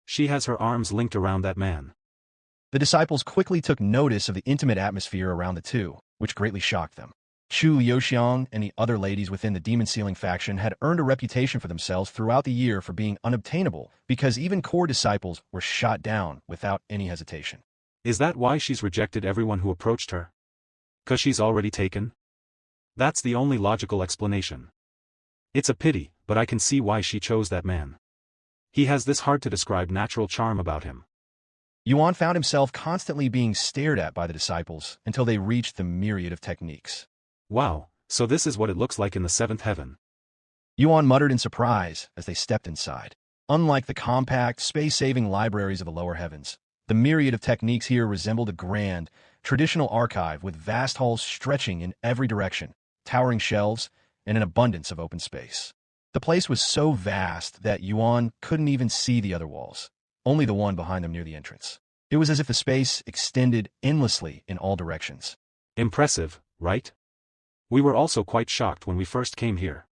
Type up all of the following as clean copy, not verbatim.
She has her arms linked around that man. The disciples quickly took notice of the intimate atmosphere around the two, which greatly shocked them. Chu Liuxiang and the other ladies within the Demon Sealing faction had earned a reputation for themselves throughout the year for being unobtainable, because even core disciples were shot down without any hesitation. Is that why she's rejected everyone who approached her? 'Cause she's already taken? That's the only logical explanation. It's a pity, but I can see why she chose that man. He has this hard-to-describe natural charm about him. Yuan found himself constantly being stared at by the disciples until they reached the myriad of techniques. Wow, so this is what it looks like in the seventh heaven. Yuan muttered in surprise as they stepped inside. Unlike the compact, space-saving libraries of the lower heavens, the myriad of techniques here resembled a grand, traditional archive with vast halls stretching in every direction, towering shelves, and an abundance of open space. The place was so vast that Yuan couldn't even see the other walls, only the one behind them near the entrance. It was as if the space extended endlessly in all directions. Impressive, right? We were also quite shocked when we first came here.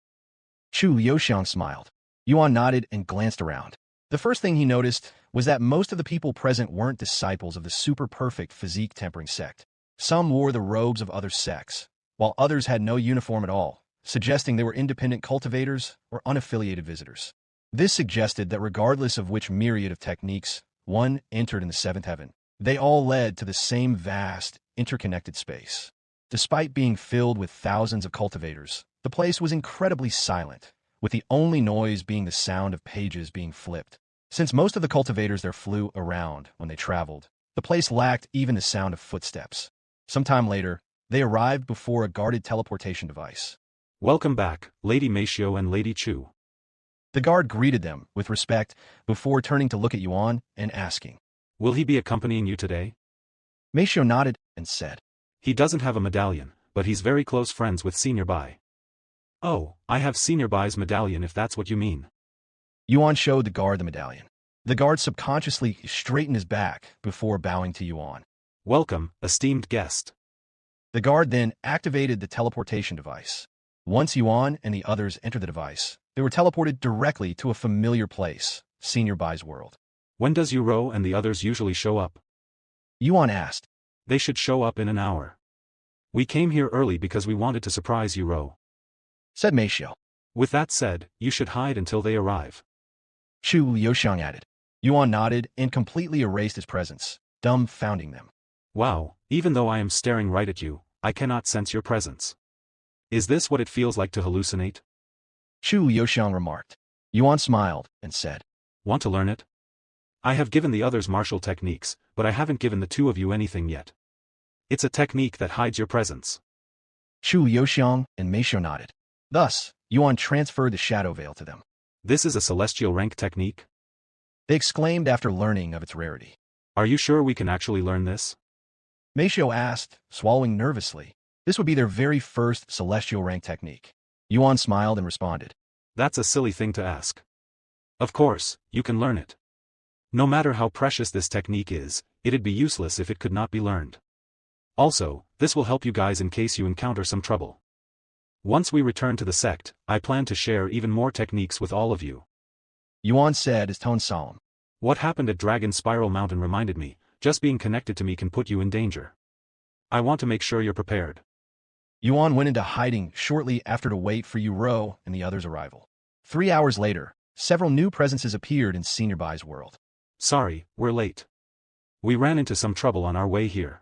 Chu Liuxiang smiled. Yuan nodded and glanced around. The first thing he noticed was that most of the people present weren't disciples of the super-perfect physique tempering sect. Some wore the robes of other sects, while others had no uniform at all, suggesting they were independent cultivators or unaffiliated visitors. This suggested that regardless of which myriad of techniques one entered in the seventh heaven, they all led to the same vast, interconnected space. Despite being filled with thousands of cultivators, the place was incredibly silent, with the only noise being the sound of pages being flipped. Since most of the cultivators there flew around when they traveled, the place lacked even the sound of footsteps. Sometime later, they arrived before a guarded teleportation device. Welcome back, Lady Meishio and Lady Chu. The guard greeted them with respect before turning to look at Yuan and asking, Will he be accompanying you today? Meishio nodded and said, He doesn't have a medallion, but he's very close friends with Senior Bai. Oh, I have Senior Bai's medallion if that's what you mean. Yuan showed the guard the medallion. The guard subconsciously straightened his back before bowing to Yuan. Welcome, esteemed guest. The guard then activated the teleportation device. Once Yuan and the others entered the device, they were teleported directly to a familiar place, Senior Bai's world. When does Yuro and the others usually show up? Yuan asked. They should show up in an hour. We came here early because we wanted to surprise Yuro, said Meishio. With that said, you should hide until they arrive. Chu Liuxiang added. Yuan nodded and completely erased his presence, dumbfounding them. Wow, even though I am staring right at you, I cannot sense your presence. Is this what it feels like to hallucinate? Chu Liuxiang remarked. Yuan smiled and said, Want to learn it? I have given the others martial techniques, but I haven't given the two of you anything yet. It's a technique that hides your presence. Chu Liuxiang and Meishio nodded. Thus, Yuan transferred the shadow veil to them. This is a celestial rank technique? They exclaimed after learning of its rarity. Are you sure we can actually learn this? Meishio asked, swallowing nervously. This would be their very first celestial rank technique. Yuan smiled and responded. That's a silly thing to ask. Of course, you can learn it. No matter how precious this technique is, it'd be useless if it could not be learned. Also, this will help you guys in case you encounter some trouble. Once we return to the sect, I plan to share even more techniques with all of you. Yuan said, his tone solemn. What happened at Dragon Spiral Mountain reminded me, just being connected to me can put you in danger. I want to make sure you're prepared. Yuan went into hiding shortly after to wait for Yuro and the others' arrival. 3 hours later, several new presences appeared in Senior Bai's world. Sorry, we're late. We ran into some trouble on our way here.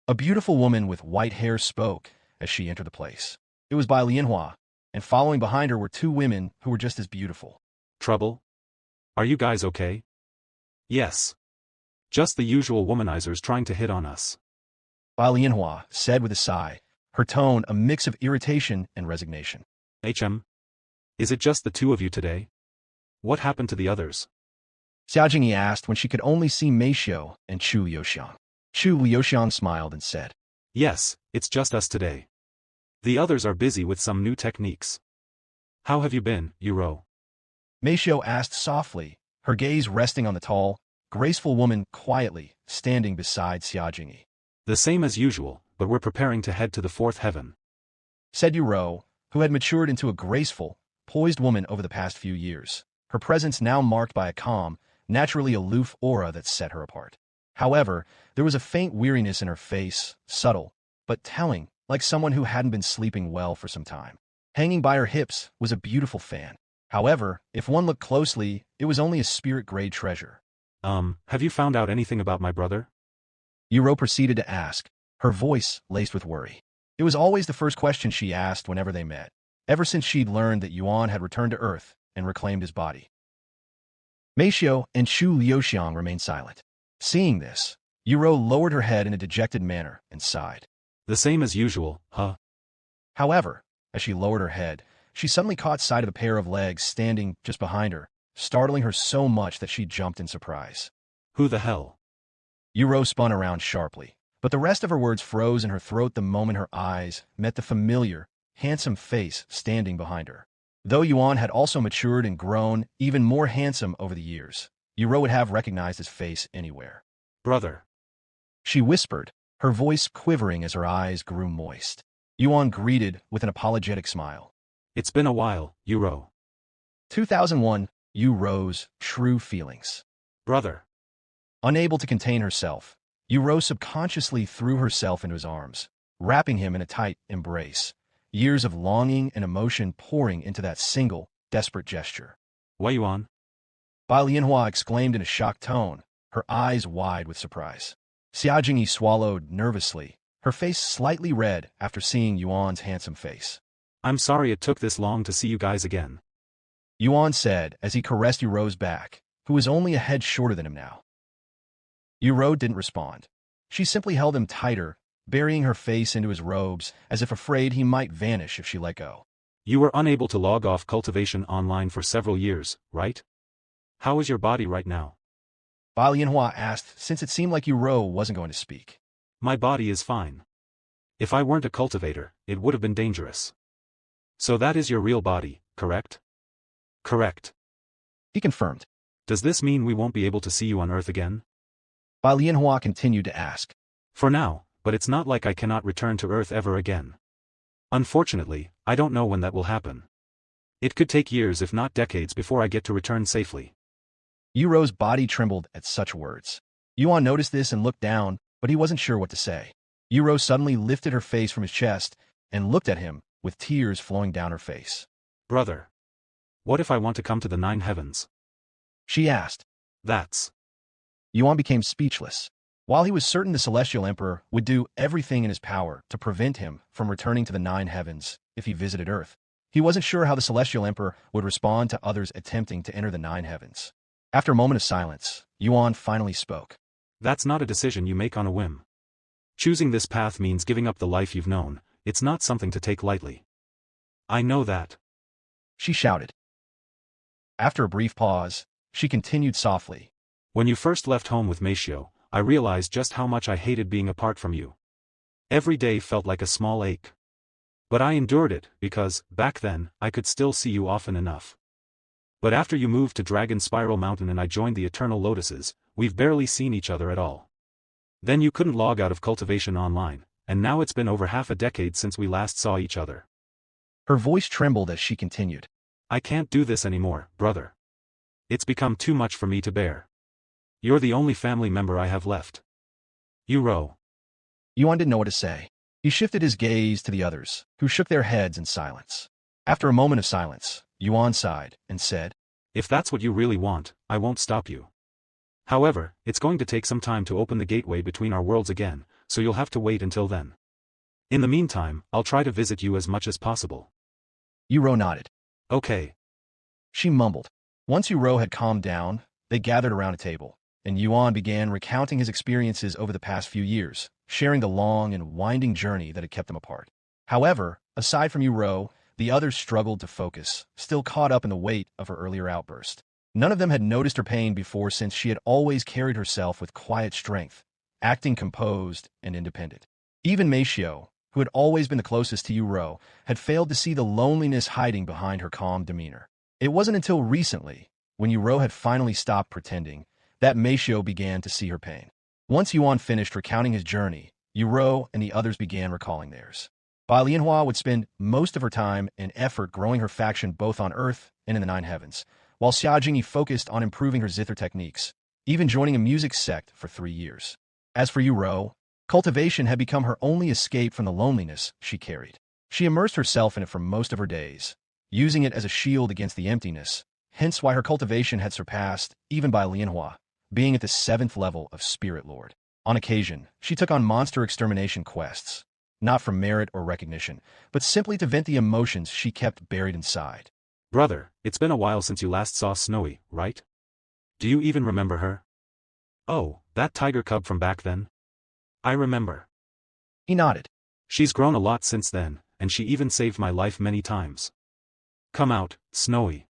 A beautiful woman with white hair spoke as she entered the place. It was Bai Lianhua, and following behind her were 2 women who were just as beautiful. Trouble? Are you guys okay? Yes. Just the usual womanizers trying to hit on us. Bai Lianhua said with a sigh, her tone a mix of irritation and resignation. Is it just the 2 of you today? What happened to the others? Xia Jingyi asked when she could only see Meishio and Chu Liuxiang. Chu Liuxiang smiled and said, Yes, it's just us today. The others are busy with some new techniques. How have you been, Yuro? Meishio asked softly, her gaze resting on the tall, graceful woman quietly standing beside Xia Jingyi. The same as usual, but we're preparing to head to the 4th heaven, said Yuro, who had matured into a graceful, poised woman over the past few years, her presence now marked by a calm naturally aloof aura that set her apart. However, there was a faint weariness in her face, subtle, but telling, like someone who hadn't been sleeping well for some time. Hanging by her hips was a beautiful fan. However, if one looked closely, it was only a spirit-grade treasure. Have you found out anything about my brother? Yuro proceeded to ask, her voice laced with worry. It was always the first question she asked whenever they met, ever since she'd learned that Yuan had returned to Earth and reclaimed his body. Meishio and Chu Liuxiang remained silent. Seeing this, Yuro lowered her head in a dejected manner and sighed. The same as usual, huh? However, as she lowered her head, she suddenly caught sight of a pair of legs standing just behind her, startling her so much that she jumped in surprise. Who the hell? Yuro spun around sharply, but the rest of her words froze in her throat the moment her eyes met the familiar, handsome face standing behind her. Though Yuan had also matured and grown even more handsome over the years, Yuro would have recognized his face anywhere. Brother. She whispered, her voice quivering as her eyes grew moist. Yuan greeted with an apologetic smile. It's been a while, Yuro. 2001, Yuro's true feelings. Brother. Unable to contain herself, Yuro subconsciously threw herself into his arms, wrapping him in a tight embrace, years of longing and emotion pouring into that single, desperate gesture. Why, Yuan? Bai Lianhua exclaimed in a shocked tone, her eyes wide with surprise. Xia Jingyi swallowed nervously, her face slightly red after seeing Yuan's handsome face. I'm sorry it took this long to see you guys again. Yuan said as he caressed Yuro's back, who was only a head shorter than him now. Yuro didn't respond. She simply held him tighter, burying her face into his robes as if afraid he might vanish if she let go. You were unable to log off Cultivation Online for several years, right? How is your body right now? Bai Lianhua asked since it seemed like Yuro wasn't going to speak. My body is fine. If I weren't a cultivator, it would have been dangerous. So that is your real body, correct? Correct. He confirmed. Does this mean we won't be able to see you on Earth again? Bai Lianhua continued to ask. For now, but it's not like I cannot return to Earth ever again. Unfortunately, I don't know when that will happen. It could take years if not decades before I get to return safely. Yuro's body trembled at such words. Yuan noticed this and looked down, but he wasn't sure what to say. Yuro suddenly lifted her face from his chest and looked at him, with tears flowing down her face. Brother. What if I want to come to the Nine Heavens? She asked. That's. Yuan became speechless. While he was certain the Celestial Emperor would do everything in his power to prevent him from returning to the Nine Heavens if he visited Earth, he wasn't sure how the Celestial Emperor would respond to others attempting to enter the Nine Heavens. After a moment of silence, Yuan finally spoke. That's not a decision you make on a whim. Choosing this path means giving up the life you've known. It's not something to take lightly. I know that. She shouted. After a brief pause, she continued softly. When you first left home with Meishio, I realized just how much I hated being apart from you. Every day felt like a small ache. But I endured it because, back then, I could still see you often enough. But after you moved to Dragon Spiral Mountain and I joined the Eternal Lotuses, we've barely seen each other at all. Then you couldn't log out of Cultivation Online, and now it's been over half a decade since we last saw each other. Her voice trembled as she continued. I can't do this anymore, brother. It's become too much for me to bear. You're the only family member I have left. Yuro. Yuan didn't know what to say. He shifted his gaze to the others, who shook their heads in silence. After a moment of silence, Yuan sighed and said, If that's what you really want, I won't stop you. However, it's going to take some time to open the gateway between our worlds again, so you'll have to wait until then. In the meantime, I'll try to visit you as much as possible. Yuro nodded. Okay. She mumbled. Once Yuro had calmed down, they gathered around a table, and Yuan began recounting his experiences over the past few years, sharing the long and winding journey that had kept them apart. However, aside from Yuro, the others struggled to focus, still caught up in the weight of her earlier outburst. None of them had noticed her pain before since she had always carried herself with quiet strength, acting composed and independent. Even Meishio, who had always been the closest to Yuro, had failed to see the loneliness hiding behind her calm demeanor. It wasn't until recently, when Yuro had finally stopped pretending, that Meishio began to see her pain. Once Yuan finished recounting his journey, Yuro and the others began recalling theirs. Bai Lianhua would spend most of her time and effort growing her faction both on Earth and in the Nine Heavens, while Xia Jingyi focused on improving her zither techniques, even joining a music sect for 3 years. As for Yu Rou, cultivation had become her only escape from the loneliness she carried. She immersed herself in it for most of her days, using it as a shield against the emptiness, hence why her cultivation had surpassed even Bai Lianhua, being at the 7th level of Spirit Lord. On occasion, she took on monster extermination quests, not for merit or recognition, but simply to vent the emotions she kept buried inside. Brother, it's been a while since you last saw Snowy, right? Do you even remember her? Oh, that tiger cub from back then? I remember. He nodded. She's grown a lot since then, and she even saved my life many times. Come out, Snowy.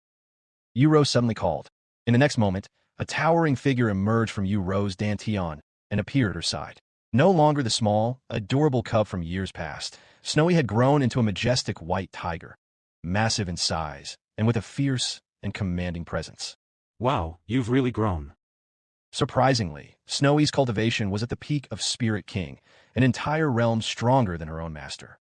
Yu Rou suddenly called. In the next moment, a towering figure emerged from Yu Rou's dantian and appeared at her side. No longer the small, adorable cub from years past, Snowy had grown into a majestic white tiger, massive in size, and with a fierce and commanding presence. Wow, you've really grown. Surprisingly, Snowy's cultivation was at the peak of Spirit King, an entire realm stronger than her own master.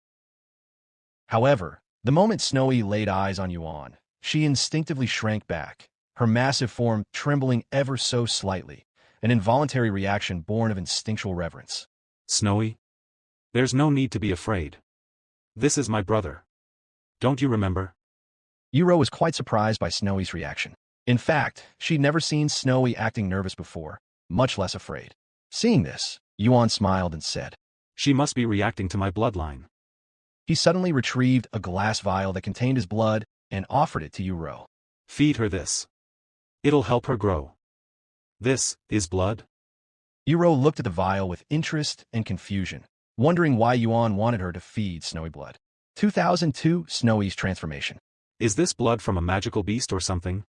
However, the moment Snowy laid eyes on Yuan, she instinctively shrank back, her massive form trembling ever so slightly, an involuntary reaction born of instinctual reverence. Snowy? There's no need to be afraid. This is my brother. Don't you remember? Yu Rou was quite surprised by Snowy's reaction. In fact, she'd never seen Snowy acting nervous before, much less afraid. Seeing this, Yuan smiled and said, She must be reacting to my bloodline. He suddenly retrieved a glass vial that contained his blood and offered it to Yu Rou. Feed her this. It'll help her grow. This is blood? Yu Rou looked at the vial with interest and confusion, wondering why Yuan wanted her to feed Snowy blood. 2002 Snowy's transformation. Is this blood from a magical beast or something?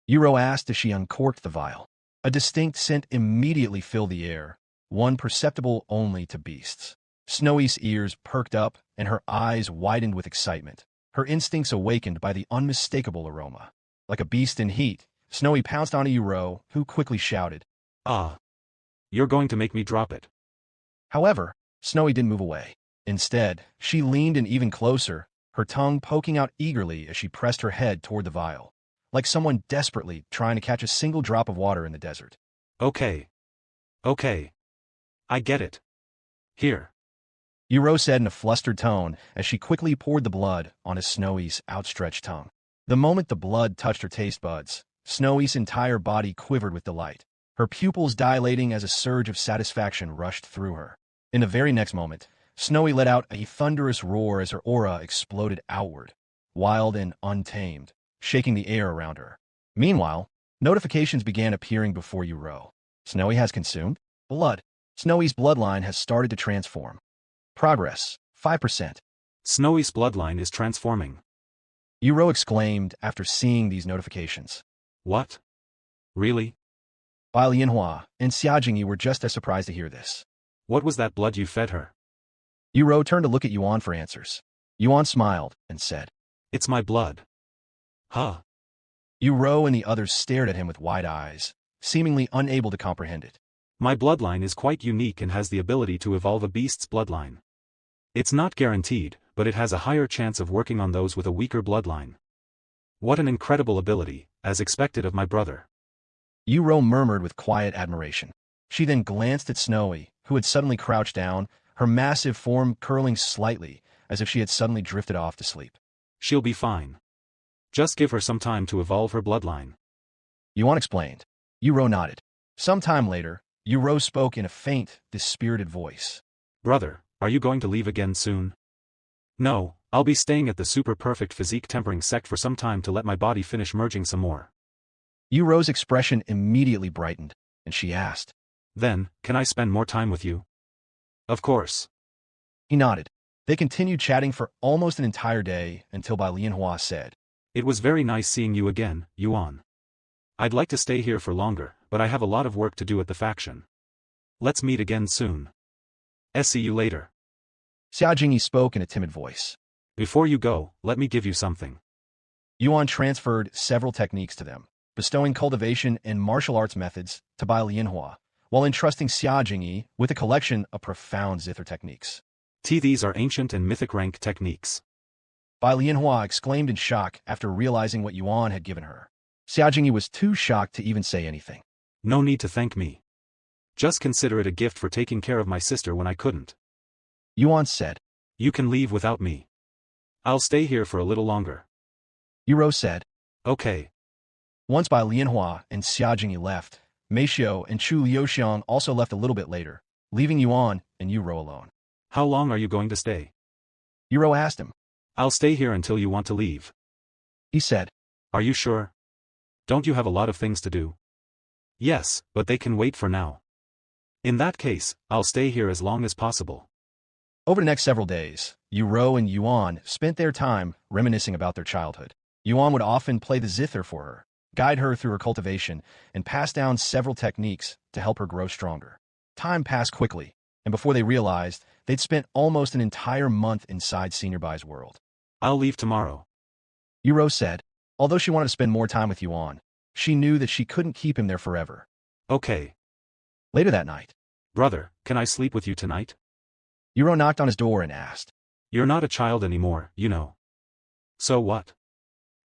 Yu Rou asked as she uncorked the vial. A distinct scent immediately filled the air, one perceptible only to beasts. Snowy's ears perked up and her eyes widened with excitement, her instincts awakened by the unmistakable aroma. Like a beast in heat, Snowy pounced onto Yu Rou, who quickly shouted, Ah! You're going to make me drop it. However, Snowy didn't move away. Instead, she leaned in even closer, her tongue poking out eagerly as she pressed her head toward the vial, like someone desperately trying to catch a single drop of water in the desert. Okay. Okay. I get it. Here. Yu Rou said in a flustered tone as she quickly poured the blood onto Snowy's outstretched tongue. The moment the blood touched her taste buds, Snowy's entire body quivered with delight, her pupils dilating as a surge of satisfaction rushed through her. In the very next moment, Snowy let out a thunderous roar as her aura exploded outward, wild and untamed, shaking the air around her. Meanwhile, notifications began appearing before Yu Rou. Snowy has consumed blood. Snowy's bloodline has started to transform. Progress, 5%. Snowy's bloodline is transforming. Yu Rou exclaimed after seeing these notifications. What? Really? Bai Lianhua and Xia Jingyi were just as surprised to hear this. What was that blood you fed her? Yu Rou turned to look at Yuan for answers. Yuan smiled and said, It's my blood. Huh? Yu Rou and the others stared at him with wide eyes, seemingly unable to comprehend it. My bloodline is quite unique and has the ability to evolve a beast's bloodline. It's not guaranteed, but it has a higher chance of working on those with a weaker bloodline. What an incredible ability, as expected of my brother. Yu Rou murmured with quiet admiration. She then glanced at Snowy, who had suddenly crouched down, her massive form curling slightly, as if she had suddenly drifted off to sleep. She'll be fine. Just give her some time to evolve her bloodline. Yuan explained. Yu Rou nodded. Some time later, Yu Rou spoke in a faint, dispirited voice. Brother, are you going to leave again soon? No, I'll be staying at the super perfect physique tempering sect for some time to let my body finish merging some more. Yu Rou's expression immediately brightened, and she asked, Then, can I spend more time with you? Of course. He nodded. They continued chatting for almost an entire day until Bai Lianhua said, It was very nice seeing you again, Yuan. I'd like to stay here for longer, but I have a lot of work to do at the faction. Let's meet again soon. See you later. Xia Jingyi spoke in a timid voice. Before you go, let me give you something. Yuan transferred several techniques to them, bestowing cultivation and martial arts methods to Bai Lianhua, while entrusting Xia Jingyi with a collection of profound zither techniques. These are ancient and mythic rank techniques. Bai Lianhua exclaimed in shock after realizing what Yuan had given her. Xia Jingyi was too shocked to even say anything. No need to thank me. Just consider it a gift for taking care of my sister when I couldn't. Yuan said. You can leave without me. I'll stay here for a little longer. Yuro said. Okay. Once Bai Lianhua and Xia Jingyi left, Mei Xiu and Chu Liuxiang also left a little bit later, leaving Yuan and Yuro alone. How long are you going to stay? Yuro asked him. I'll stay here until you want to leave. He said. Are you sure? Don't you have a lot of things to do? Yes, but they can wait for now. In that case, I'll stay here as long as possible. Over the next several days, Yuro and Yuan spent their time reminiscing about their childhood. Yuan would often play the zither for her, guide her through her cultivation, and pass down several techniques to help her grow stronger. Time passed quickly, and before they realized, they'd spent almost an entire month inside Senior Bai's world. I'll leave tomorrow. Yuro said. Although she wanted to spend more time with Yuan, she knew that she couldn't keep him there forever. Okay. Later that night, Brother, can I sleep with you tonight? Yuro knocked on his door and asked. You're not a child anymore, you know. So what?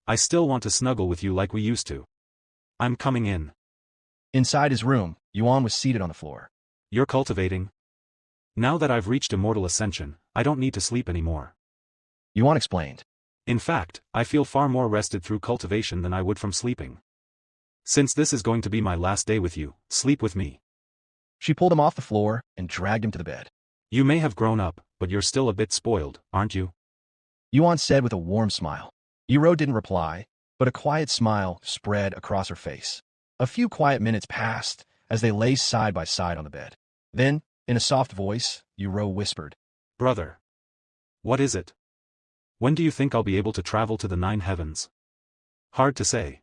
I still want to snuggle with you like we used to. I'm coming in. Inside his room, Yuan was seated on the floor. You're cultivating? Now that I've reached immortal ascension, I don't need to sleep anymore. Yuan explained. In fact, I feel far more rested through cultivation than I would from sleeping. Since this is going to be my last day with you, sleep with me. She pulled him off the floor and dragged him to the bed. You may have grown up, but you're still a bit spoiled, aren't you? Yuan said with a warm smile. Yuro didn't reply, but a quiet smile spread across her face. A few quiet minutes passed as they lay side by side on the bed. Then, in a soft voice, Yuro whispered. Brother. What is it? When do you think I'll be able to travel to the 9 heavens? Hard to say.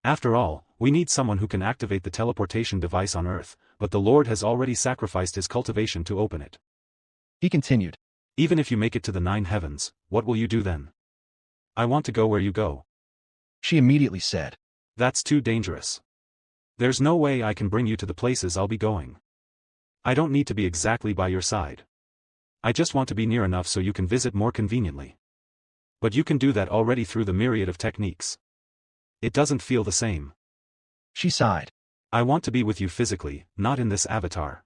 After all, we need someone who can activate the teleportation device on Earth, but the Lord has already sacrificed his cultivation to open it. He continued. Even if you make it to the 9 heavens, what will you do then? I want to go where you go. She immediately said. That's too dangerous. There's no way I can bring you to the places I'll be going. I don't need to be exactly by your side. I just want to be near enough so you can visit more conveniently. But you can do that already through the myriad of techniques. It doesn't feel the same. She sighed. I want to be with you physically, not in this avatar.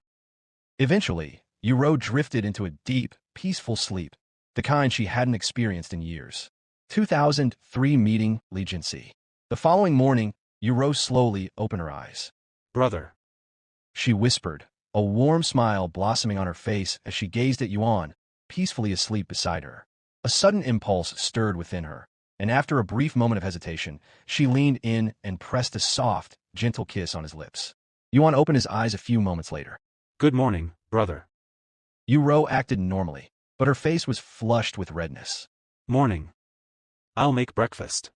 Eventually, Yuro drifted into a deep, peaceful sleep, the kind she hadn't experienced in years. 2003 meeting, Legency. The following morning, Yuro slowly opened her eyes. Brother. She whispered, a warm smile blossoming on her face as she gazed at Yuan, peacefully asleep beside her. A sudden impulse stirred within her, and after a brief moment of hesitation, she leaned in and pressed a soft, gentle kiss on his lips. Yuan opened his eyes a few moments later. Good morning, brother. Yuro acted normally, but her face was flushed with redness. Morning. I'll make breakfast.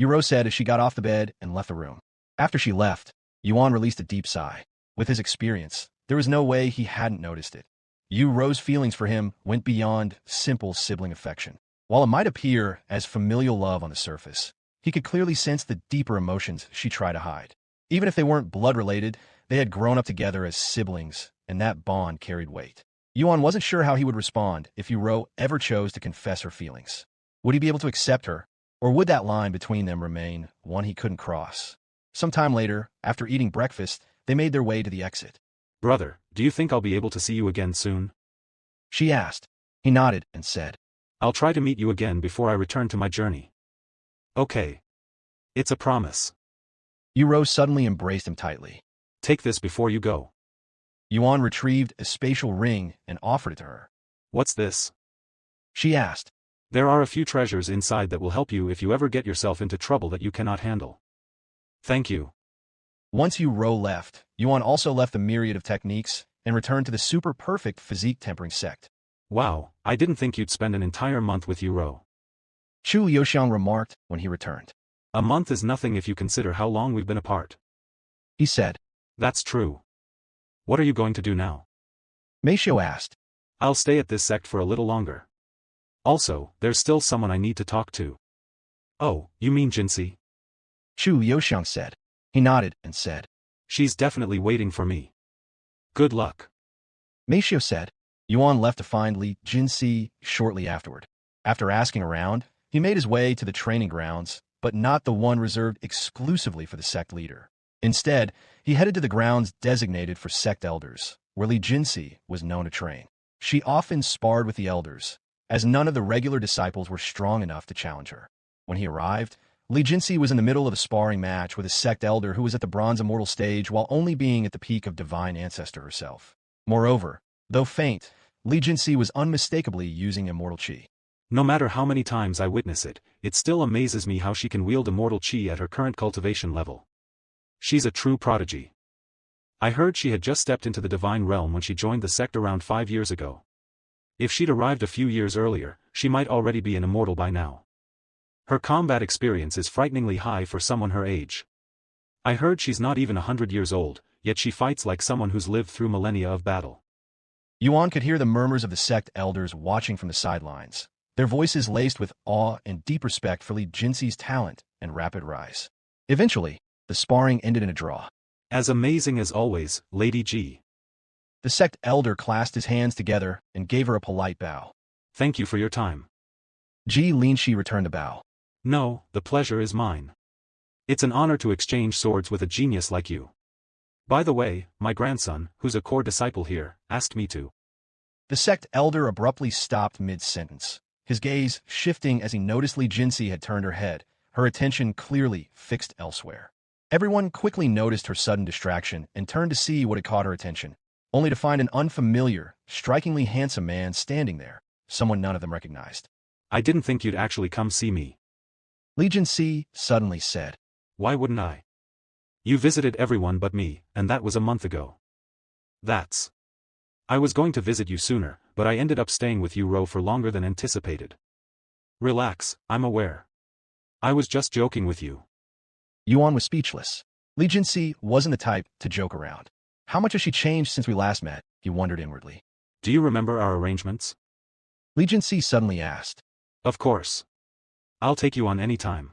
Yuro said as she got off the bed and left the room. After she left, Yuan released a deep sigh. With his experience, there was no way he hadn't noticed it. Yuro's feelings for him went beyond simple sibling affection. While it might appear as familial love on the surface, he could clearly sense the deeper emotions she tried to hide. Even if they weren't blood-related, they had grown up together as siblings, and that bond carried weight. Yuan wasn't sure how he would respond if Yuro ever chose to confess her feelings. Would he be able to accept her, or would that line between them remain one he couldn't cross? Sometime later, after eating breakfast, they made their way to the exit. Brother, do you think I'll be able to see you again soon? She asked. He nodded and said, I'll try to meet you again before I return to my journey. Okay. It's a promise. Yuro suddenly embraced him tightly. Take this before you go. Yuan retrieved a spatial ring and offered it to her. What's this? She asked. There are a few treasures inside that will help you if you ever get yourself into trouble that you cannot handle. Thank you. Once Yuro left, Yuan also left the myriad of techniques and returned to the super perfect physique tempering sect. Wow, I didn't think you'd spend an entire month with Yuro. Chu Liuxiang remarked when he returned. A month is nothing if you consider how long we've been apart. He said. That's true. What are you going to do now? Mei Xiu asked. I'll stay at this sect for a little longer. Also, there's still someone I need to talk to. Oh, you mean Jinxi? Chu Liuxiang said. He nodded and said. She's definitely waiting for me. Good luck. Mei Xiu said. Yuan left to find Li Jinxi shortly afterward. After asking around, he made his way to the training grounds, but not the one reserved exclusively for the sect leader. Instead, he headed to the grounds designated for sect elders, where Li Jinsi was known to train. She often sparred with the elders, as none of the regular disciples were strong enough to challenge her. When he arrived, Li Jinsi was in the middle of a sparring match with a sect elder who was at the bronze immortal stage while only being at the peak of divine ancestor herself. Moreover, though faint, Li Jinsi was unmistakably using immortal chi. No matter how many times I witness it, it still amazes me how she can wield immortal chi at her current cultivation level. She's a true prodigy. I heard she had just stepped into the divine realm when she joined the sect around 5 years ago. If she'd arrived a few years earlier, she might already be an immortal by now. Her combat experience is frighteningly high for someone her age. I heard she's not even 100 years old, yet she fights like someone who's lived through millennia of battle. Yuan could hear the murmurs of the sect elders watching from the sidelines, their voices laced with awe and deep respect for Li Jinsi's talent and rapid rise. Eventually, the sparring ended in a draw. As amazing as always, Lady Ji. The sect elder clasped his hands together and gave her a polite bow. Thank you for your time. Ji Linshi returned the bow. No, the pleasure is mine. It's an honor to exchange swords with a genius like you. By the way, my grandson, who's a core disciple here, asked me to. The sect elder abruptly stopped mid-sentence, his gaze shifting as he noticed Li Jinsi had turned her head, her attention clearly fixed elsewhere. Everyone quickly noticed her sudden distraction and turned to see what had caught her attention, only to find an unfamiliar, strikingly handsome man standing there, someone none of them recognized. I didn't think you'd actually come see me. Li Jinsi suddenly said. Why wouldn't I? You visited everyone but me, and that was a month ago. I was going to visit you sooner, but I ended up staying with you Ro for longer than anticipated. Relax, I'm aware. I was just joking with you. Yuan was speechless. Li Jinsi wasn't the type to joke around. How much has she changed since we last met? He wondered inwardly. Do you remember our arrangements? Li Jinsi suddenly asked. Of course. I'll take you on any time.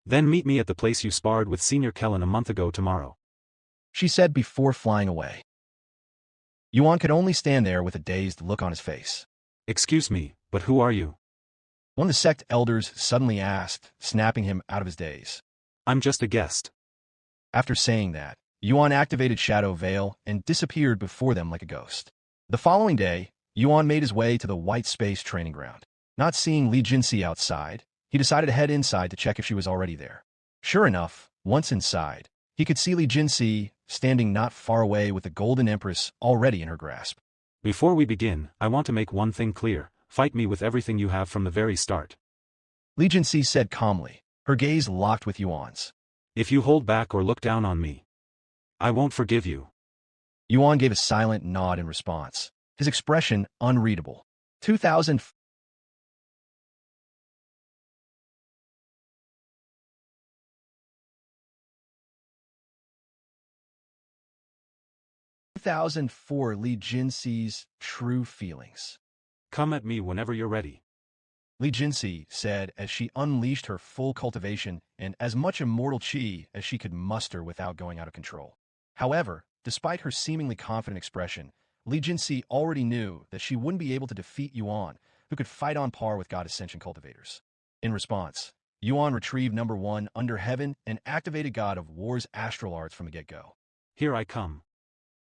Then meet me at the place you sparred with Senior Kellen a month ago tomorrow. She said before flying away. Yuan could only stand there with a dazed look on his face. Excuse me, but who are you? One of the sect elders suddenly asked, snapping him out of his daze. I'm just a guest. After saying that, Yuan activated Shadow Veil and disappeared before them like a ghost. The following day, Yuan made his way to the White Space training ground. Not seeing Li Jinsi outside, he decided to head inside to check if she was already there. Sure enough, once inside, he could see Li Jinsi standing not far away with the Golden Empress already in her grasp. Before we begin, I want to make one thing clear. Fight me with everything you have from the very start. Li Jinsi said calmly, her gaze locked with Yuan's. If you hold back or look down on me, I won't forgive you. Yuan gave a silent nod in response, his expression unreadable. 2004 Li Jinsi's true feelings. Come at me whenever you're ready. Li Jinsi said as she unleashed her full cultivation and as much immortal chi as she could muster without going out of control. However, despite her seemingly confident expression, Li Jinsi already knew that she wouldn't be able to defeat Yuan, who could fight on par with God Ascension cultivators. In response, Yuan retrieved number 1 under heaven and activated God of War's astral arts from the get-go. Here I come.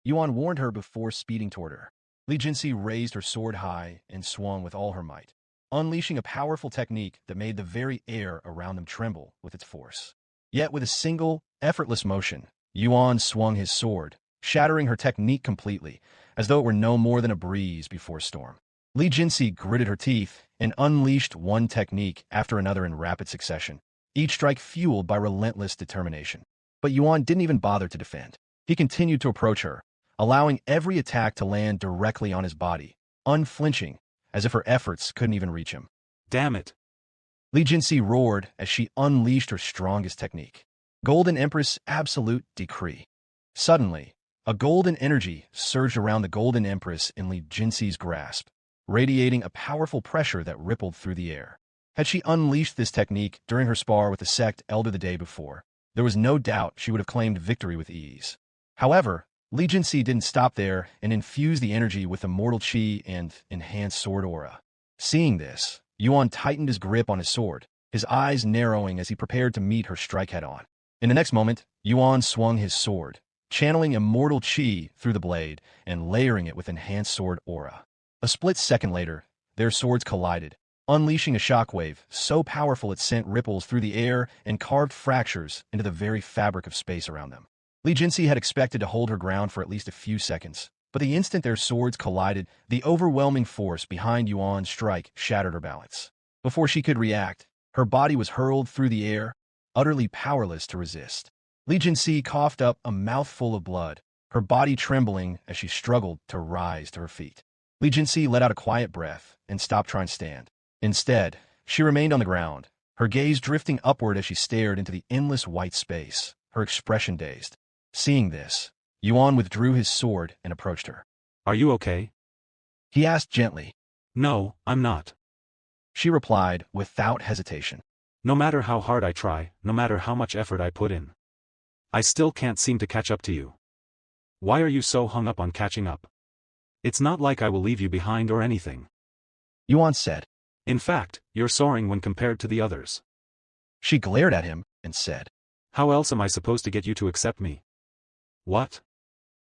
Yuan warned her before speeding toward her. Li Jinsi raised her sword high and swung with all her might, unleashing a powerful technique that made the very air around them tremble with its force. Yet with a single, effortless motion, Yuan swung his sword, shattering her technique completely, as though it were no more than a breeze before a storm. Li Jinsi gritted her teeth and unleashed one technique after another in rapid succession, each strike fueled by relentless determination. But Yuan didn't even bother to defend. He continued to approach her, allowing every attack to land directly on his body, unflinching, as if her efforts couldn't even reach him. Damn it. Li Jinsi roared as she unleashed her strongest technique. Golden Empress Absolute Decree. Suddenly, a golden energy surged around the Golden Empress in Li Jinsi's grasp, radiating a powerful pressure that rippled through the air. Had she unleashed this technique during her spar with the sect elder the day before, there was no doubt she would have claimed victory with ease. However, Li Jinsi didn't stop there and infused the energy with immortal chi and enhanced sword aura. Seeing this, Yuan tightened his grip on his sword, his eyes narrowing as he prepared to meet her strike head-on. In the next moment, Yuan swung his sword, channeling immortal chi through the blade and layering it with enhanced sword aura. A split second later, their swords collided, unleashing a shockwave so powerful it sent ripples through the air and carved fractures into the very fabric of space around them. Li Jinsi had expected to hold her ground for at least a few seconds, but the instant their swords collided, the overwhelming force behind Yuan's strike shattered her balance. Before she could react, her body was hurled through the air, utterly powerless to resist. Li Jinsi coughed up a mouthful of blood, her body trembling as she struggled to rise to her feet. Li Jinsi let out a quiet breath and stopped trying to stand. Instead, she remained on the ground, her gaze drifting upward as she stared into the endless white space, her expression dazed. Seeing this, Yuan withdrew his sword and approached her. Are you okay? He asked gently. No, I'm not. She replied without hesitation. No matter how hard I try, no matter how much effort I put in, I still can't seem to catch up to you. Why are you so hung up on catching up? It's not like I will leave you behind or anything. Yuan said. In fact, you're soaring when compared to the others. She glared at him and said. How else am I supposed to get you to accept me? What?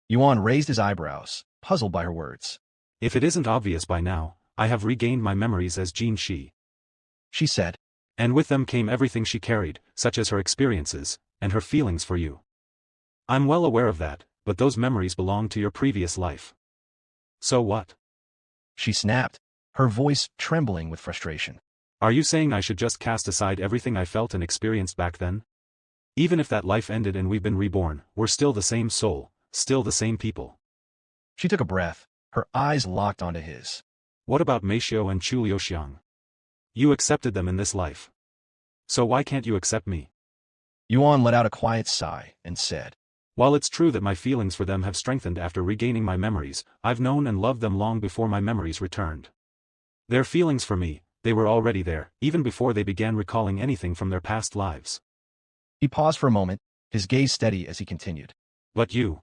Yuan raised his eyebrows, puzzled by her words. If it isn't obvious by now, I have regained my memories as Jin Shi. She said. And with them came everything she carried, such as her experiences, and her feelings for you. I'm well aware of that, but those memories belong to your previous life. So what? She snapped, her voice trembling with frustration. Are you saying I should just cast aside everything I felt and experienced back then? Even if that life ended and we've been reborn, we're still the same soul, still the same people. She took a breath, her eyes locked onto his. What about Meishio and Chu Liuxiang? You accepted them in this life. So why can't you accept me? Yuan let out a quiet sigh and said. While it's true that my feelings for them have strengthened after regaining my memories, I've known and loved them long before my memories returned. Their feelings for me, they were already there, even before they began recalling anything from their past lives. He paused for a moment, his gaze steady as he continued. But you.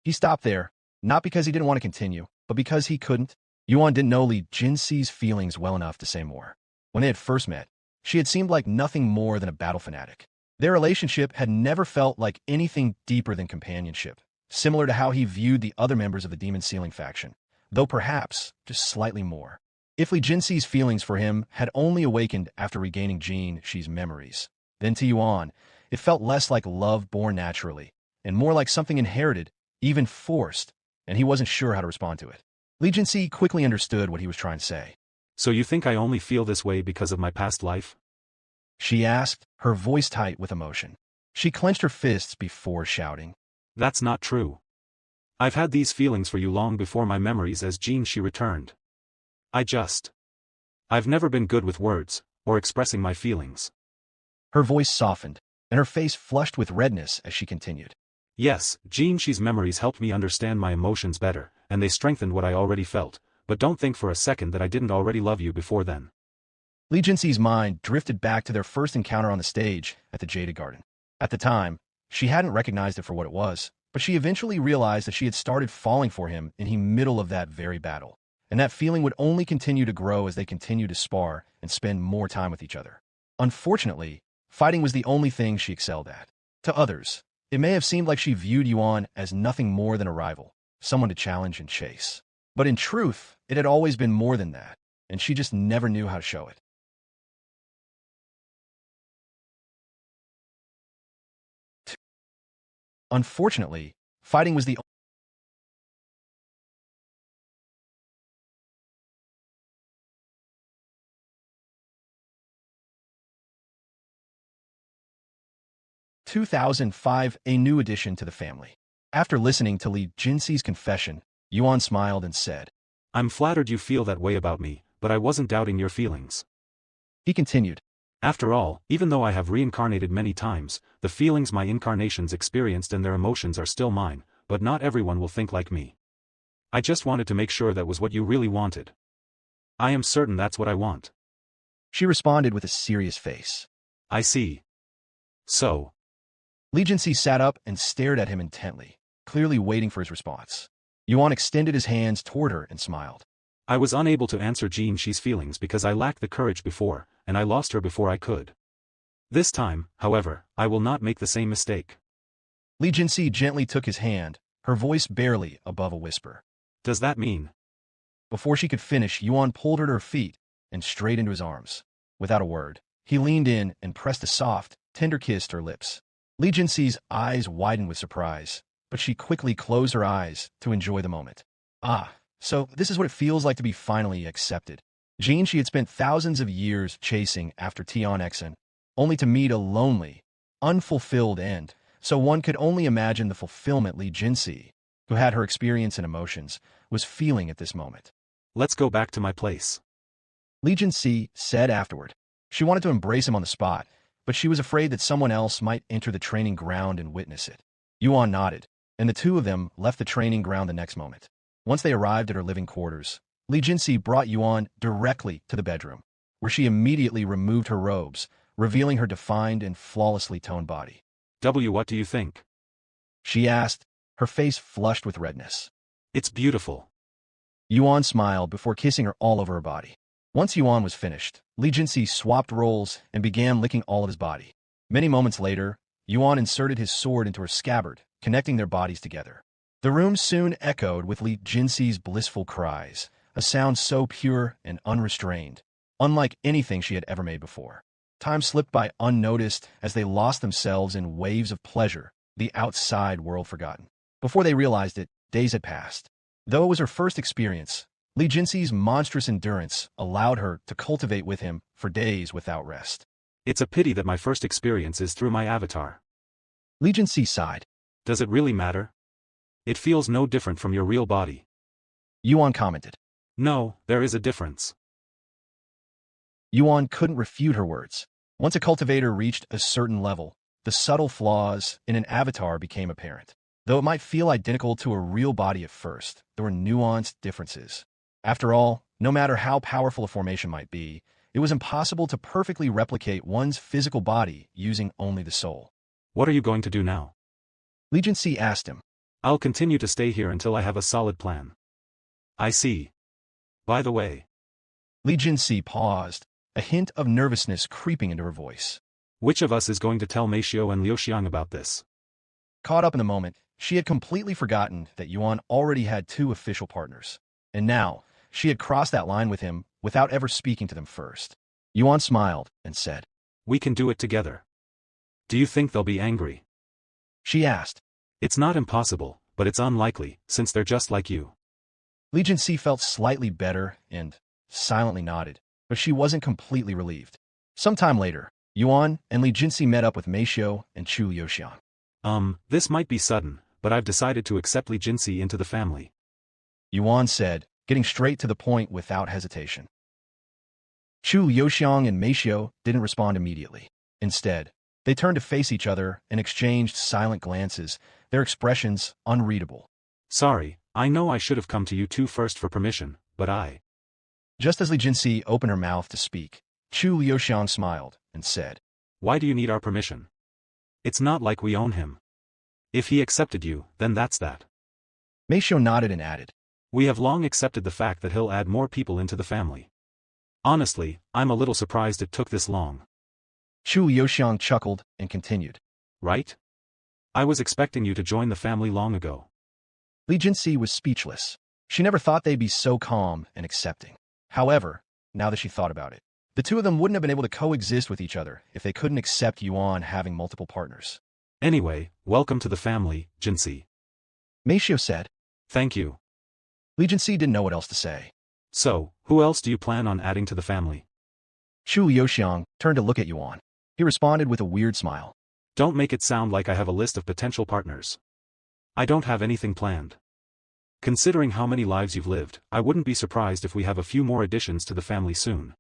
He stopped there, not because he didn't want to continue, but because he couldn't. Yuan didn't know Li Jinsi's feelings well enough to say more. When they had first met, she had seemed like nothing more than a battle fanatic. Their relationship had never felt like anything deeper than companionship, similar to how he viewed the other members of the Demon Sealing faction, though perhaps just slightly more. If Li Jinsi's feelings for him had only awakened after regaining Jin Shi's memories, then to Yuan, it felt less like love born naturally, and more like something inherited, even forced, and he wasn't sure how to respond to it. Li Jinsi quickly understood what he was trying to say. So you think I only feel this way because of my past life? She asked, her voice tight with emotion. She clenched her fists before shouting. That's not true. I've had these feelings for you long before my memories as Jin Shi returned. I've never been good with words, or expressing my feelings. Her voice softened, and her face flushed with redness as she continued. Yes, Jin Shi's memories helped me understand my emotions better, and they strengthened what I already felt, but don't think for a second that I didn't already love you before then. Li Jinsi's mind drifted back to their first encounter on the stage at the Jaded Garden. At the time, she hadn't recognized it for what it was, but she eventually realized that she had started falling for him in the middle of that very battle, and that feeling would only continue to grow as they continued to spar and spend more time with each other. Unfortunately, fighting was the only thing she excelled at. To others, it may have seemed like she viewed Yuan as nothing more than a rival, someone to challenge and chase. But in truth, it had always been more than that, and she just never knew how to show it. Unfortunately, fighting was the 2005, a new addition to the family. After listening to Li Jinsi's confession, Yuan smiled and said, I'm flattered you feel that way about me, but I wasn't doubting your feelings. He continued, After all, even though I have reincarnated many times, the feelings my incarnations experienced and their emotions are still mine, but not everyone will think like me. I just wanted to make sure that was what you really wanted. I am certain that's what I want. She responded with a serious face. I see. So. Li Jinsi sat up and stared at him intently, clearly waiting for his response. Yuan extended his hands toward her and smiled. I was unable to answer Jin Shi's feelings because I lacked the courage before, and I lost her before I could. This time, however, I will not make the same mistake. Li Jinsi gently took his hand, her voice barely above a whisper. Does that mean? Before she could finish, Yuan pulled her to her feet and straight into his arms. Without a word, he leaned in and pressed a soft, tender kiss to her lips. Li Jinsi's eyes widened with surprise, but she quickly closed her eyes to enjoy the moment. Ah, so this is what it feels like to be finally accepted. Jin Shi had spent thousands of years chasing after Tian Xen, only to meet a lonely, unfulfilled end, so one could only imagine the fulfillment Li Jinsi, who had her experience and emotions, was feeling at this moment. Let's go back to my place. Li Jinsi said afterward. She wanted to embrace him on the spot, but she was afraid that someone else might enter the training ground and witness it. Yuan nodded, and the two of them left the training ground the next moment. Once they arrived at her living quarters, Li Jinsi brought Yuan directly to the bedroom, where she immediately removed her robes, revealing her defined and flawlessly toned body. What do you think? She asked, her face flushed with redness. It's beautiful. Yuan smiled before kissing her all over her body. Once Yuan was finished, Li Jinsi swapped roles and began licking all of his body. Many moments later, Yuan inserted his sword into her scabbard, connecting their bodies together. The room soon echoed with Li Jinsi's blissful cries, a sound so pure and unrestrained, unlike anything she had ever made before. Time slipped by unnoticed as they lost themselves in waves of pleasure, the outside world forgotten. Before they realized it, days had passed. Though it was her first experience, Li Jinsi's monstrous endurance allowed her to cultivate with him for days without rest. It's a pity that my first experience is through my avatar. Li Jinsi sighed. Does it really matter? It feels no different from your real body. Yuan commented. No, there is a difference. Yuan couldn't refute her words. Once a cultivator reached a certain level, the subtle flaws in an avatar became apparent. Though it might feel identical to a real body at first, there were nuanced differences. After all, no matter how powerful a formation might be, it was impossible to perfectly replicate one's physical body using only the soul. What are you going to do now? Li Jinsi asked him. I'll continue to stay here until I have a solid plan. I see. By the way. Li Jinsi paused, a hint of nervousness creeping into her voice. Which of us is going to tell Meishio and Liu Xiang about this? Caught up in the moment, she had completely forgotten that Yuan already had two official partners. And now, she had crossed that line with him without ever speaking to them first. Yuan smiled and said, We can do it together. Do you think they'll be angry? She asked. It's not impossible, but it's unlikely, since they're just like you. Li Jinsi felt slightly better and silently nodded, but she wasn't completely relieved. Sometime later, Yuan and Li Jinsi met up with Meishio and Chu Liuxiang. This might be sudden, but I've decided to accept Li Jinsi into the family. Yuan said, getting straight to the point without hesitation. Chu Liuxiang and Meishio didn't respond immediately. Instead, they turned to face each other and exchanged silent glances, their expressions unreadable. Sorry, I know I should have come to you two first for permission, but Just as Li Jinsi opened her mouth to speak, Chu Liuxiang smiled and said, Why do you need our permission? It's not like we own him. If he accepted you, then that's that. Meishio nodded and added, We have long accepted the fact that he'll add more people into the family. Honestly, I'm a little surprised it took this long. Chu Liuxiang chuckled and continued, Right? I was expecting you to join the family long ago. Li Jinsi was speechless. She never thought they'd be so calm and accepting. However, now that she thought about it, the two of them wouldn't have been able to coexist with each other if they couldn't accept Yuan having multiple partners. Anyway, welcome to the family, Jinsi. Meishio said. Thank you. Li Jinsi didn't know what else to say. So, who else do you plan on adding to the family? Chu Liuxiang turned to look at Yuan. He responded with a weird smile. Don't make it sound like I have a list of potential partners. I don't have anything planned. Considering how many lives you've lived, I wouldn't be surprised if we have a few more additions to the family soon.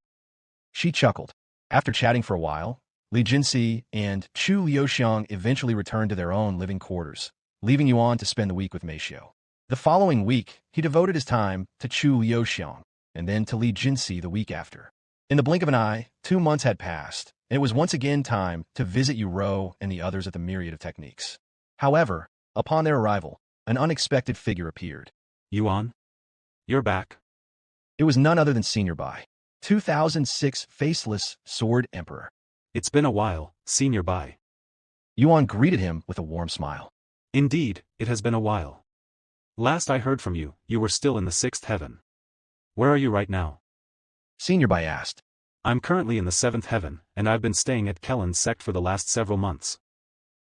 She chuckled. After chatting for a while, Li Jinsi and Chu Liuxiang eventually returned to their own living quarters, leaving Yuan to spend the week with Meishio. The following week, he devoted his time to Chu Liuxiang, and then to Li Jinsi the week after. In the blink of an eye, 2 months had passed, and it was once again time to visit Uro and the others at the Myriad of Techniques. However, upon their arrival, an unexpected figure appeared. Yuan? You're back. It was none other than Senior Bai, 2006 Faceless Sword Emperor. It's been a while, Senior Bai. Yuan greeted him with a warm smile. Indeed, it has been a while. Last I heard from you, you were still in the sixth heaven. Where are you right now? Senior Bai asked. I'm currently in the seventh heaven, and I've been staying at Kellen's sect for the last several months.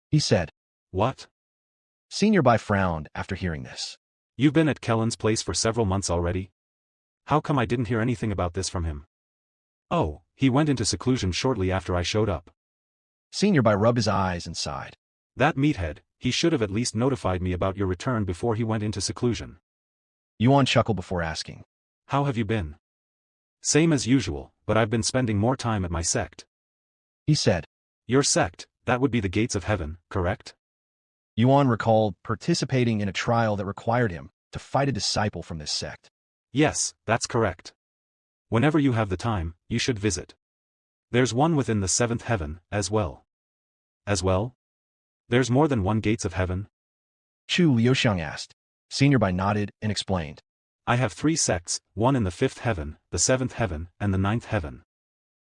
He said. What? Senior Bai frowned after hearing this. You've been at Kellen's place for several months already? How come I didn't hear anything about this from him? Oh, he went into seclusion shortly after I showed up. Senior Bai rubbed his eyes and sighed. That meathead, he should have at least notified me about your return before he went into seclusion. Yuan chuckled before asking. How have you been? Same as usual, but I've been spending more time at my sect. He said. Your sect, that would be the gates of heaven, correct? Yuan recalled participating in a trial that required him to fight a disciple from this sect. Yes, that's correct. Whenever you have the time, you should visit. There's one within the seventh heaven, as well. As well? There's more than one gates of heaven? Chu Liuxiang asked. Senior Bai nodded and explained. I have 3 sects, one in the fifth heaven, the seventh heaven, and the ninth heaven.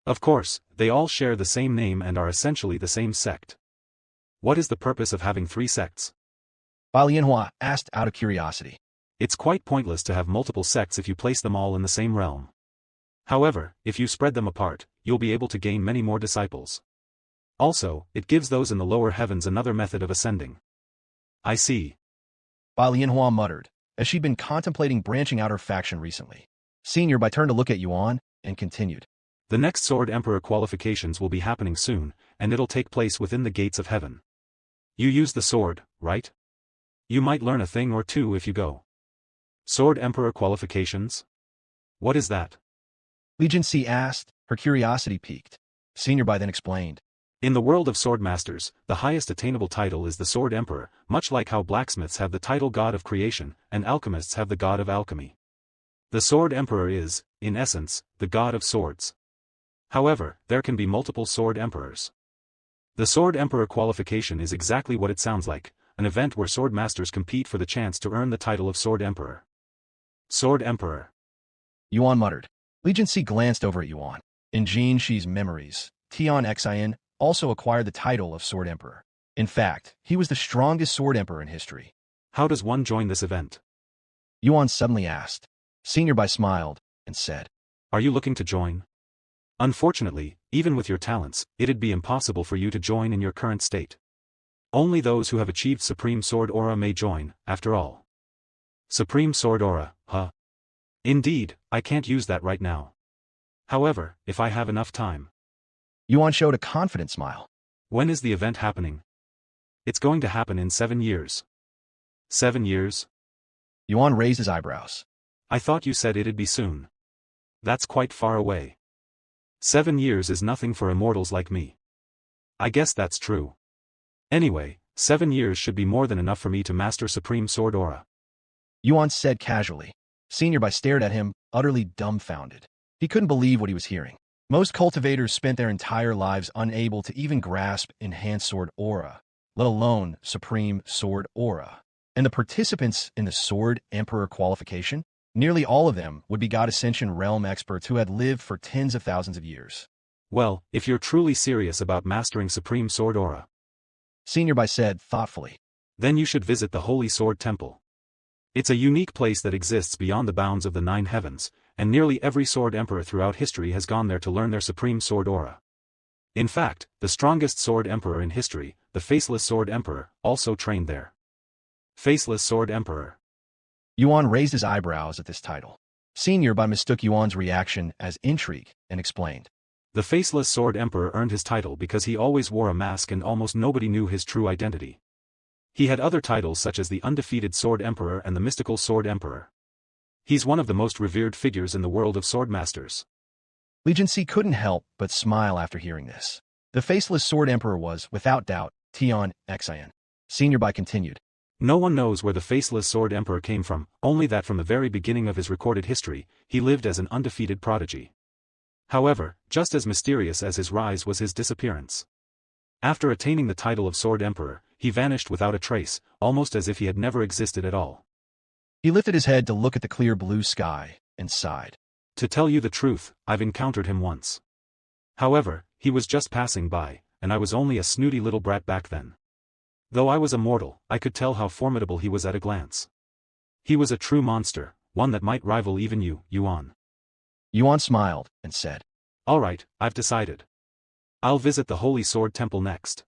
Of course, they all share the same name and are essentially the same sect. What is the purpose of having 3 sects? Bai Lianhua asked out of curiosity. It's quite pointless to have multiple sects if you place them all in the same realm. However, if you spread them apart, you'll be able to gain many more disciples. Also, it gives those in the lower heavens another method of ascending. I see. Bai Lianhua muttered, as she'd been contemplating branching out her faction recently. Senior Bai turned to look at Yuan and continued. The next Sword Emperor qualifications will be happening soon, and it'll take place within the gates of heaven. You use the sword, right? You might learn a thing or two if you go. Sword Emperor qualifications? What is that? Legion C asked, her curiosity piqued. Senior Bai then explained. In the world of sword masters, the highest attainable title is the Sword Emperor, much like how blacksmiths have the title God of Creation, and alchemists have the God of Alchemy. The Sword Emperor is, in essence, the God of Swords. However, there can be multiple Sword Emperors. The Sword Emperor qualification is exactly what it sounds like, an event where sword masters compete for the chance to earn the title of Sword Emperor. Sword Emperor. Yuan muttered. Legion C glanced over at Yuan. In Jin Shi's memories, Tian Xian also acquired the title of Sword Emperor. In fact, he was the strongest Sword Emperor in history. How does one join this event? Yuan suddenly asked. Senior Bai smiled and said. Are you looking to join? Unfortunately, even with your talents, it'd be impossible for you to join in your current state. Only those who have achieved Supreme Sword Aura may join, after all. Supreme Sword Aura, huh? Indeed, I can't use that right now. However, if I have enough time. Yuan showed a confident smile. When is the event happening? It's going to happen in 7 years. 7 years? Yuan raised his eyebrows. I thought you said it'd be soon. That's quite far away. 7 years is nothing for immortals like me. I guess that's true. Anyway, 7 years should be more than enough for me to master Supreme Sword Aura. Yuan said casually. Senior Bai stared at him, utterly dumbfounded. He couldn't believe what he was hearing. Most cultivators spent their entire lives unable to even grasp Enhanced Sword Aura, let alone Supreme Sword Aura. And the participants in the Sword Emperor qualification? Nearly all of them would be God Ascension realm experts who had lived for tens of thousands of years. Well, if you're truly serious about mastering Supreme Sword Aura, Senior Bai said thoughtfully, then you should visit the Holy Sword Temple. It's a unique place that exists beyond the bounds of the 9 heavens, and nearly every Sword Emperor throughout history has gone there to learn their Supreme Sword Aura. In fact, the strongest Sword Emperor in history, the Faceless Sword Emperor, also trained there. Faceless Sword Emperor. Yuan raised his eyebrows at this title. Senior Bai mistook Yuan's reaction as intrigue and explained. The Faceless Sword Emperor earned his title because he always wore a mask and almost nobody knew his true identity. He had other titles such as the Undefeated Sword Emperor and the Mystical Sword Emperor. He's one of the most revered figures in the world of swordmasters. Legion C couldn't help but smile after hearing this. The Faceless Sword Emperor was, without doubt, Tian Xian. Senior Bai continued. No one knows where the Faceless Sword Emperor came from, only that from the very beginning of his recorded history, he lived as an undefeated prodigy. However, just as mysterious as his rise was his disappearance. After attaining the title of Sword Emperor, he vanished without a trace, almost as if he had never existed at all. He lifted his head to look at the clear blue sky and sighed. To tell you the truth, I've encountered him once. However, he was just passing by, and I was only a snooty little brat back then. Though I was a mortal, I could tell how formidable he was at a glance. He was a true monster, one that might rival even you, Yuan. Yuan smiled and said, All right, I've decided. I'll visit the Holy Sword Temple next.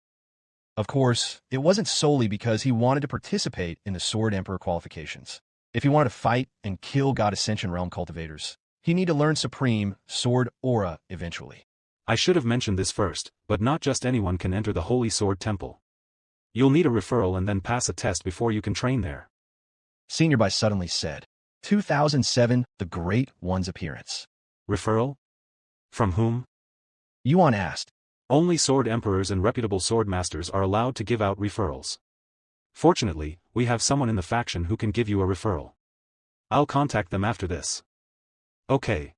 Of course, it wasn't solely because he wanted to participate in the Sword Emperor qualifications. If he wanted to fight and kill God Ascension Realm cultivators, he needed to learn Supreme Sword Aura eventually. I should have mentioned this first, but not just anyone can enter the Holy Sword Temple. You'll need a referral and then pass a test before you can train there. Senior Bai suddenly said. 2007, the Great One's appearance. Referral? From whom? Yuan asked. Only sword emperors and reputable sword masters are allowed to give out referrals. Fortunately, we have someone in the faction who can give you a referral. I'll contact them after this. Okay.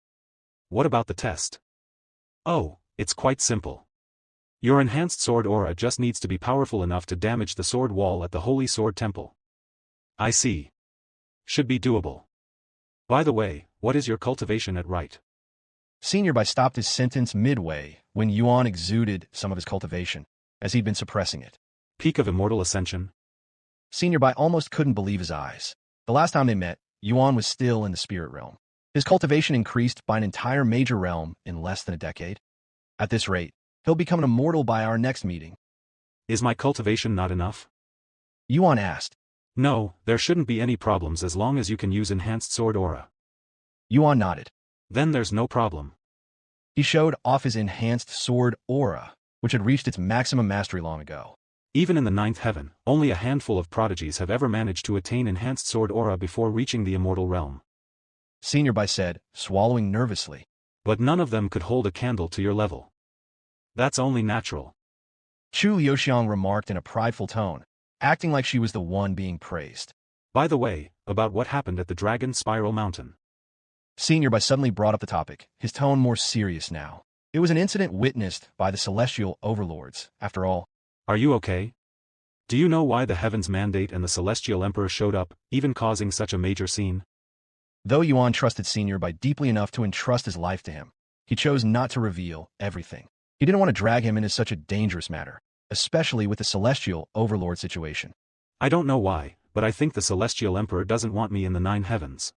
What about the test? Oh, it's quite simple. Your enhanced sword aura just needs to be powerful enough to damage the sword wall at the Holy Sword Temple. I see. Should be doable. By the way, what is your cultivation at right? Senior Bai stopped his sentence midway when Yuan exuded some of his cultivation, as he'd been suppressing it. Peak of Immortal Ascension? Senior Bai almost couldn't believe his eyes. The last time they met, Yuan was still in the spirit realm. His cultivation increased by an entire major realm in less than a decade. At this rate, he'll become an immortal by our next meeting. Is my cultivation not enough? Yuan asked. No, there shouldn't be any problems as long as you can use enhanced sword aura. Yuan nodded. Then there's no problem. He showed off his enhanced sword aura, which had reached its maximum mastery long ago. Even in the ninth heaven, only a handful of prodigies have ever managed to attain enhanced sword aura before reaching the immortal realm. Senior Bai said, swallowing nervously. But none of them could hold a candle to your level. That's only natural. Chu Liuxiang remarked in a prideful tone, acting like she was the one being praised. By the way, about what happened at the Dragon Spiral Mountain. Senior Bai suddenly brought up the topic, his tone more serious now. It was an incident witnessed by the celestial overlords, after all. Are you okay? Do you know why the Heavens Mandate and the Celestial Emperor showed up, even causing such a major scene? Though Yuan trusted Senior Bai deeply enough to entrust his life to him, he chose not to reveal everything. He didn't want to drag him into such a dangerous matter, especially with the celestial overlord situation. I don't know why, but I think the Celestial Emperor doesn't want me in the nine heavens.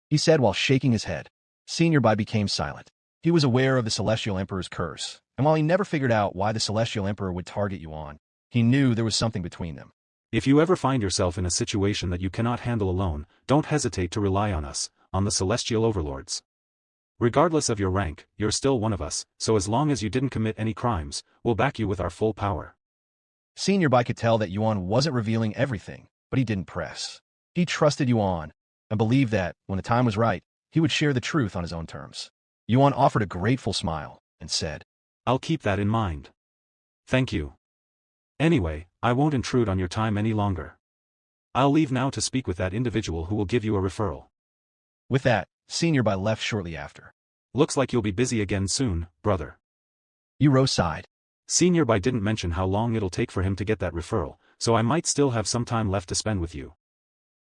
He said while shaking his head. Senior Bai became silent. He was aware of the Celestial Emperor's curse, and while he never figured out why the Celestial Emperor would target Yuan, he knew there was something between them. If you ever find yourself in a situation that you cannot handle alone, don't hesitate to rely on us, on the Celestial Overlords. Regardless of your rank, you're still one of us, so as long as you didn't commit any crimes, we'll back you with our full power. Senior Bai could tell that Yuan wasn't revealing everything, but he didn't press. He trusted Yuan, and believed that, when the time was right, he would share the truth on his own terms. Yuan offered a grateful smile, and said, I'll keep that in mind. Thank you. Anyway, I won't intrude on your time any longer. I'll leave now to speak with that individual who will give you a referral. With that, Senior Bai left shortly after. Looks like you'll be busy again soon, brother. Yuro sighed. Senior Bai didn't mention how long it'll take for him to get that referral, so I might still have some time left to spend with you.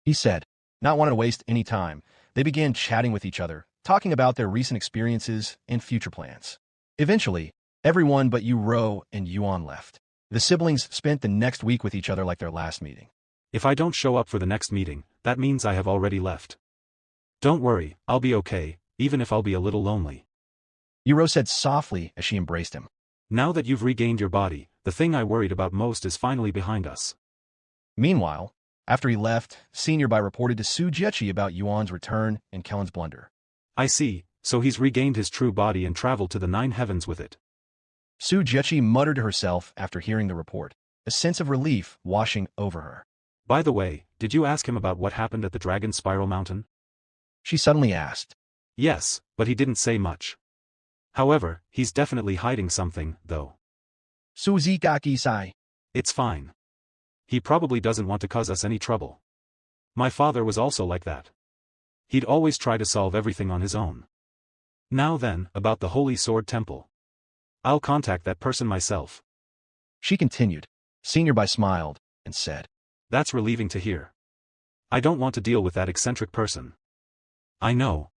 He said. Not wanting to waste any time, they began chatting with each other, talking about their recent experiences and future plans. Eventually, everyone but Yuro and Yuan left. The siblings spent the next week with each other like their last meeting. If I don't show up for the next meeting, that means I have already left. Don't worry, I'll be okay, even if I'll be a little lonely. Yuro said softly as she embraced him. Now that you've regained your body, the thing I worried about most is finally behind us. Meanwhile, after he left, Senior Bai reported to Su Jiechi about Yuan's return and Kellen's blunder. I see, so he's regained his true body and traveled to the nine heavens with it. Su Jiechi muttered to herself after hearing the report, a sense of relief washing over her. By the way, did you ask him about what happened at the Dragon Spiral Mountain? She suddenly asked. Yes, but he didn't say much. However, he's definitely hiding something, though. Suzikaki-sai. It's fine. He probably doesn't want to cause us any trouble. My father was also like that. He'd always try to solve everything on his own. Now then, about the Holy Sword Temple. I'll contact that person myself. She continued. Senior Bai smiled and said. That's relieving to hear. I don't want to deal with that eccentric person. I know.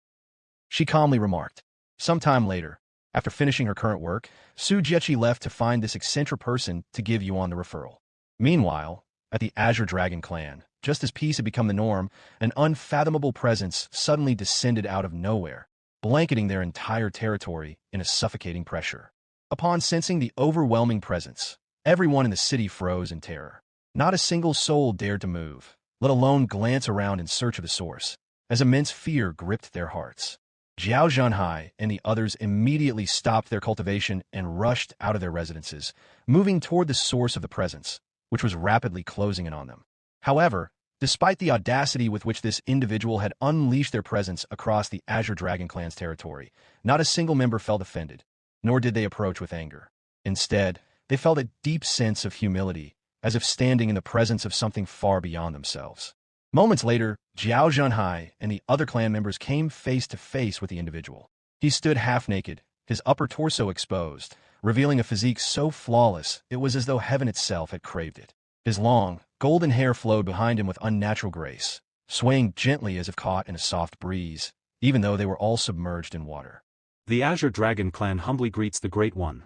she calmly remarked. Some time later, after finishing her current work, Su Jiechi left to find this eccentric person to give Yuan the referral. Meanwhile, at the Azure Dragon clan, just as peace had become the norm, an unfathomable presence suddenly descended out of nowhere, blanketing their entire territory in a suffocating pressure. Upon sensing the overwhelming presence, everyone in the city froze in terror. Not a single soul dared to move, let alone glance around in search of the source, as immense fear gripped their hearts. Zhao Zhanhai and the others immediately stopped their cultivation and rushed out of their residences, moving toward the source of the presence, which was rapidly closing in on them. However, despite the audacity with which this individual had unleashed their presence across the Azure Dragon clan's territory, not a single member felt offended, nor did they approach with anger. Instead, they felt a deep sense of humility, as if standing in the presence of something far beyond themselves. Moments later, Zhao Zhanhai and the other clan members came face to face with the individual. He stood half-naked, his upper torso exposed, revealing a physique so flawless it was as though heaven itself had craved it. His long, golden hair flowed behind him with unnatural grace, swaying gently as if caught in a soft breeze, even though they were all submerged in water. The Azure Dragon clan humbly greets the Great One.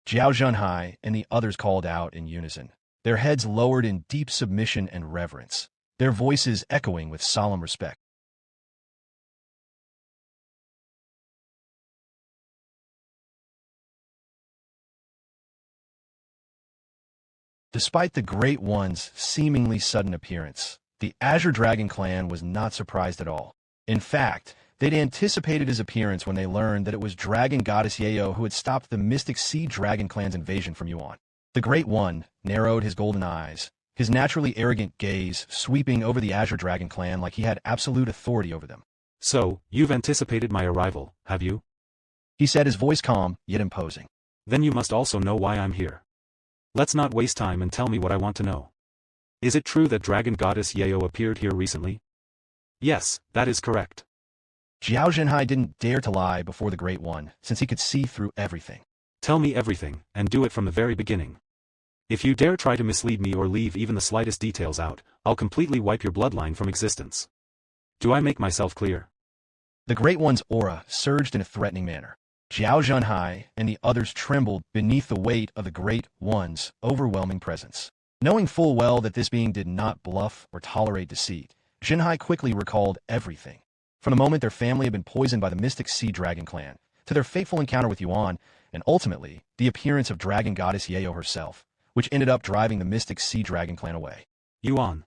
Zhao Zhanhai and the others called out in unison, their heads lowered in deep submission and reverence, their voices echoing with solemn respect. Despite the Great One's seemingly sudden appearance, the Azure Dragon clan was not surprised at all. In fact, they'd anticipated his appearance when they learned that it was Dragon Goddess Yayo who had stopped the Mystic Sea Dragon clan's invasion from Yuan. The Great One narrowed his golden eyes, his naturally arrogant gaze sweeping over the Azure Dragon clan like he had absolute authority over them. So, you've anticipated my arrival, have you? He said, his voice calm, yet imposing. Then you must also know why I'm here. Let's not waste time and tell me what I want to know. Is it true that Dragon Goddess Yayo appeared here recently? Yes, that is correct. Zhao Zhanhai didn't dare to lie before the Great One, since he could see through everything. Tell me everything, and do it from the very beginning. If you dare try to mislead me or leave even the slightest details out, I'll completely wipe your bloodline from existence. Do I make myself clear? The Great One's aura surged in a threatening manner. Zhao Zhanhai and the others trembled beneath the weight of the Great One's overwhelming presence. Knowing full well that this being did not bluff or tolerate deceit, Zhanhai quickly recalled everything. From the moment their family had been poisoned by the Mystic Sea Dragon clan, to their fateful encounter with Yuan, and ultimately, the appearance of Dragon Goddess Yayo herself, which ended up driving the Mystic Sea Dragon clan away. Yuan.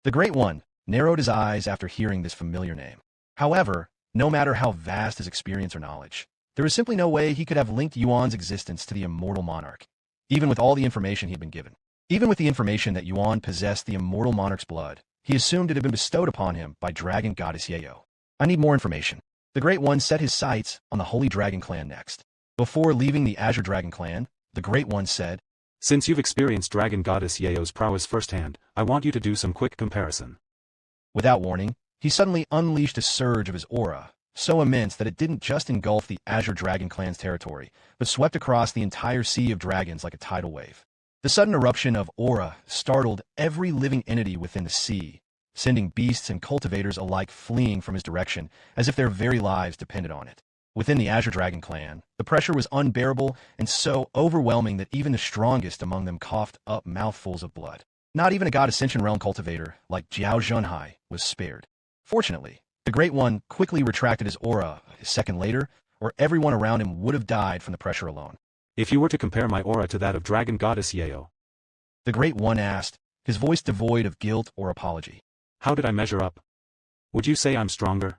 The Great One narrowed his eyes after hearing this familiar name. However, no matter how vast his experience or knowledge, there was simply no way he could have linked Yuan's existence to the immortal monarch, even with all the information he'd been given. Even with the information that Yuan possessed the immortal monarch's blood, he assumed it had been bestowed upon him by Dragon Goddess Yayo. I need more information. The Great One set his sights on the Holy Dragon clan next. Before leaving the Azure Dragon clan, the Great One said, Since you've experienced Dragon Goddess Yayo's prowess firsthand, I want you to do some quick comparison. Without warning, he suddenly unleashed a surge of his aura, so immense that it didn't just engulf the Azure Dragon clan's territory, but swept across the entire sea of dragons like a tidal wave. The sudden eruption of aura startled every living entity within the sea, sending beasts and cultivators alike fleeing from his direction as if their very lives depended on it. Within the Azure Dragon clan, the pressure was unbearable and so overwhelming that even the strongest among them coughed up mouthfuls of blood. Not even a God Ascension Realm cultivator like Zhao Zhanhai was spared. Fortunately, the Great One quickly retracted his aura a second later, or everyone around him would have died from the pressure alone. If you were to compare my aura to that of Dragon Goddess Yayo, the Great One asked, his voice devoid of guilt or apology. How did I measure up? Would you say I'm stronger?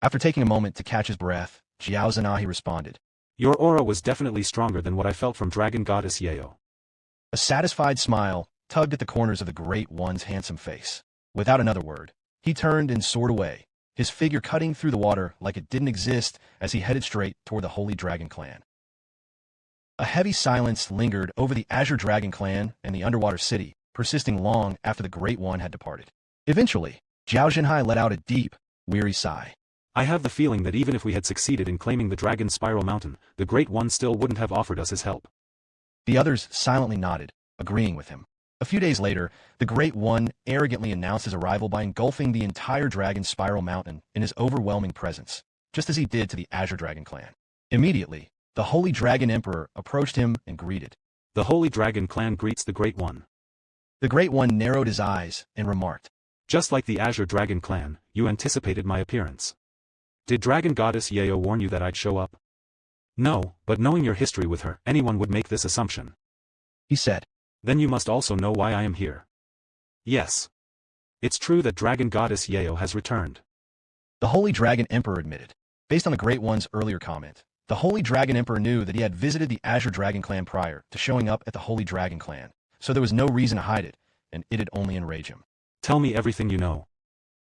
After taking a moment to catch his breath, Zhao Zhanhai responded. Your aura was definitely stronger than what I felt from Dragon Goddess Yayo. A satisfied smile tugged at the corners of the Great One's handsome face. Without another word, he turned and soared away, his figure cutting through the water like it didn't exist as he headed straight toward the Holy Dragon clan. A heavy silence lingered over the Azure Dragon clan and the underwater city, persisting long after the Great One had departed. Eventually, Zhao Zhanhai let out a deep, weary sigh. I have the feeling that even if we had succeeded in claiming the Dragon Spiral Mountain, the Great One still wouldn't have offered us his help. The others silently nodded, agreeing with him. A few days later, the Great One arrogantly announced his arrival by engulfing the entire Dragon Spiral Mountain in his overwhelming presence. just as he did to the Azure Dragon clan. Immediately, the Holy Dragon Emperor approached him and greeted. The Holy Dragon clan greets the Great One. The Great One narrowed his eyes and remarked, Just like the Azure Dragon clan, you anticipated my appearance. Did Dragon Goddess Yayo warn you that I'd show up? No, but knowing your history with her, anyone would make this assumption. he said. Then you must also know why I am here. Yes. It's true that Dragon Goddess Yayo has returned. The Holy Dragon Emperor admitted. Based on the Great One's earlier comment, the Holy Dragon Emperor knew that he had visited the Azure Dragon clan prior to showing up at the Holy Dragon clan, so there was no reason to hide it, and it'd only enrage him. Tell me everything you know,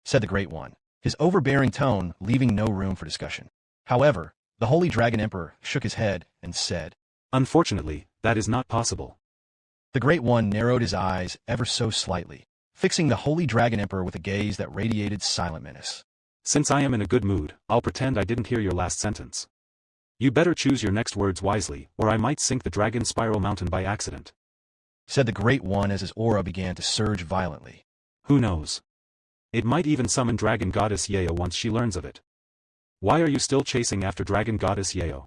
said the Great One, his overbearing tone leaving no room for discussion. However, the Holy Dragon Emperor shook his head and said, Unfortunately, that is not possible. The Great One narrowed his eyes ever so slightly, fixing the Holy Dragon Emperor with a gaze that radiated silent menace. Since I am in a good mood, I'll pretend I didn't hear your last sentence. You better choose your next words wisely, or I might sink the Dragon Spiral Mountain by accident, said the Great One as his aura began to surge violently. Who knows? It might even summon Dragon Goddess Yayo once she learns of it. Why are you still chasing after Dragon Goddess Yayo?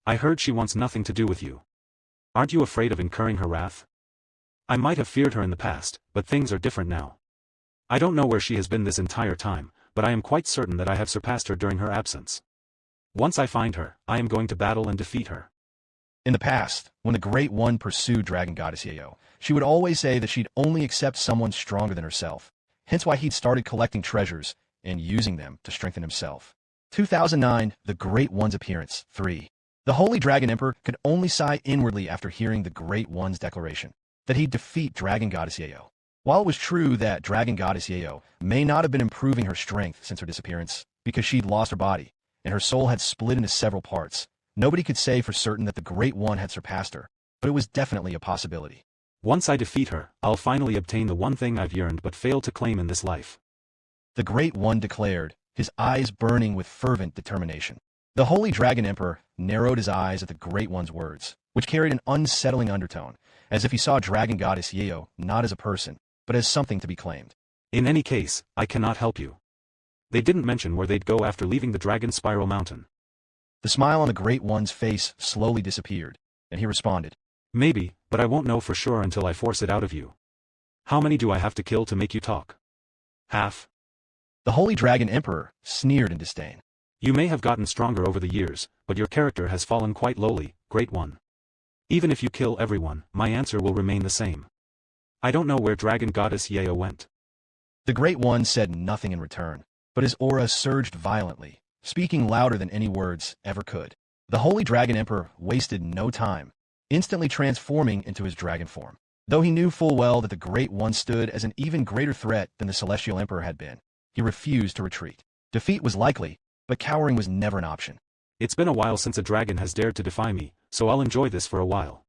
I heard she wants nothing to do with you. Aren't you afraid of incurring her wrath? I might have feared her in the past, but things are different now. I don't know where she has been this entire time, but I am quite certain that I have surpassed her during her absence. Once I find her, I am going to battle and defeat her. In the past, when the Great One pursued Dragon Goddess Yayo, she would always say that she'd only accept someone stronger than herself, hence why he'd started collecting treasures and using them to strengthen himself. 2009, the Great One's appearance. 3. The Holy Dragon Emperor could only sigh inwardly after hearing the Great One's declaration that he'd defeat Dragon Goddess Yayo. While it was true that Dragon Goddess Yayo may not have been improving her strength since her disappearance, because she'd lost her body, and her soul had split into several parts, nobody could say for certain that the Great One had surpassed her, but it was definitely a possibility. Once I defeat her, I'll finally obtain the one thing I've yearned but failed to claim in this life, the Great One declared, his eyes burning with fervent determination. The Holy Dragon Emperor narrowed his eyes at the Great One's words, which carried an unsettling undertone, as if he saw Dragon Goddess Yayo not as a person, but as something to be claimed. In any case, I cannot help you. They didn't mention where they'd go after leaving the Dragon Spiral Mountain. The smile on the Great One's face slowly disappeared, and he responded, Maybe, but I won't know for sure until I force it out of you. How many do I have to kill to make you talk? Half? The Holy Dragon Emperor sneered in disdain. You may have gotten stronger over the years, but your character has fallen quite lowly, Great One. Even if you kill everyone, my answer will remain the same. I don't know where Dragon Goddess Yayo went. The Great One said nothing in return, but his aura surged violently, speaking louder than any words ever could. The Holy Dragon Emperor wasted no time, instantly transforming into his dragon form. Though he knew full well that the Great One stood as an even greater threat than the Celestial Emperor had been, he refused to retreat. Defeat was likely, but cowering was never an option. It's been a while since a dragon has dared to defy me, so I'll enjoy this for a while.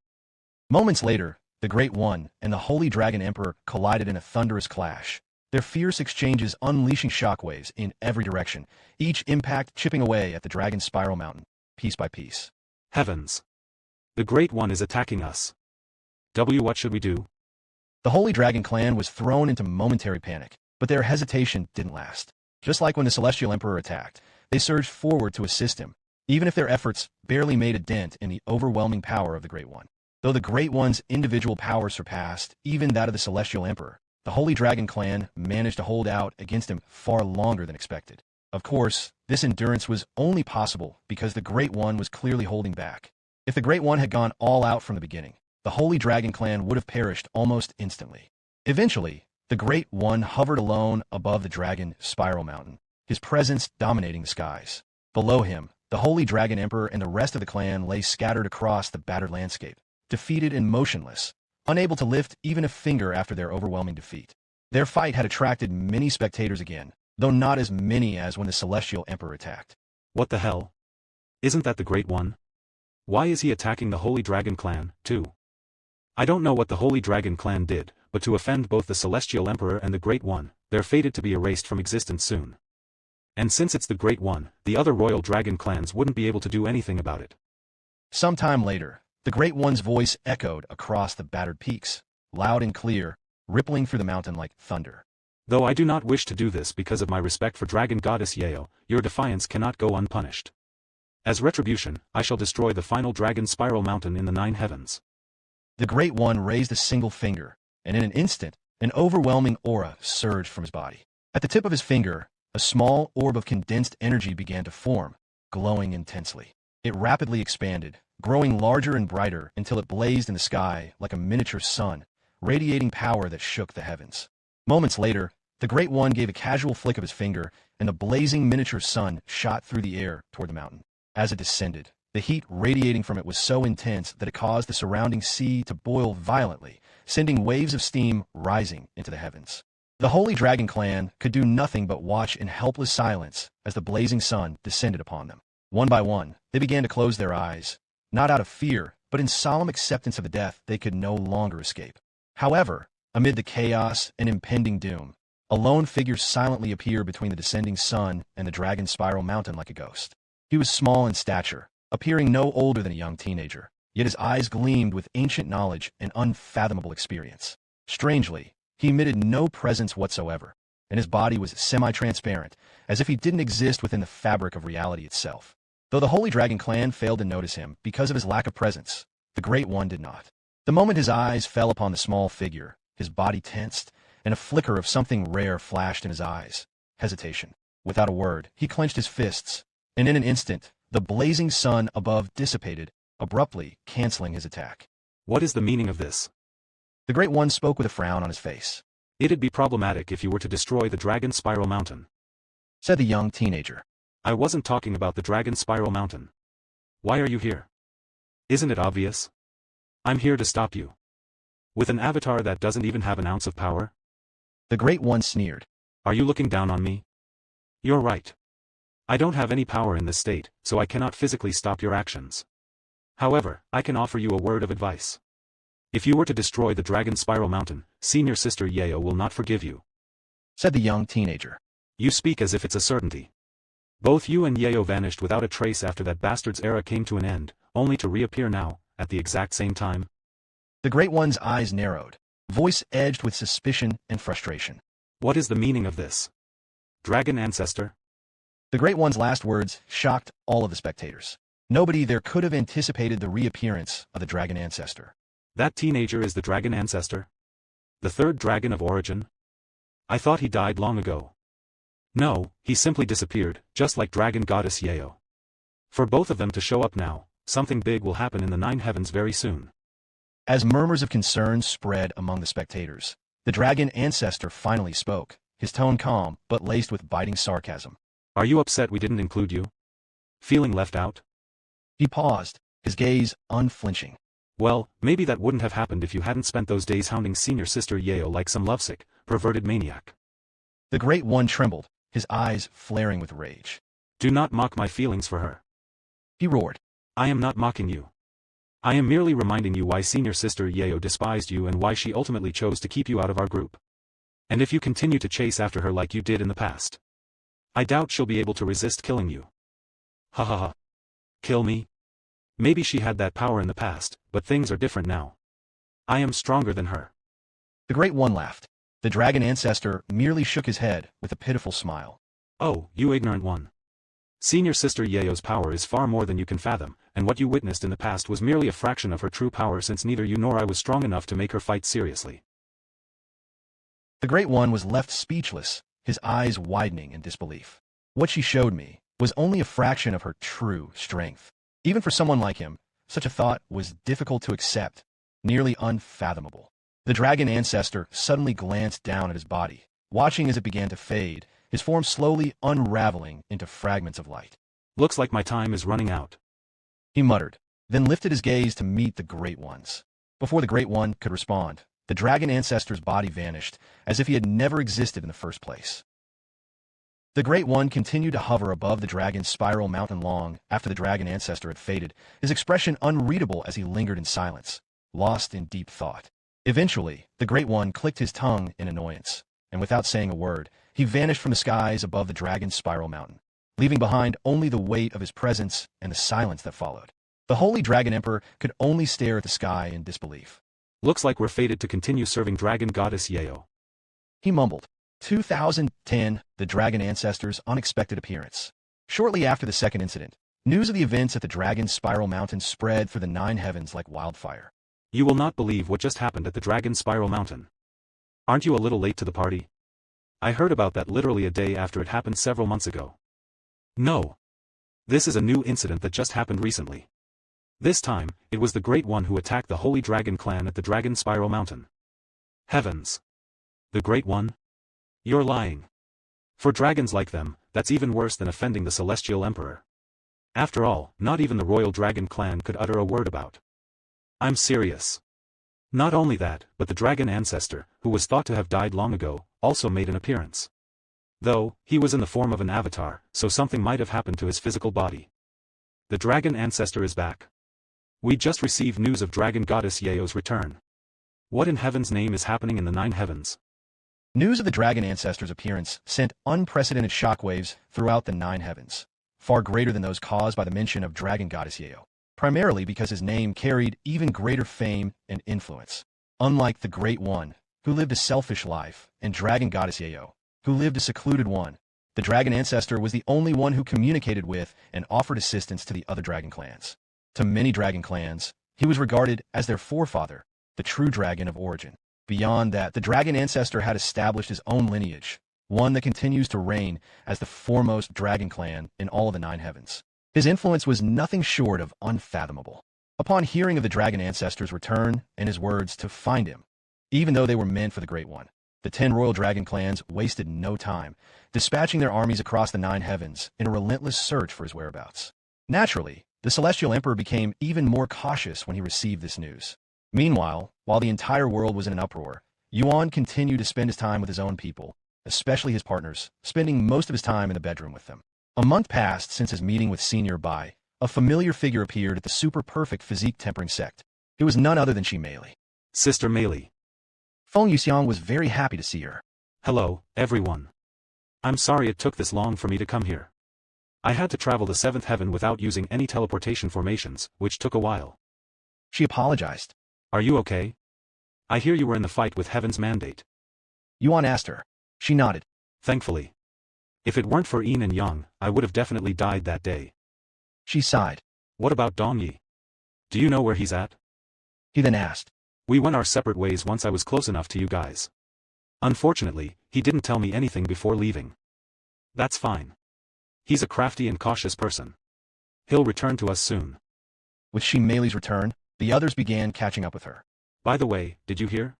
Moments later, the Great One and the Holy Dragon Emperor collided in a thunderous clash, their fierce exchanges unleashing shockwaves in every direction, each impact chipping away at the Dragon Spiral Mountain, piece by piece. Heavens! The Great One is attacking us. What should we do? The Holy Dragon clan was thrown into momentary panic, but their hesitation didn't last. Just like when the Celestial Emperor attacked, they surged forward to assist him, even if their efforts barely made a dent in the overwhelming power of the Great One. Though the Great One's individual power surpassed even that of the Celestial Emperor, the Holy Dragon clan managed to hold out against him far longer than expected. Of course, this endurance was only possible because the Great One was clearly holding back. If the Great One had gone all out from the beginning, the Holy Dragon clan would have perished almost instantly. Eventually, the Great One hovered alone above the Dragon Spiral Mountain, his presence dominating the skies. Below him, the Holy Dragon Emperor and the rest of the clan lay scattered across the battered landscape, defeated and motionless, unable to lift even a finger after their overwhelming defeat. Their fight had attracted many spectators again, though not as many as when the Celestial Emperor attacked. What the hell? Isn't that the Great One? Why is he attacking the Holy Dragon clan, too? I don't know what the Holy Dragon clan did, but to offend both the Celestial Emperor and the Great One, they're fated to be erased from existence soon. And since it's the Great One, the other royal dragon clans wouldn't be able to do anything about it. Sometime later, the Great One's voice echoed across the battered peaks, loud and clear, rippling through the mountain like thunder. Though I do not wish to do this because of my respect for Dragon Goddess Yeo, your defiance cannot go unpunished. As retribution, I shall destroy the final dragon spiral mountain in the 9 heavens. The Great One raised a single finger, and in an instant, an overwhelming aura surged from his body. At the tip of his finger, a small orb of condensed energy began to form, glowing intensely. It rapidly expanded, growing larger and brighter until it blazed in the sky like a miniature sun, radiating power that shook the heavens. Moments later, the Great One gave a casual flick of his finger, and the blazing miniature sun shot through the air toward the mountain. As it descended, the heat radiating from it was so intense that it caused the surrounding sea to boil violently, sending waves of steam rising into the heavens. The Holy Dragon Clan could do nothing but watch in helpless silence as the blazing sun descended upon them. One by one, they began to close their eyes, not out of fear, but in solemn acceptance of a death they could no longer escape. However, amid the chaos and impending doom, a lone figure silently appeared between the descending sun and the dragon spiral mountain like a ghost. He was small in stature, appearing no older than a young teenager, yet his eyes gleamed with ancient knowledge and unfathomable experience. Strangely, he emitted no presence whatsoever, and his body was semi-transparent, as if he didn't exist within the fabric of reality itself. Though the Holy Dragon Clan failed to notice him because of his lack of presence, the Great One did not. The moment his eyes fell upon the small figure, his body tensed, and a flicker of something rare flashed in his eyes. Hesitation. Without a word, he clenched his fists, and in an instant, the blazing sun above dissipated, abruptly canceling his attack. What is the meaning of this? The Great One spoke with a frown on his face. It'd be problematic if you were to destroy the Dragon Spiral Mountain, said the young teenager. I wasn't talking about the Dragon Spiral Mountain. Why are you here? Isn't it obvious? I'm here to stop you. With an avatar that doesn't even have an ounce of power? The Great One sneered. Are you looking down on me? You're right. I don't have any power in this state, so I cannot physically stop your actions. However, I can offer you a word of advice. If you were to destroy the Dragon Spiral Mountain, Senior Sister Yeo will not forgive you, said the young teenager. You speak as if it's a certainty. Both you and Yeo vanished without a trace after that bastard's era came to an end, only to reappear now, at the exact same time. The Great One's eyes narrowed, voice edged with suspicion and frustration. What is the meaning of this? Dragon Ancestor? The Great One's last words shocked all of the spectators. Nobody there could have anticipated the reappearance of the Dragon Ancestor. That teenager is the Dragon Ancestor? The third dragon of origin? I thought he died long ago. No, he simply disappeared, just like Dragon Goddess Yeo. For both of them to show up now, something big will happen in the 9 heavens very soon. As murmurs of concern spread among the spectators, the Dragon Ancestor finally spoke, his tone calm but laced with biting sarcasm. Are you upset we didn't include you? Feeling left out? He paused, his gaze unflinching. Well, maybe that wouldn't have happened if you hadn't spent those days hounding Senior Sister Yeo like some lovesick, perverted maniac. The Great One trembled, his eyes flaring with rage. Do not mock my feelings for her. He roared. I am not mocking you. I am merely reminding you why Senior Sister Yeo despised you and why she ultimately chose to keep you out of our group. And if you continue to chase after her like you did in the past, I doubt she'll be able to resist killing you. Ha ha ha. Kill me? Maybe she had that power in the past, but things are different now. I am stronger than her. The Great One laughed. The Dragon Ancestor merely shook his head with a pitiful smile. Oh, you ignorant one. Senior Sister Yeo's power is far more than you can fathom, and what you witnessed in the past was merely a fraction of her true power since neither you nor I was strong enough to make her fight seriously. The Great One was left speechless, his eyes widening in disbelief. What she showed me was only a fraction of her true strength. Even for someone like him, such a thought was difficult to accept, nearly unfathomable. The Dragon Ancestor suddenly glanced down at his body, watching as it began to fade, his form slowly unraveling into fragments of light. Looks like my time is running out, he muttered, then lifted his gaze to meet the Great One's. Before the Great One could respond, the Dragon Ancestor's body vanished, as if he had never existed in the first place. The Great One continued to hover above the Dragon's spiral mountain long after the Dragon Ancestor had faded, his expression unreadable as he lingered in silence, lost in deep thought. Eventually, the Great One clicked his tongue in annoyance, and without saying a word, he vanished from the skies above the Dragon's spiral mountain, leaving behind only the weight of his presence and the silence that followed. The Holy Dragon Emperor could only stare at the sky in disbelief. Looks like we're fated to continue serving Dragon Goddess Yeo, he mumbled. 2010, the Dragon Ancestors' unexpected appearance. Shortly after the second incident, news of the events at the Dragon Spiral Mountain spread through the Nine Heavens like wildfire. You will not believe what just happened at the Dragon Spiral Mountain. Aren't you a little late to the party? I heard about that literally a day after it happened several months ago. No. This is a new incident that just happened recently. This time, it was the Great One who attacked the Holy Dragon clan at the Dragon Spiral Mountain. Heavens! The Great One? You're lying. For dragons like them, that's even worse than offending the Celestial Emperor. After all, not even the Royal Dragon clan could utter a word about. I'm serious. Not only that, but the Dragon Ancestor, who was thought to have died long ago, also made an appearance. Though, he was in the form of an avatar, so something might have happened to his physical body. The Dragon Ancestor is back. We just received news of Dragon Goddess Yao's return. What in heaven's name is happening in the Nine Heavens? News of the Dragon Ancestor's appearance sent unprecedented shockwaves throughout the Nine Heavens, far greater than those caused by the mention of Dragon Goddess Yao, primarily because his name carried even greater fame and influence. Unlike the Great One, who lived a selfish life, and Dragon Goddess Yao, who lived a secluded one, the Dragon Ancestor was the only one who communicated with and offered assistance to the other dragon clans. To many dragon clans, he was regarded as their forefather, the true dragon of origin. Beyond that, the Dragon Ancestor had established his own lineage, one that continues to reign as the foremost dragon clan in all of the Nine Heavens. His influence was nothing short of unfathomable. Upon hearing of the Dragon Ancestor's return and his words to find him, even though they were meant for the Great One, the 10 royal dragon clans wasted no time, dispatching their armies across the Nine Heavens in a relentless search for his whereabouts. Naturally, the Celestial Emperor became even more cautious when he received this news. Meanwhile, while the entire world was in an uproar, Yuan continued to spend his time with his own people, especially his partners, spending most of his time in the bedroom with them. A month passed since his meeting with Senior Bai. A familiar figure appeared at the super-perfect physique tempering sect. It was none other than Shi Meili. Sister Meili. Feng Yuxiang was very happy to see her. Hello, everyone. I'm sorry it took this long for me to come here. I had to travel the 7th heaven without using any teleportation formations, which took a while. She apologized. Are you okay? I hear you were in the fight with Heaven's Mandate. Yuan asked her. She nodded. Thankfully. If it weren't for Yin and Yang, I would have definitely died that day. She sighed. What about Dongyi? Do you know where he's at? He then asked. We went our separate ways once I was close enough to you guys. Unfortunately, he didn't tell me anything before leaving. That's fine. He's a crafty and cautious person. He'll return to us soon. With Shi Meili's return, the others began catching up with her. By the way, did you hear?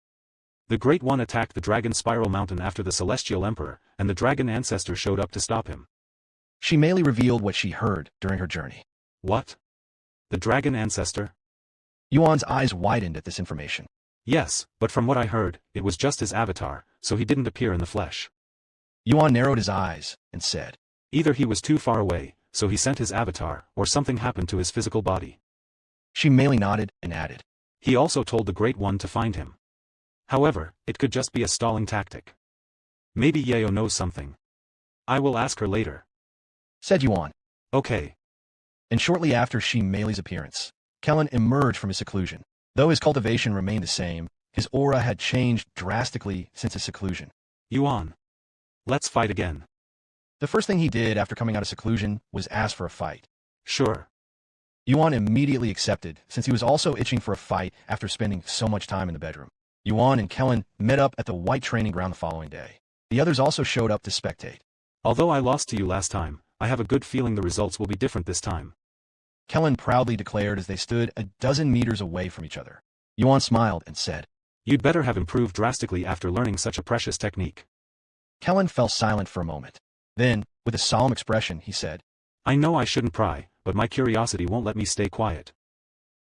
The Great One attacked the Dragon Spiral Mountain after the Celestial Emperor, and the Dragon Ancestor showed up to stop him. Shi Meili revealed what she heard during her journey. What? The Dragon Ancestor? Yuan's eyes widened at this information. Yes, but from what I heard, it was just his avatar, so he didn't appear in the flesh. Yuan narrowed his eyes and said. Either he was too far away, so he sent his avatar, or something happened to his physical body. Shi Meili nodded and added. He also told the Great One to find him. However, it could just be a stalling tactic. Maybe Yao knows something. I will ask her later. Said Yuan. Okay. And shortly after Shi Meili's appearance, Kellen emerged from his seclusion. Though his cultivation remained the same, his aura had changed drastically since his seclusion. Yuan. Let's fight again. The first thing he did after coming out of seclusion was ask for a fight. Sure. Yuan immediately accepted, since he was also itching for a fight after spending so much time in the bedroom. Yuan and Kellen met up at the White Training Ground the following day. The others also showed up to spectate. Although I lost to you last time, I have a good feeling the results will be different this time. Kellen proudly declared as they stood a dozen meters away from each other. Yuan smiled and said, You'd better have improved drastically after learning such a precious technique. Kellen fell silent for a moment. Then, with a solemn expression, he said, I know I shouldn't pry, but my curiosity won't let me stay quiet.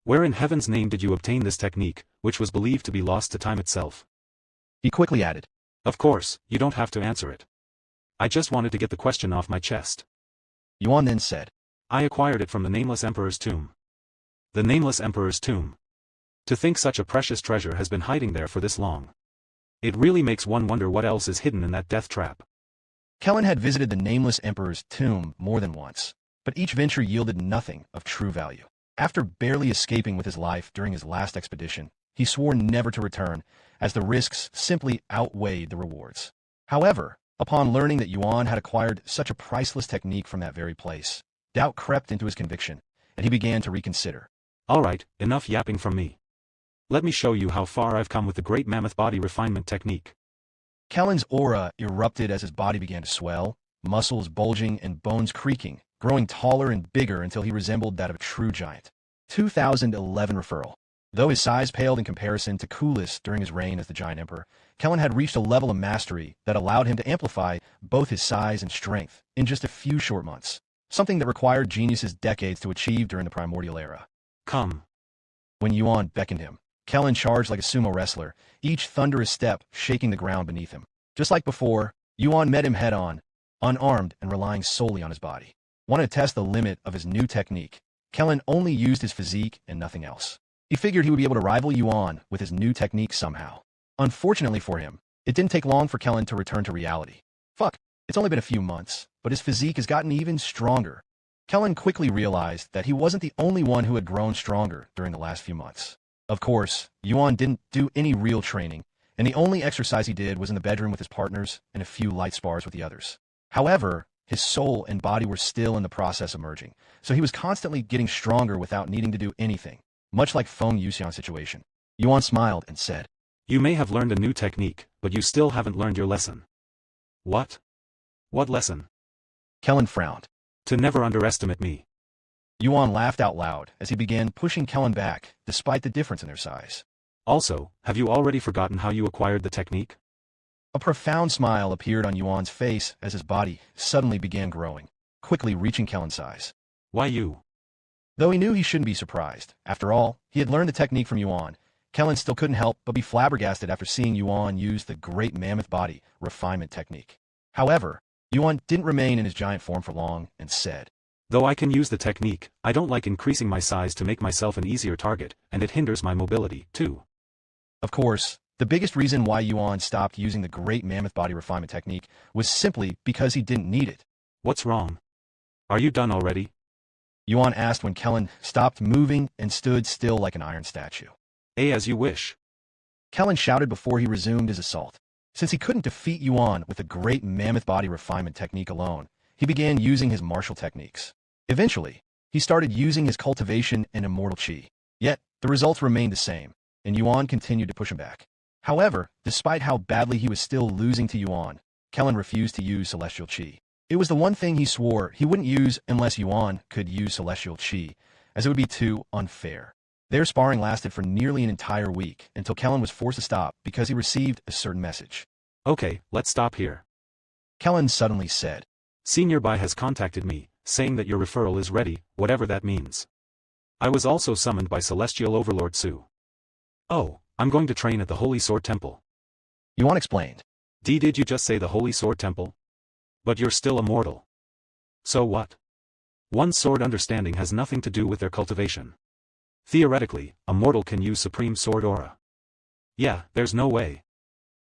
Where in heaven's name did you obtain this technique, which was believed to be lost to time itself? He quickly added, Of course, you don't have to answer it. I just wanted to get the question off my chest. Yuan then said, I acquired it from the Nameless Emperor's tomb. The Nameless Emperor's tomb. To think such a precious treasure has been hiding there for this long. It really makes one wonder what else is hidden in that death trap. Kellen had visited the Nameless Emperor's tomb more than once, but each venture yielded nothing of true value. After barely escaping with his life during his last expedition, he swore never to return, as the risks simply outweighed the rewards. However, upon learning that Yuan had acquired such a priceless technique from that very place, doubt crept into his conviction, and he began to reconsider. Alright, enough yapping from me. Let me show you how far I've come with the Great Mammoth Body Refinement Technique. Kellen's aura erupted as his body began to swell, muscles bulging and bones creaking, growing taller and bigger until he resembled that of a true giant. 2011 referral. Though his size paled in comparison to Kulis during his reign as the Giant Emperor, Kellen had reached a level of mastery that allowed him to amplify both his size and strength in just a few short months, something that required geniuses decades to achieve during the Primordial Era. Come. When Yuan beckoned him, Kellen charged like a sumo wrestler, each thunderous step shaking the ground beneath him. Just like before, Yuan met him head-on, unarmed and relying solely on his body. Wanted to test the limit of his new technique, Kellen only used his physique and nothing else. He figured he would be able to rival Yuan with his new technique somehow. Unfortunately for him, it didn't take long for Kellen to return to reality. Fuck, it's only been a few months, but his physique has gotten even stronger. Kellen quickly realized that he wasn't the only one who had grown stronger during the last few months. Of course, Yuan didn't do any real training, and the only exercise he did was in the bedroom with his partners and a few light spars with the others. However, his soul and body were still in the process of merging, so he was constantly getting stronger without needing to do anything, much like Feng Yuxian's situation. Yuan smiled and said, You may have learned a new technique, but you still haven't learned your lesson. What? What lesson? Kellen frowned. To never underestimate me. Yuan laughed out loud as he began pushing Kellen back, despite the difference in their size. Also, have you already forgotten how you acquired the technique? A profound smile appeared on Yuan's face as his body suddenly began growing, quickly reaching Kellen's size. Why you? Though he knew he shouldn't be surprised. After all, he had learned the technique from Yuan. Kellen still couldn't help but be flabbergasted after seeing Yuan use the Great Mammoth Body Refinement Technique. However, Yuan didn't remain in his giant form for long and said, Though I can use the technique, I don't like increasing my size to make myself an easier target, and it hinders my mobility, too. Of course, the biggest reason why Yuan stopped using the Great Mammoth Body Refinement Technique was simply because he didn't need it. What's wrong? Are you done already? Yuan asked when Kellen stopped moving and stood still like an iron statue. As you wish. Kellen shouted before he resumed his assault. Since he couldn't defeat Yuan with the Great Mammoth Body Refinement Technique alone, he began using his martial techniques. Eventually, he started using his cultivation and immortal chi. Yet, the results remained the same, and Yuan continued to push him back. However, despite how badly he was still losing to Yuan, Kellen refused to use celestial chi. It was the one thing he swore he wouldn't use unless Yuan could use celestial chi, as it would be too unfair. Their sparring lasted for nearly an entire week until Kellen was forced to stop because he received a certain message. Okay, let's stop here. Kellen suddenly said, Senior Bai has contacted me, saying that your referral is ready, whatever that means. I was also summoned by Celestial Overlord Su. Oh, I'm going to train at the Holy Sword Temple. Yuan explained. Did you just say the Holy Sword Temple? But you're still immortal. So what? One's sword understanding has nothing to do with their cultivation. Theoretically, a mortal can use Supreme Sword Aura. Yeah, there's no way.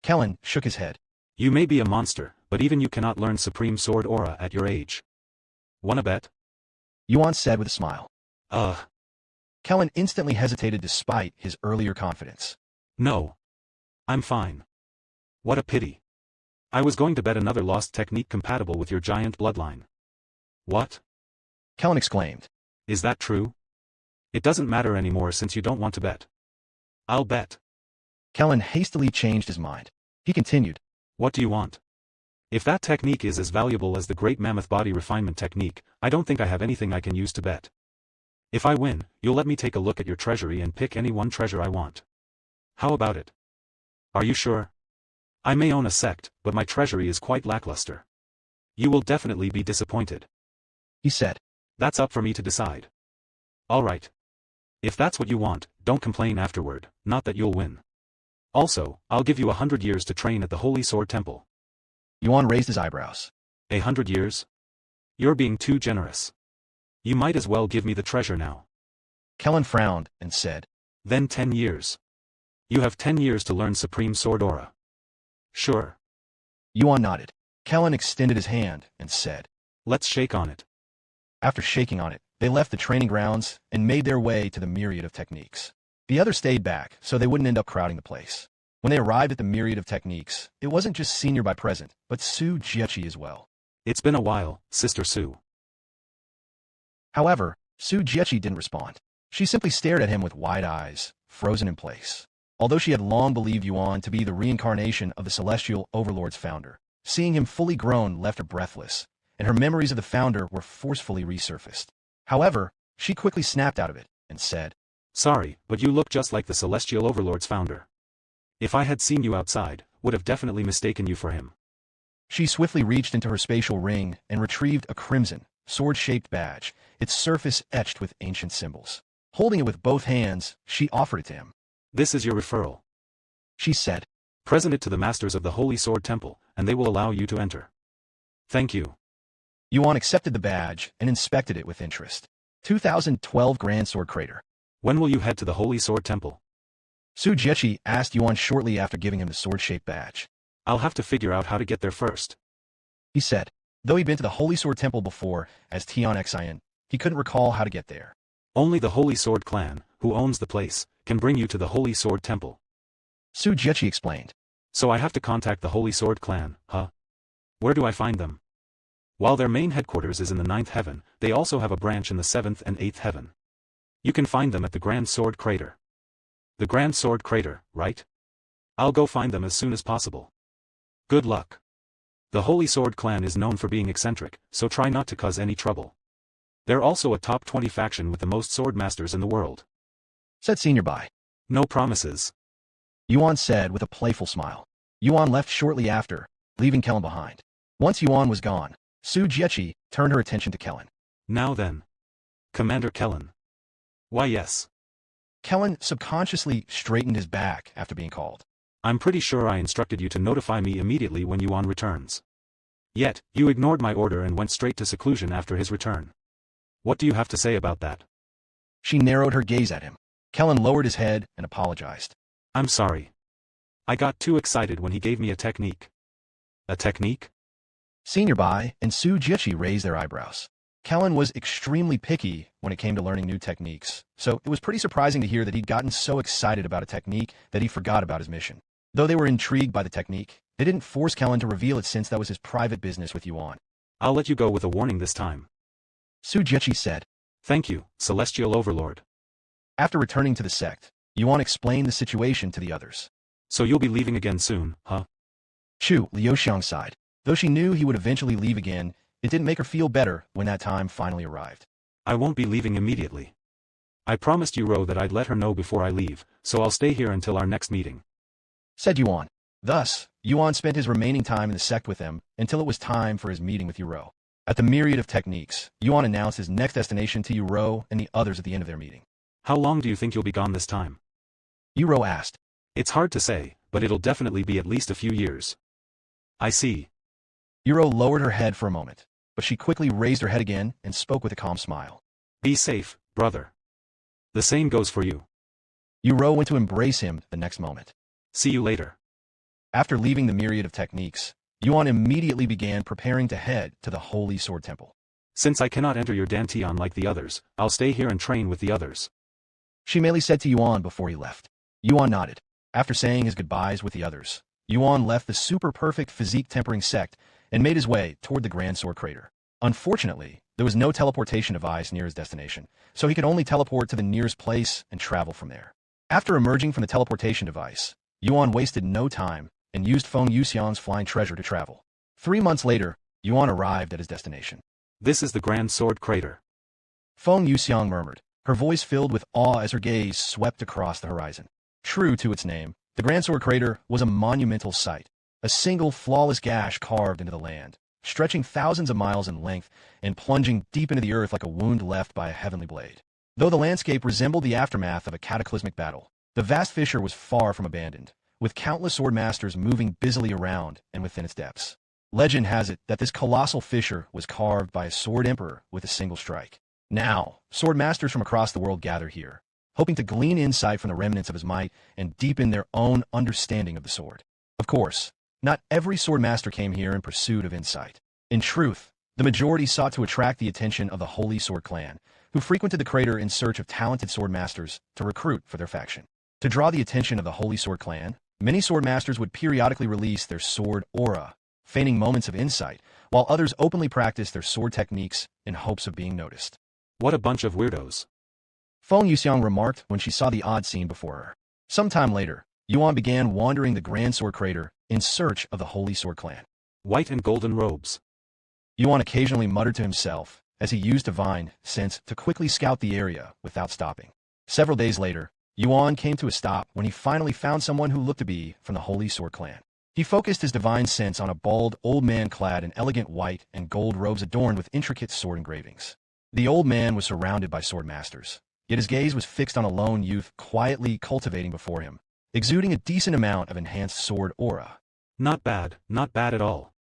Kellen shook his head. You may be a monster, but even you cannot learn Supreme Sword Aura at your age. Wanna bet? Yuan said with a smile. Ugh. Kellen instantly hesitated despite his earlier confidence. No. I'm fine. What a pity. I was going to bet another lost technique compatible with your giant bloodline. What? Kellen exclaimed. Is that true? It doesn't matter anymore since you don't want to bet. I'll bet. Kellen hastily changed his mind. He continued. What do you want? If that technique is as valuable as the Great Mammoth Body Refinement Technique, I don't think I have anything I can use to bet. If I win, you'll let me take a look at your treasury and pick any one treasure I want. How about it? Are you sure? I may own a sect, but my treasury is quite lackluster. You will definitely be disappointed. He said. That's up for me to decide. All right. If that's what you want, don't complain afterward, not that you'll win. Also, I'll give you 100 years to train at the Holy Sword Temple. Yuan raised his eyebrows. 100 years? You're being too generous. You might as well give me the treasure now. Kellen frowned and said. Then 10 years. You have 10 years to learn Supreme Sword Aura. Sure. Yuan nodded. Kellen extended his hand and said. Let's shake on it. After shaking on it, they left the training grounds and made their way to the myriad of techniques. The others stayed back so they wouldn't end up crowding the place. When they arrived at the Myriad of Techniques, it wasn't just Senior Bai present, but Su Jiechi as well. It's been a while, Sister Su. However, Su Jiechi didn't respond. She simply stared at him with wide eyes, frozen in place. Although she had long believed Yuan to be the reincarnation of the Celestial Overlord's founder, seeing him fully grown left her breathless, and her memories of the founder were forcefully resurfaced. However, she quickly snapped out of it and said, Sorry, but you look just like the Celestial Overlord's founder. If I had seen you outside, would have definitely mistaken you for him. She swiftly reached into her spatial ring and retrieved a crimson, sword-shaped badge, its surface etched with ancient symbols. Holding it with both hands, she offered it to him. This is your referral. She said, Present it to the masters of the Holy Sword Temple, and they will allow you to enter. Thank you. Yuan accepted the badge and inspected it with interest. 2012 Grand Sword Crater. When will you head to the Holy Sword Temple? Su Jiechi asked Yuan shortly after giving him the sword-shaped badge. I'll have to figure out how to get there first. He said, though he'd been to the Holy Sword Temple before as Tian Xian, he couldn't recall how to get there. Only the Holy Sword Clan, who owns the place, can bring you to the Holy Sword Temple. Su Jiechi explained. So I have to contact the Holy Sword Clan, huh? Where do I find them? While their main headquarters is in the 9th heaven, they also have a branch in the 7th and 8th heaven. You can find them at the Grand Sword Crater. The Grand Sword Crater, right? I'll go find them as soon as possible. Good luck. The Holy Sword Clan is known for being eccentric, so try not to cause any trouble. They're also a top 20 faction with the most sword masters in the world. Said Senior Bai. No promises. Yuan said with a playful smile. Yuan left shortly after, leaving Kellen behind. Once Yuan was gone, Su Jiechi turned her attention to Kellen. Now then. Commander Kellen. Why yes. Kellen subconsciously straightened his back after being called. I'm pretty sure I instructed you to notify me immediately when Yuan returns. Yet, you ignored my order and went straight to seclusion after his return. What do you have to say about that? She narrowed her gaze at him. Kellen lowered his head and apologized. I'm sorry. I got too excited when he gave me a technique. A technique? Senior Bai and Su Jiechi raised their eyebrows. Kellen was extremely picky when it came to learning new techniques, so it was pretty surprising to hear that he'd gotten so excited about a technique that he forgot about his mission. Though they were intrigued by the technique, they didn't force Kellen to reveal it since that was his private business with Yuan. I'll let you go with a warning this time. Su Jiechi said. Thank you, Celestial Overlord. After returning to the sect, Yuan explained the situation to the others. So you'll be leaving again soon, huh? Chu Liuxiang sighed. Though she knew he would eventually leave again, it didn't make her feel better when that time finally arrived. I won't be leaving immediately. I promised Yuro that I'd let her know before I leave, so I'll stay here until our next meeting. Said Yuan. Thus, Yuan spent his remaining time in the sect with them until it was time for his meeting with Yuro. At the Myriad of Techniques, Yuan announced his next destination to Yuro and the others at the end of their meeting. How long do you think you'll be gone this time? Yuro asked. It's hard to say, but it'll definitely be at least a few years. I see. Yuro lowered her head for a moment, but she quickly raised her head again and spoke with a calm smile. Be safe, brother. The same goes for you. Yuro went to embrace him the next moment. See you later. After leaving the Myriad of Techniques, Yuan immediately began preparing to head to the Holy Sword Temple. Since I cannot enter your Dantian like the others, I'll stay here and train with the others. She merely said to Yuan before he left. Yuan nodded. After saying his goodbyes with the others, Yuan left the super-perfect physique tempering sect and made his way toward the Grand Sword Crater. Unfortunately, there was no teleportation device near his destination, so he could only teleport to the nearest place and travel from there. After emerging from the teleportation device, Yuan wasted no time and used Feng Yuxiang's flying treasure to travel. 3 months later, Yuan arrived at his destination. This is the Grand Sword Crater. Feng Yuxiang murmured, her voice filled with awe as her gaze swept across the horizon. True to its name, the Grand Sword Crater was a monumental sight. A single flawless gash carved into the land, stretching thousands of miles in length and plunging deep into the earth like a wound left by a heavenly blade. Though the landscape resembled the aftermath of a cataclysmic battle, the vast fissure was far from abandoned, with countless sword masters moving busily around and within its depths. Legend has it that this colossal fissure was carved by a sword emperor with a single strike. Now, sword masters from across the world gather here, hoping to glean insight from the remnants of his might and deepen their own understanding of the sword. Of course, not every sword master came here in pursuit of insight. In truth, the majority sought to attract the attention of the Holy Sword Clan, who frequented the crater in search of talented sword masters to recruit for their faction. To draw the attention of the Holy Sword Clan, Many sword masters would periodically release their sword aura, feigning moments of insight, while others openly practiced their sword techniques in hopes of being noticed. What a bunch of weirdos. Feng Yuxiang remarked when she saw the odd scene before her. Sometime later, Yuan began wandering the Grand Sword Crater in search of the Holy Sword Clan. White and golden robes. Yuan occasionally muttered to himself as he used divine sense to quickly scout the area without stopping. Several days later, Yuan came to a stop when he finally found someone who looked to be from the Holy Sword Clan. He focused his divine sense on a bald old man clad in elegant white and gold robes adorned with intricate sword engravings. The old man was surrounded by sword masters, yet his gaze was fixed on a lone youth quietly cultivating before him, exuding a decent amount of enhanced sword aura. Not bad at all.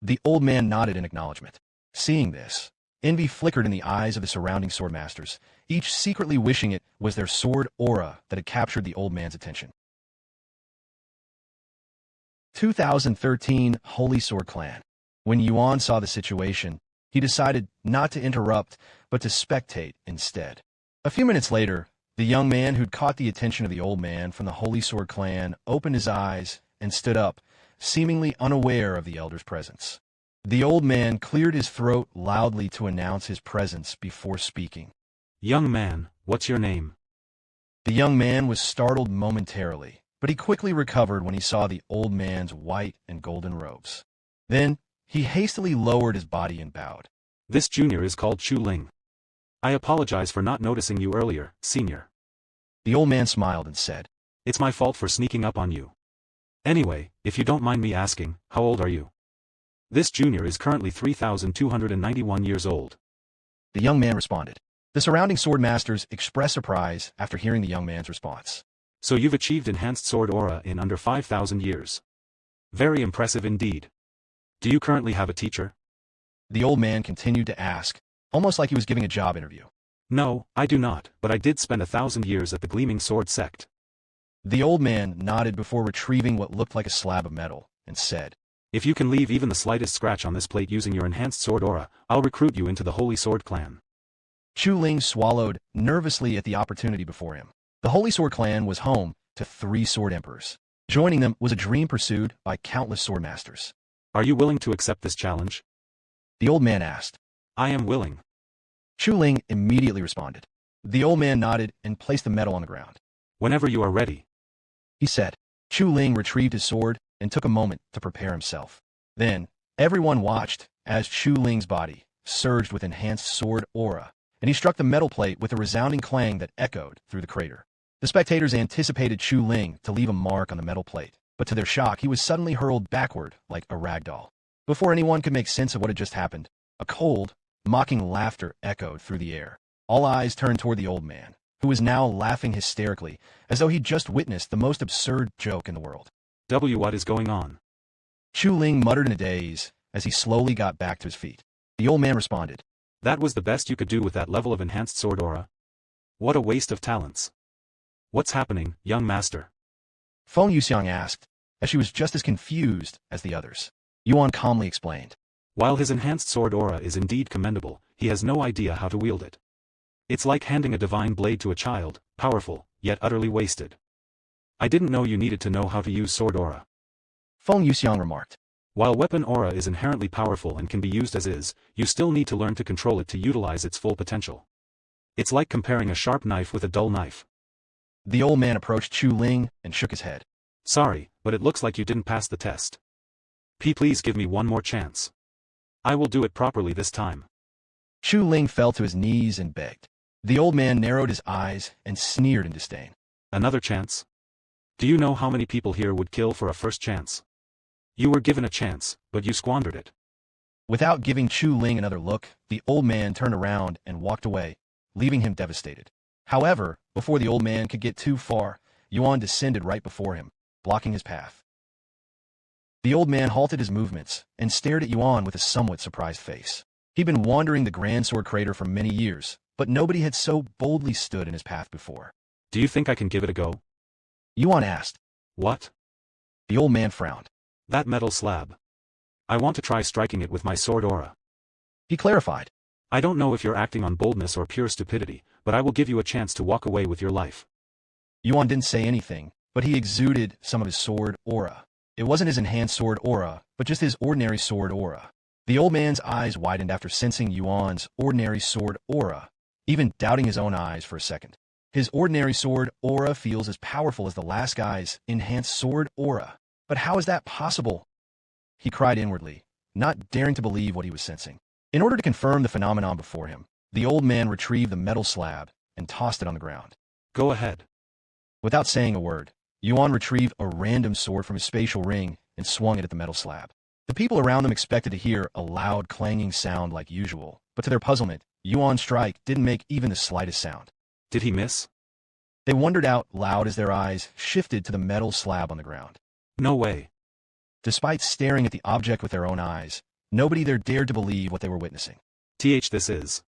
The old man nodded in acknowledgement. Seeing this, envy flickered in the eyes of the surrounding sword masters, each secretly wishing it was their sword aura that had captured the old man's attention. 2013 Holy Sword Clan. When Yuan saw the situation, he decided not to interrupt, but to spectate instead. A few minutes later, the young man who'd caught the attention of the old man from the Holy Sword Clan opened his eyes and stood up, seemingly unaware of the elder's presence. The old man cleared his throat loudly to announce his presence before speaking. Young man, what's your name? The young man was startled momentarily, but he quickly recovered when he saw the old man's white and golden robes. Then, he hastily lowered his body and bowed. This junior is called Chu Ling. I apologize for not noticing you earlier, senior. The old man smiled and said, It's my fault for sneaking up on you. Anyway, if you don't mind me asking, how old are you? This junior is currently 3,291 years old. The young man responded. The surrounding sword masters expressed surprise after hearing the young man's response. So you've achieved enhanced sword aura in under 5,000 years. Very impressive indeed. Do you currently have a teacher? The old man continued to ask, almost like he was giving a job interview. No, I do not, but I did spend 1,000 years at the Gleaming Sword Sect. The old man nodded before retrieving what looked like a slab of metal, and said, If you can leave even the slightest scratch on this plate using your enhanced sword aura, I'll recruit you into the Holy Sword Clan. Chu Ling swallowed nervously at the opportunity before him. The Holy Sword Clan was home to 3 sword emperors. Joining them was a dream pursued by countless sword masters. Are you willing to accept this challenge? The old man asked. I am willing. Chu Ling immediately responded. The old man nodded and placed the medal on the ground. Whenever you are ready, he said. Chu Ling retrieved his sword and took a moment to prepare himself. Then, everyone watched as Chu Ling's body surged with enhanced sword aura, and he struck the metal plate with a resounding clang that echoed through the crater. The spectators anticipated Chu Ling to leave a mark on the metal plate, but to their shock, he was suddenly hurled backward like a rag doll. Before anyone could make sense of what had just happened, a cold, mocking laughter echoed through the air. All eyes turned toward the old man, who was now laughing hysterically, as though he'd just witnessed the most absurd joke in the world. What is going on? Chu Ling muttered in a daze as he slowly got back to his feet. The old man responded. That was the best you could do with that level of enhanced sword aura? What a waste of talents. What's happening, young master? Feng Yuxiang asked, as she was just as confused as the others. Yuan calmly explained. While his enhanced sword aura is indeed commendable, he has no idea how to wield it. It's like handing a divine blade to a child, powerful, yet utterly wasted. I didn't know you needed to know how to use sword aura. Feng Yuxiang remarked. While weapon aura is inherently powerful and can be used as is, you still need to learn to control it to utilize its full potential. It's like comparing a sharp knife with a dull knife. The old man approached Chu Ling and shook his head. Sorry, but it looks like you didn't pass the test. Please give me one more chance. I will do it properly this time. Chu Ling fell to his knees and begged. The old man narrowed his eyes and sneered in disdain. Another chance? Do you know how many people here would kill for a first chance? You were given a chance, but you squandered it. Without giving Chu Ling another look, the old man turned around and walked away, leaving him devastated. However, before the old man could get too far, Yuan descended right before him, blocking his path. The old man halted his movements and stared at Yuan with a somewhat surprised face. He'd been wandering the Grand Sword Crater for many years, but nobody had so boldly stood in his path before. Do you think I can give it a go? Yuan asked. What? The old man frowned. That metal slab. I want to try striking it with my sword aura. He clarified. I don't know if you're acting on boldness or pure stupidity, but I will give you a chance to walk away with your life. Yuan didn't say anything, but he exuded some of his sword aura. It wasn't his enhanced sword aura, but just his ordinary sword aura. The old man's eyes widened after sensing Yuan's ordinary sword aura, even doubting his own eyes for a second. His ordinary sword aura feels as powerful as the last guy's enhanced sword aura. But how is that possible? He cried inwardly, not daring to believe what he was sensing. In order to confirm the phenomenon before him, the old man retrieved the metal slab and tossed it on the ground. Go ahead. Without saying a word, Yuan retrieved a random sword from his spatial ring and swung it at the metal slab. The people around them expected to hear a loud clanging sound like usual, but to their puzzlement, Yuan's strike didn't make even the slightest sound. Did he miss? They wondered out loud as their eyes shifted to the metal slab on the ground. No way. Despite staring at the object with their own eyes, nobody there dared to believe what they were witnessing. This is.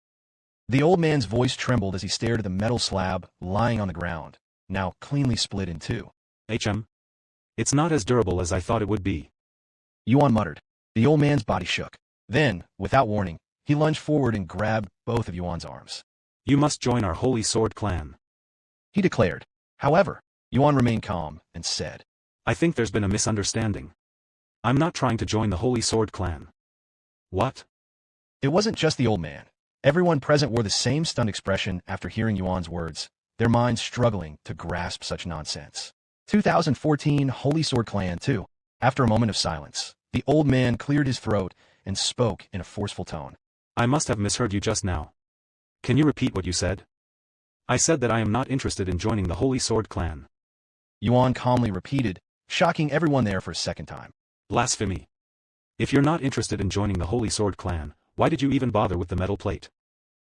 The old man's voice trembled as he stared at the metal slab lying on the ground, now cleanly split in two. It's not as durable as I thought it would be. Yuan muttered. The old man's body shook. Then, without warning, he lunged forward and grabbed both of Yuan's arms. You must join our Holy Sword clan, he declared. However, Yuan remained calm and said, I think there's been a misunderstanding. I'm not trying to join the Holy Sword clan. What? It wasn't just the old man. Everyone present wore the same stunned expression after hearing Yuan's words, their minds struggling to grasp such nonsense. 2014 Holy Sword Clan 2. After a moment of silence, the old man cleared his throat and spoke in a forceful tone. I must have misheard you just now. Can you repeat what you said? I said that I am not interested in joining the Holy Sword clan. Yuan calmly repeated, shocking everyone there for a second time. Blasphemy. If you're not interested in joining the Holy Sword clan, why did you even bother with the metal plate?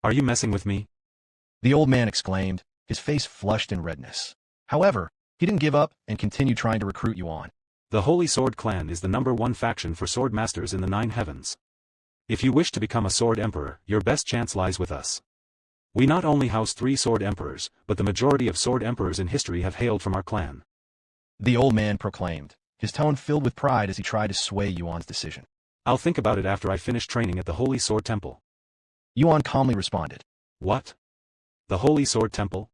Are you messing with me? The old man exclaimed, his face flushed in redness. However, he didn't give up and continued trying to recruit Yuan. The Holy Sword clan is the #1 faction for sword masters in the 9 heavens. If you wish to become a sword emperor, your best chance lies with us. We not only house 3 sword emperors, but the majority of sword emperors in history have hailed from our clan. The old man proclaimed, his tone filled with pride as he tried to sway Yuan's decision. I'll think about it after I finish training at the Holy Sword Temple. Yuan calmly responded. What? The Holy Sword Temple?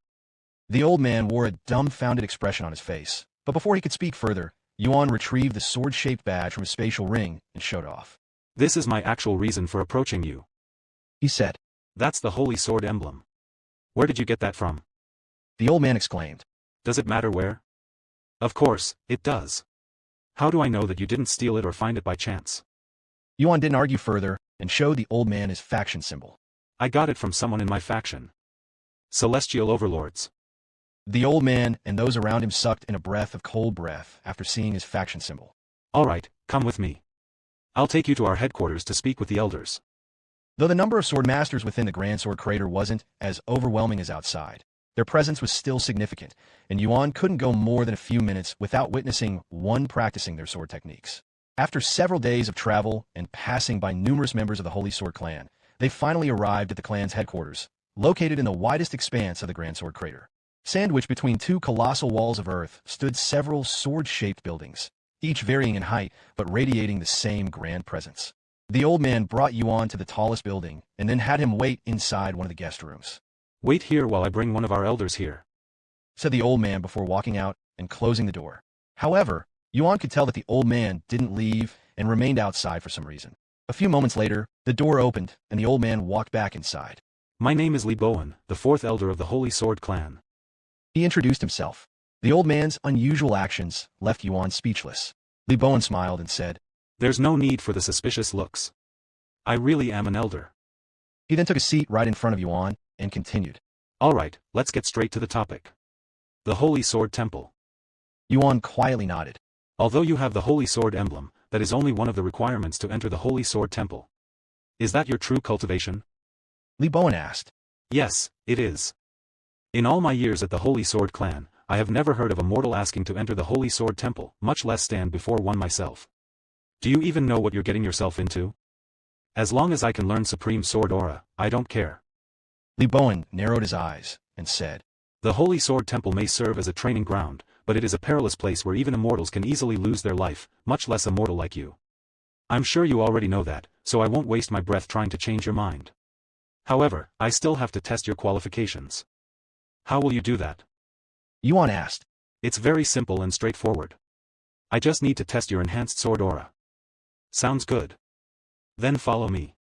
The old man wore a dumbfounded expression on his face, but before he could speak further, Yuan retrieved the sword-shaped badge from his spatial ring and showed off. This is my actual reason for approaching you, he said. That's the Holy Sword emblem. Where did you get that from? The old man exclaimed. Does it matter where? Of course, it does. How do I know that you didn't steal it or find it by chance? Yuan didn't argue further and showed the old man his faction symbol. I got it from someone in my faction. Celestial Overlords. The old man and those around him sucked in a breath of cold breath after seeing his faction symbol. All right, come with me. I'll take you to our headquarters to speak with the elders. Though the number of sword masters within the Grand Sword Crater wasn't as overwhelming as outside, their presence was still significant, and Yuan couldn't go more than a few minutes without witnessing one practicing their sword techniques. After several days of travel and passing by numerous members of the Holy Sword Clan, they finally arrived at the clan's headquarters, located in the widest expanse of the Grand Sword Crater. Sandwiched between 2 colossal walls of earth stood several sword-shaped buildings, each varying in height but radiating the same grand presence. The old man brought Yuan to the tallest building and then had him wait inside one of the guest rooms. Wait here while I bring one of our elders here, said the old man before walking out and closing the door. However, Yuan could tell that the old man didn't leave and remained outside for some reason. A few moments later, the door opened and the old man walked back inside. My name is Li Bowen, the 4th elder of the Holy Sword clan. He introduced himself. The old man's unusual actions left Yuan speechless. Li Bowen smiled and said, There's no need for the suspicious looks. I really am an elder. He then took a seat right in front of Yuan and continued. All right, let's get straight to the topic. The Holy Sword Temple. Yuan quietly nodded. Although you have the Holy Sword emblem, that is only one of the requirements to enter the Holy Sword Temple. Is that your true cultivation? Li Bowen asked. Yes, it is. In all my years at the Holy Sword clan, I have never heard of a mortal asking to enter the Holy Sword Temple, much less stand before one myself. Do you even know what you're getting yourself into? As long as I can learn Supreme Sword Aura, I don't care. Li Bowen narrowed his eyes and said, The Holy Sword Temple may serve as a training ground, but it is a perilous place where even immortals can easily lose their life, much less a mortal like you. I'm sure you already know that, so I won't waste my breath trying to change your mind. However, I still have to test your qualifications. How will you do that? Yuan asked. It's very simple and straightforward. I just need to test your enhanced sword aura. Sounds good. Then follow me.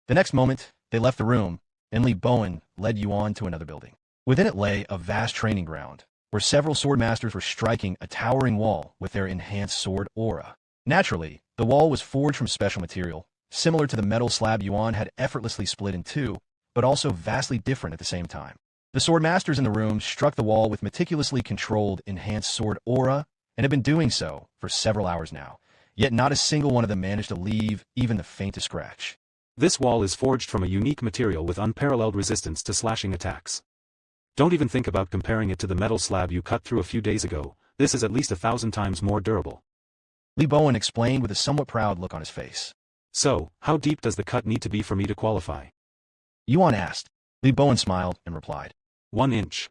The next moment, they left the room, and Li Bowen led Yuan to another building. Within it lay a vast training ground, where several sword masters were striking a towering wall with their enhanced sword aura. Naturally, the wall was forged from special material, similar to the metal slab Yuan had effortlessly split in two, but also vastly different at the same time. The sword masters in the room struck the wall with meticulously controlled enhanced sword aura, and had been doing so for several hours now, yet not a single one of them managed to leave even the faintest scratch. This wall is forged from a unique material with unparalleled resistance to slashing attacks. Don't even think about comparing it to the metal slab you cut through a few days ago. This is at least 1,000 times more durable. Li Bowen explained with a somewhat proud look on his face. So, how deep does the cut need to be for me to qualify? Yuan asked. Li Bowen smiled and replied. 1 inch.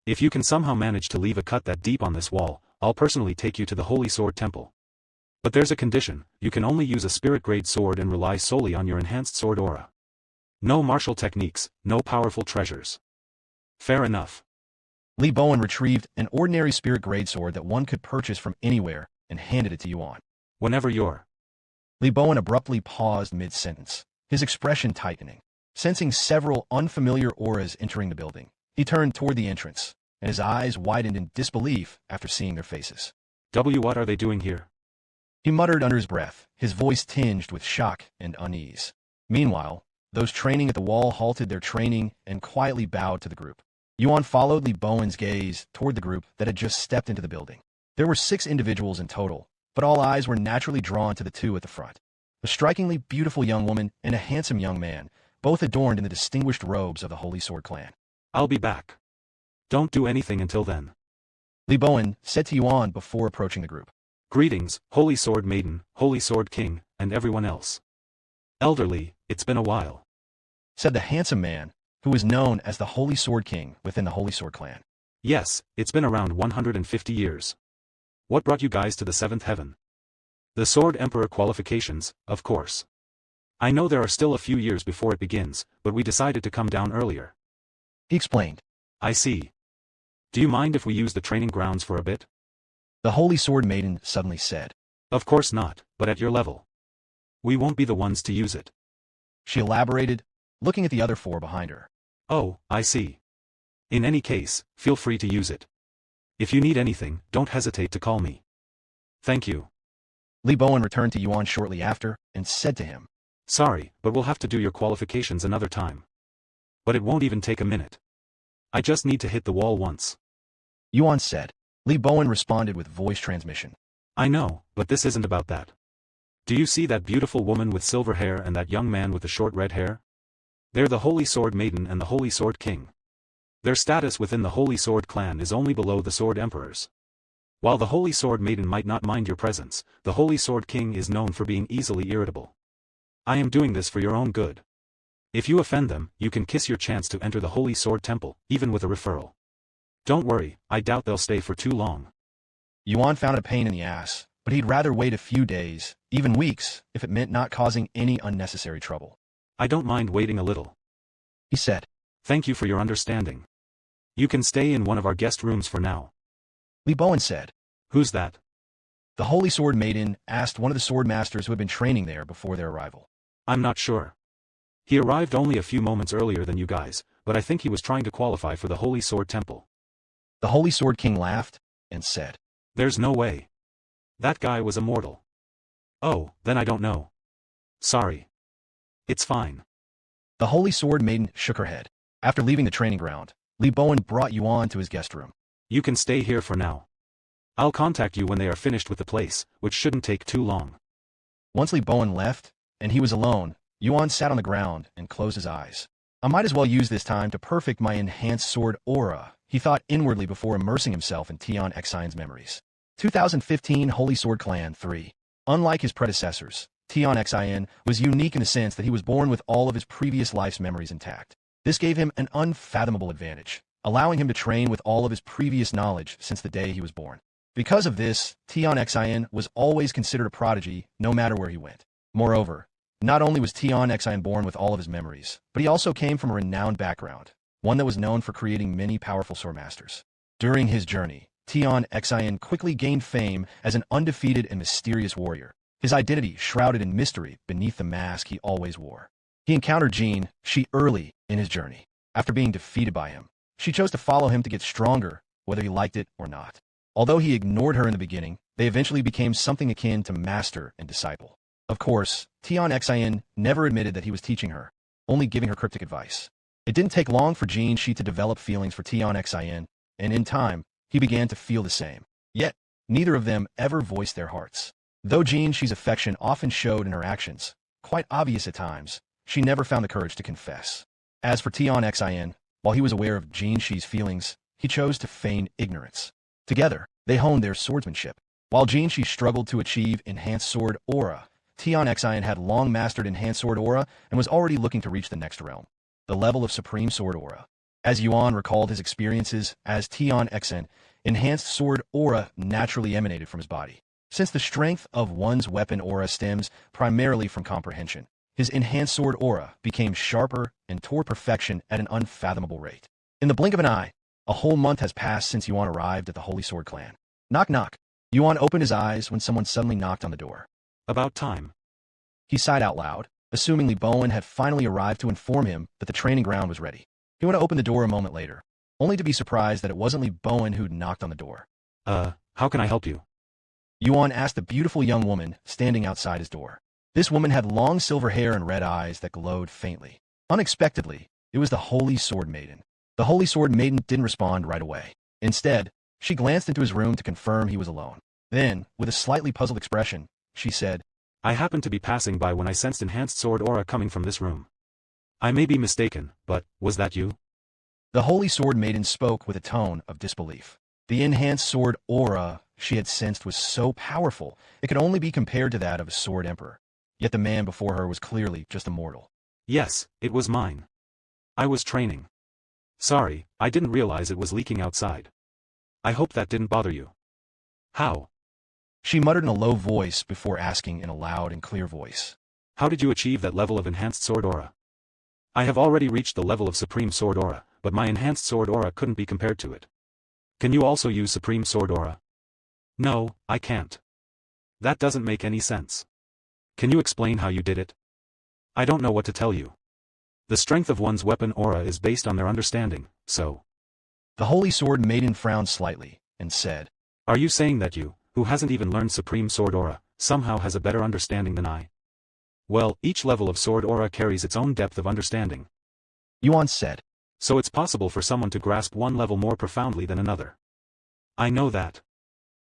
If you can somehow manage to leave a cut that deep on this wall, I'll personally take you to the Holy Sword Temple. But there's a condition: you can only use a spirit-grade sword and rely solely on your enhanced sword aura. No martial techniques, no powerful treasures. Fair enough. Li Bowen retrieved an ordinary spirit-grade sword that one could purchase from anywhere and handed it to Yuan. Whenever you're. Li Bowen abruptly paused mid-sentence, his expression tightening. Sensing several unfamiliar auras entering the building, he turned toward the entrance, and his eyes widened in disbelief after seeing their faces. What are they doing here? He muttered under his breath, his voice tinged with shock and unease. Meanwhile, those training at the wall halted their training and quietly bowed to the group. Yuan followed Li Bowen's gaze toward the group that had just stepped into the building. There were 6 individuals in total, but all eyes were naturally drawn to the 2 at the front. A strikingly beautiful young woman and a handsome young man, both adorned in the distinguished robes of the Holy Sword Clan. I'll be back. Don't do anything until then. Li Bowen said to Yuan before approaching the group. Greetings, Holy Sword Maiden, Holy Sword King, and everyone else. Elderly, it's been a while, said the handsome man, who was known as the Holy Sword King within the Holy Sword Clan. Yes, it's been around 150 years. What brought you guys to the 7th heaven? The Sword Emperor qualifications, of course. I know there are still a few years before it begins, but we decided to come down earlier. He explained. I see. Do you mind if we use the training grounds for a bit? The Holy Sword Maiden suddenly said. Of course not, but at your level. We won't be the ones to use it. She elaborated, looking at the other 4 behind her. Oh, I see. In any case, feel free to use it. If you need anything, don't hesitate to call me. Thank you. Li Bowen returned to Yuan shortly after, and said to him. Sorry, but we'll have to do your qualifications another time. But it won't even take a minute. I just need to hit the wall once. Yuan said. Li Bowen responded with voice transmission. I know, but this isn't about that. Do you see that beautiful woman with silver hair and that young man with the short red hair? They're the Holy Sword Maiden and the Holy Sword King. Their status within the Holy Sword Clan is only below the Sword Emperors. While the Holy Sword Maiden might not mind your presence, the Holy Sword King is known for being easily irritable. I am doing this for your own good. If you offend them, you can kiss your chance to enter the Holy Sword Temple, even with a referral. Don't worry, I doubt they'll stay for too long. Yuan found a pain in the ass, but he'd rather wait a few days, even weeks, if it meant not causing any unnecessary trouble. I don't mind waiting a little, he said. Thank you for your understanding. You can stay in one of our guest rooms for now. Li Bowen said. Who's that? The Holy Sword Maiden asked one of the sword masters who had been training there before their arrival. I'm not sure. He arrived only a few moments earlier than you guys, but I think he was trying to qualify for the Holy Sword Temple. The Holy Sword King laughed and said. There's no way. That guy was immortal. Oh, then I don't know. Sorry. It's fine. The Holy Sword Maiden shook her head. After leaving the training ground, Li Bowen brought Yuan to his guest room. You can stay here for now. I'll contact you when they are finished with the place, which shouldn't take too long. Once Li Bowen left, and he was alone, Yuan sat on the ground and closed his eyes. I might as well use this time to perfect my enhanced sword aura, he thought inwardly before immersing himself in Tian Xian's memories. 2015 Holy Sword Clan 3. Unlike his predecessors, Tian Xian was unique in the sense that he was born with all of his previous life's memories intact. This gave him an unfathomable advantage, allowing him to train with all of his previous knowledge since the day he was born. Because of this, Tian Xian was always considered a prodigy no matter where he went. Moreover, not only was Tian Xian born with all of his memories, but he also came from a renowned background, one that was known for creating many powerful sword masters. During his journey, Tian Xian quickly gained fame as an undefeated and mysterious warrior, his identity shrouded in mystery beneath the mask he always wore. He encountered Jin Shi early in his journey. After being defeated by him, she chose to follow him to get stronger, whether he liked it or not. Although he ignored her in the beginning, they eventually became something akin to master and disciple. Of course, Tian Xian never admitted that he was teaching her, only giving her cryptic advice. It didn't take long for Jin Shi to develop feelings for Tian Xian, and in time, he began to feel the same. Yet, neither of them ever voiced their hearts. Though Jin Shi's affection often showed in her actions, quite obvious at times, she never found the courage to confess. As for Tian Xian, while he was aware of Jin Shi's feelings, he chose to feign ignorance. Together, they honed their swordsmanship. While Jin Shi struggled to achieve Enhanced Sword Aura, Tian Xian had long mastered Enhanced Sword Aura and was already looking to reach the next realm, the level of Supreme Sword Aura. As Yuan recalled his experiences as Tian Xian, Enhanced Sword Aura naturally emanated from his body. Since the strength of one's weapon aura stems primarily from comprehension, his Enhanced Sword Aura became sharper and toward perfection at an unfathomable rate. In the blink of an eye, a whole month has passed since Yuan arrived at the Holy Sword Clan. Knock knock. Yuan opened his eyes when someone suddenly knocked on the door. About time. He sighed out loud, assuming Bowen had finally arrived to inform him that the training ground was ready. He went to open the door a moment later, only to be surprised that it wasn't Bowen who'd knocked on the door. How can I help you? Yuan asked the beautiful young woman standing outside his door. This woman had long silver hair and red eyes that glowed faintly. Unexpectedly, it was the Holy Sword Maiden. The Holy Sword Maiden didn't respond right away. Instead, she glanced into his room to confirm he was alone. Then, with a slightly puzzled expression, she said, I happened to be passing by when I sensed Enhanced Sword Aura coming from this room. I may be mistaken, but was that you? The Holy Sword Maiden spoke with a tone of disbelief. The Enhanced Sword Aura she had sensed was so powerful, it could only be compared to that of a Sword Emperor. Yet the man before her was clearly just a mortal. Yes, it was mine. I was training. Sorry, I didn't realize it was leaking outside. I hope that didn't bother you. How? She muttered in a low voice before asking in a loud and clear voice. How did you achieve that level of Enhanced Sword Aura? I have already reached the level of Supreme Sword Aura, but my Enhanced Sword Aura couldn't be compared to it. Can you also use Supreme Sword Aura? No, I can't. That doesn't make any sense. Can you explain how you did it? I don't know what to tell you. The strength of one's weapon aura is based on their understanding, so. The Holy Sword Maiden frowned slightly, and said, Are you saying that you, who hasn't even learned Supreme Sword Aura, somehow has a better understanding than I? Well, each level of Sword Aura carries its own depth of understanding. Yuan said. So it's possible for someone to grasp one level more profoundly than another. I know that.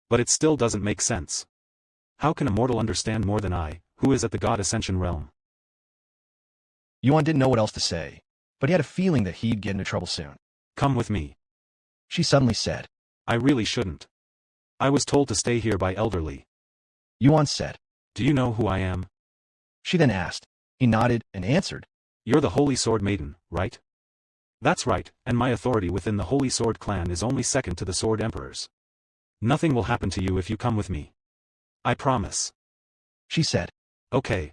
But it still doesn't make sense. How can a mortal understand more than I, who is at the God Ascension realm? Yuan didn't know what else to say, but he had a feeling that he'd get into trouble soon. Come with me. She suddenly said. I really shouldn't. I was told to stay here by Elderly. Yuan said. Do you know who I am? She then asked. He nodded and answered. You're the Holy Sword Maiden, right? That's right, and my authority within the Holy Sword Clan is only second to the Sword Emperor's. Nothing will happen to you if you come with me. I promise. She said. Okay.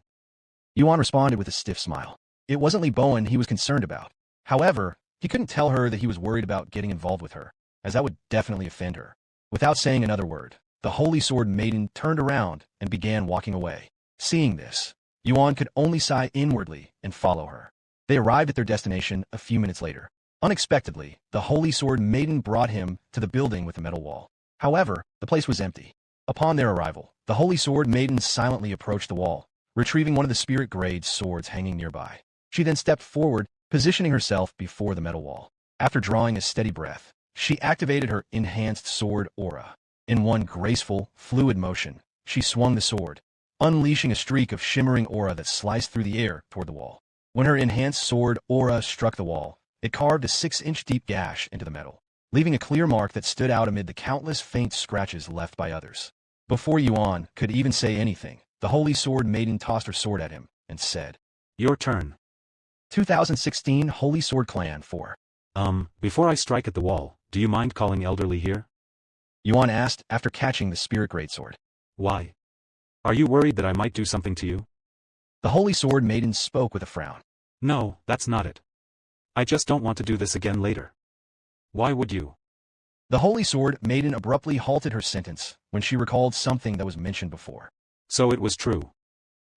Yuan responded with a stiff smile. It wasn't Li Bowen he was concerned about. However, he couldn't tell her that he was worried about getting involved with her, as that would definitely offend her. Without saying another word, the Holy Sword Maiden turned around and began walking away. Seeing this, Yuan could only sigh inwardly and follow her. They arrived at their destination a few minutes later. Unexpectedly, the Holy Sword Maiden brought him to the building with the metal wall. However, the place was empty. Upon their arrival, the Holy Sword Maiden silently approached the wall, retrieving one of the spirit-grade swords hanging nearby. She then stepped forward, positioning herself before the metal wall. After drawing a steady breath, she activated her Enhanced Sword Aura. In one graceful, fluid motion, she swung the sword, unleashing a streak of shimmering aura that sliced through the air toward the wall. When her Enhanced Sword Aura struck the wall, it carved a 6-inch deep gash into the metal, leaving a clear mark that stood out amid the countless faint scratches left by others. Before Yuan could even say anything, the Holy Sword Maiden tossed her sword at him and said, Your turn. 2016 Holy Sword Clan 4. Before I strike at the wall, do you mind calling Elderly here? Yuan asked after catching the spirit greatsword. Why? Are you worried that I might do something to you? The Holy Sword Maiden spoke with a frown. No, that's not it. I just don't want to do this again later. Why would you? The Holy Sword Maiden abruptly halted her sentence when she recalled something that was mentioned before. So it was true.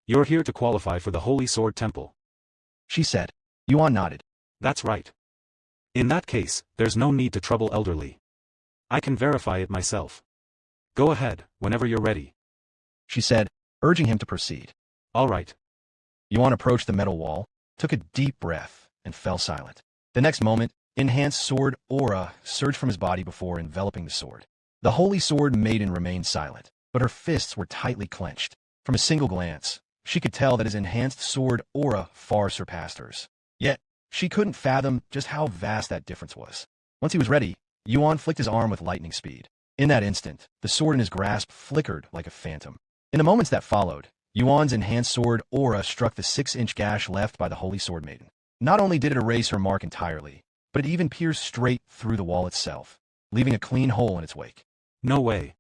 You're here to qualify for the Holy Sword Temple, She said. Yuan nodded. That's right. In that case, there's no need to trouble Elderly. I can verify it myself. Go ahead, whenever you're ready. She said, urging him to proceed. All right. Yuan approached the metal wall, took a deep breath, and fell silent. The next moment, enhanced sword aura surged from his body before enveloping the sword. The Holy Sword Maiden remained silent, but her fists were tightly clenched. From a single glance, she could tell that his enhanced sword aura far surpassed hers. Yet, she couldn't fathom just how vast that difference was. Once he was ready, Yuan flicked his arm with lightning speed. In that instant, the sword in his grasp flickered like a phantom. In the moments that followed, Yuan's enhanced sword aura struck the 6-inch gash left by the Holy Sword Maiden. Not only did it erase her mark entirely, but it even pierced straight through the wall itself, leaving a clean hole in its wake. No way.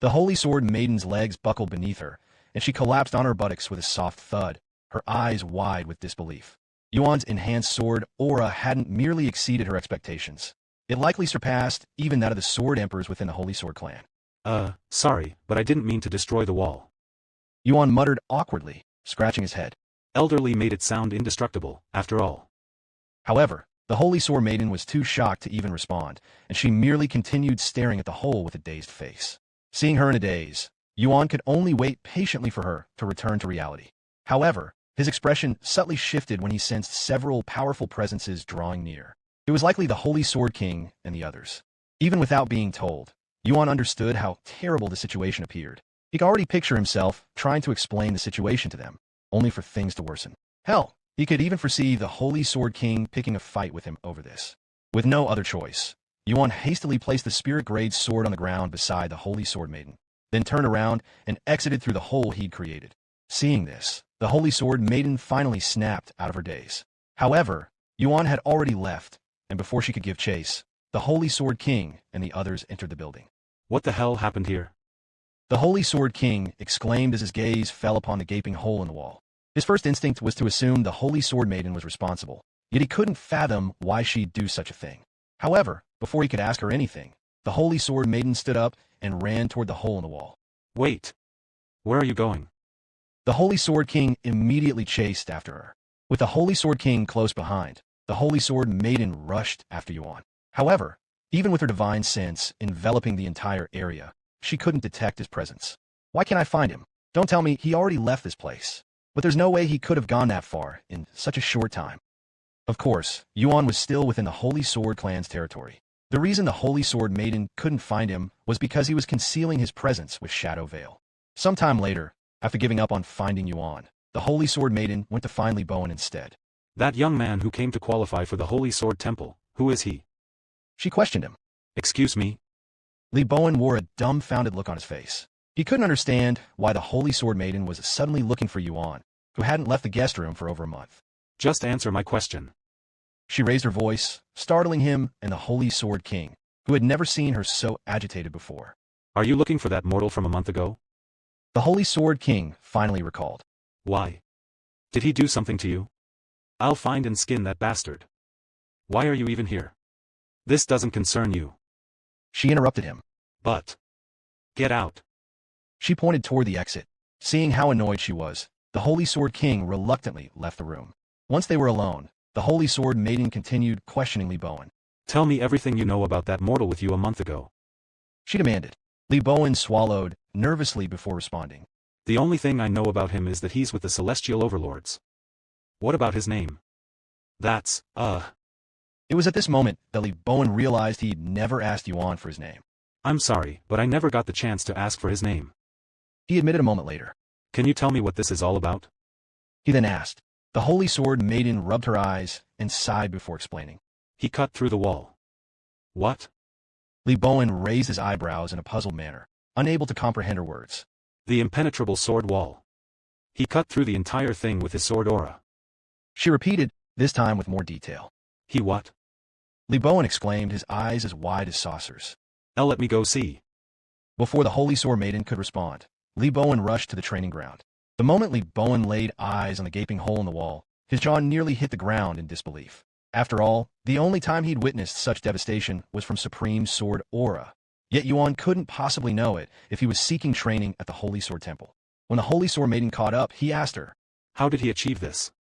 The Holy Sword Maiden's legs buckled beneath her, and she collapsed on her buttocks with a soft thud, her eyes wide with disbelief. Yuan's enhanced sword aura hadn't merely exceeded her expectations. It likely surpassed even that of the Sword Emperors within the Holy Sword clan. Sorry, but I didn't mean to destroy the wall. Yuan muttered awkwardly, scratching his head. Elderly made it sound indestructible, after all. However, the Holy Sword Maiden was too shocked to even respond, and she merely continued staring at the hole with a dazed face. Seeing her in a daze, Yuan could only wait patiently for her to return to reality. However, his expression subtly shifted when he sensed several powerful presences drawing near. It was likely the Holy Sword King and the others. Even without being told, Yuan understood how terrible the situation appeared. He could already picture himself trying to explain the situation to them, only for things to worsen. Hell, he could even foresee the Holy Sword King picking a fight with him over this. With no other choice, Yuan hastily placed the spirit-grade sword on the ground beside the Holy Sword Maiden, then turned around and exited through the hole he'd created. Seeing this, the Holy Sword Maiden finally snapped out of her daze. However, Yuan had already left, and before she could give chase, the Holy Sword King and the others entered the building. What the hell happened here? The Holy Sword King exclaimed as his gaze fell upon the gaping hole in the wall. His first instinct was to assume the Holy Sword Maiden was responsible, yet he couldn't fathom why she'd do such a thing. However, before he could ask her anything, the Holy Sword Maiden stood up and ran toward the hole in the wall. Wait. Where are you going? The Holy Sword King immediately chased after her. With the Holy Sword King close behind, the Holy Sword Maiden rushed after Yuan. However, even with her divine sense enveloping the entire area, she couldn't detect his presence. Why can't I find him? Don't tell me he already left this place. But there's no way he could have gone that far in such a short time. Of course, Yuan was still within the Holy Sword clan's territory. The reason the Holy Sword Maiden couldn't find him was because he was concealing his presence with Shadow Veil. Sometime later, after giving up on finding Yuan, the Holy Sword Maiden went to find Li Bowen instead. That young man who came to qualify for the Holy Sword Temple, who is he? She questioned him. Excuse me? Li Bowen wore a dumbfounded look on his face. He couldn't understand why the Holy Sword Maiden was suddenly looking for Yuan, who hadn't left the guest room for over a month. Just answer my question. She raised her voice, startling him and the Holy Sword King, who had never seen her so agitated before. Are you looking for that mortal from a month ago? The Holy Sword King finally recalled. Why? Did he do something to you? I'll find and skin that bastard. Why are you even here? This doesn't concern you. She interrupted him. But. Get out. She pointed toward the exit. Seeing how annoyed she was, the Holy Sword King reluctantly left the room. Once they were alone, the Holy Sword Maiden continued questioning Li Bowen. Tell me everything you know about that mortal with you a month ago. She demanded. Li Bowen swallowed nervously before responding. The only thing I know about him is that he's with the Celestial Overlords. What about his name? That's, It was at this moment that Li Bowen realized he'd never asked Yuan for his name. I'm sorry, but I never got the chance to ask for his name. He admitted a moment later. Can you tell me what this is all about? He then asked. The Holy Sword Maiden rubbed her eyes and sighed before explaining. He cut through the wall. What? Li Bowen raised his eyebrows in a puzzled manner, unable to comprehend her words. The impenetrable sword wall. He cut through the entire thing with his sword aura. She repeated, this time with more detail. He what? Li Bowen exclaimed, his eyes as wide as saucers. Let me go see. Before the Holy Sword Maiden could respond, Li Bowen rushed to the training ground. The moment Li Bowen laid eyes on the gaping hole in the wall, his jaw nearly hit the ground in disbelief. After all, the only time he'd witnessed such devastation was from Supreme Sword Aura. Yet Yuan couldn't possibly know it if he was seeking training at the Holy Sword Temple. When the Holy Sword Maiden caught up, he asked her, How did he achieve this?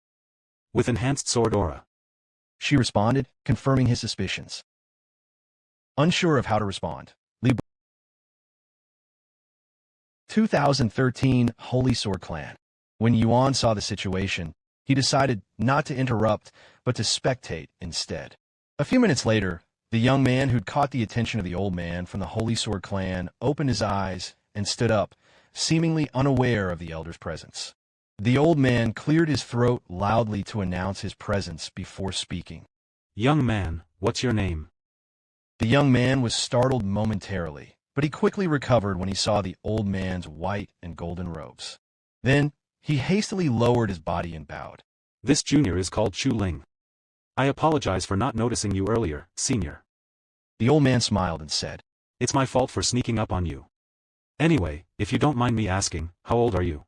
With enhanced sword aura. She responded, confirming his suspicions. Unsure of how to respond, Li 2013 Holy Sword Clan. When Yuan saw the situation, he decided not to interrupt, but to spectate instead. A few minutes later, the young man who'd caught the attention of the old man from the Holy Sword Clan opened his eyes and stood up, seemingly unaware of the elder's presence. The old man cleared his throat loudly to announce his presence before speaking. Young man, what's your name? The young man was startled momentarily, but he quickly recovered when he saw the old man's white and golden robes. Then, he hastily lowered his body and bowed. This junior is called Chu Ling. I apologize for not noticing you earlier, senior. The old man smiled and said, It's my fault for sneaking up on you. Anyway, if you don't mind me asking, how old are you?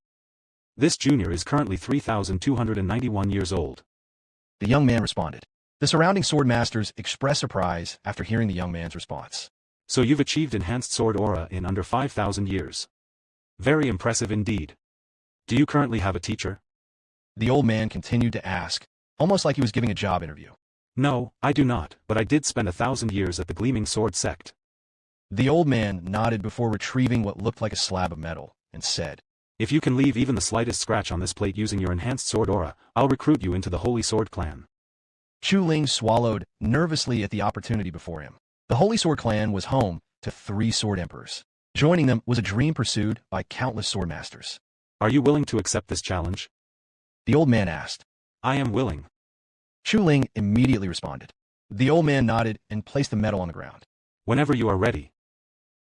This junior is currently 3,291 years old. The young man responded. The surrounding sword masters expressed surprise after hearing the young man's response. So you've achieved enhanced sword aura in under 5,000 years. Very impressive indeed. Do you currently have a teacher? The old man continued to ask, almost like he was giving a job interview. No, I do not, but I did spend 1,000 years at the Gleaming Sword Sect. The old man nodded before retrieving what looked like a slab of metal, and said, If you can leave even the slightest scratch on this plate using your enhanced sword aura, I'll recruit you into the Holy Sword Clan. Chu Ling swallowed nervously at the opportunity before him. The Holy Sword Clan was home to 3 sword emperors. Joining them was a dream pursued by countless sword masters. Are you willing to accept this challenge? The old man asked. I am willing. Chu Ling immediately responded. The old man nodded and placed the medal on the ground. Whenever you are ready,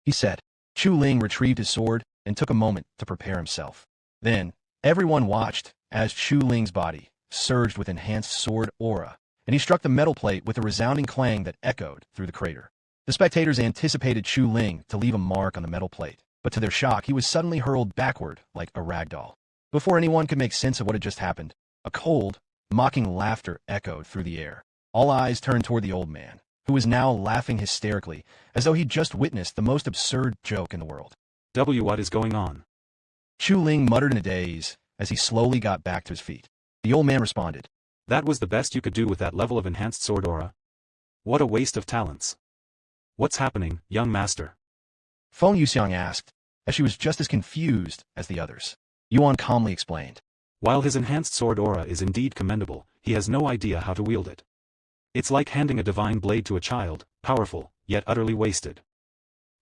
He said. Chu Ling retrieved his sword and took a moment to prepare himself. Then, everyone watched as Chu Ling's body surged with enhanced sword aura, and he struck the metal plate with a resounding clang that echoed through the crater. The spectators anticipated Chu Ling to leave a mark on the metal plate, but to their shock, he was suddenly hurled backward like a rag doll. Before anyone could make sense of what had just happened, a cold, mocking laughter echoed through the air. All eyes turned toward the old man, who was now laughing hysterically, as though he'd just witnessed the most absurd joke in the world. What is going on? Chu Ling muttered in a daze as he slowly got back to his feet. The old man responded. That was the best you could do with that level of enhanced sword aura? What a waste of talents. What's happening, young master? Feng Yuxiang asked, as she was just as confused as the others. Yuan calmly explained. While his enhanced sword aura is indeed commendable, he has no idea how to wield it. It's like handing a divine blade to a child, powerful, yet utterly wasted.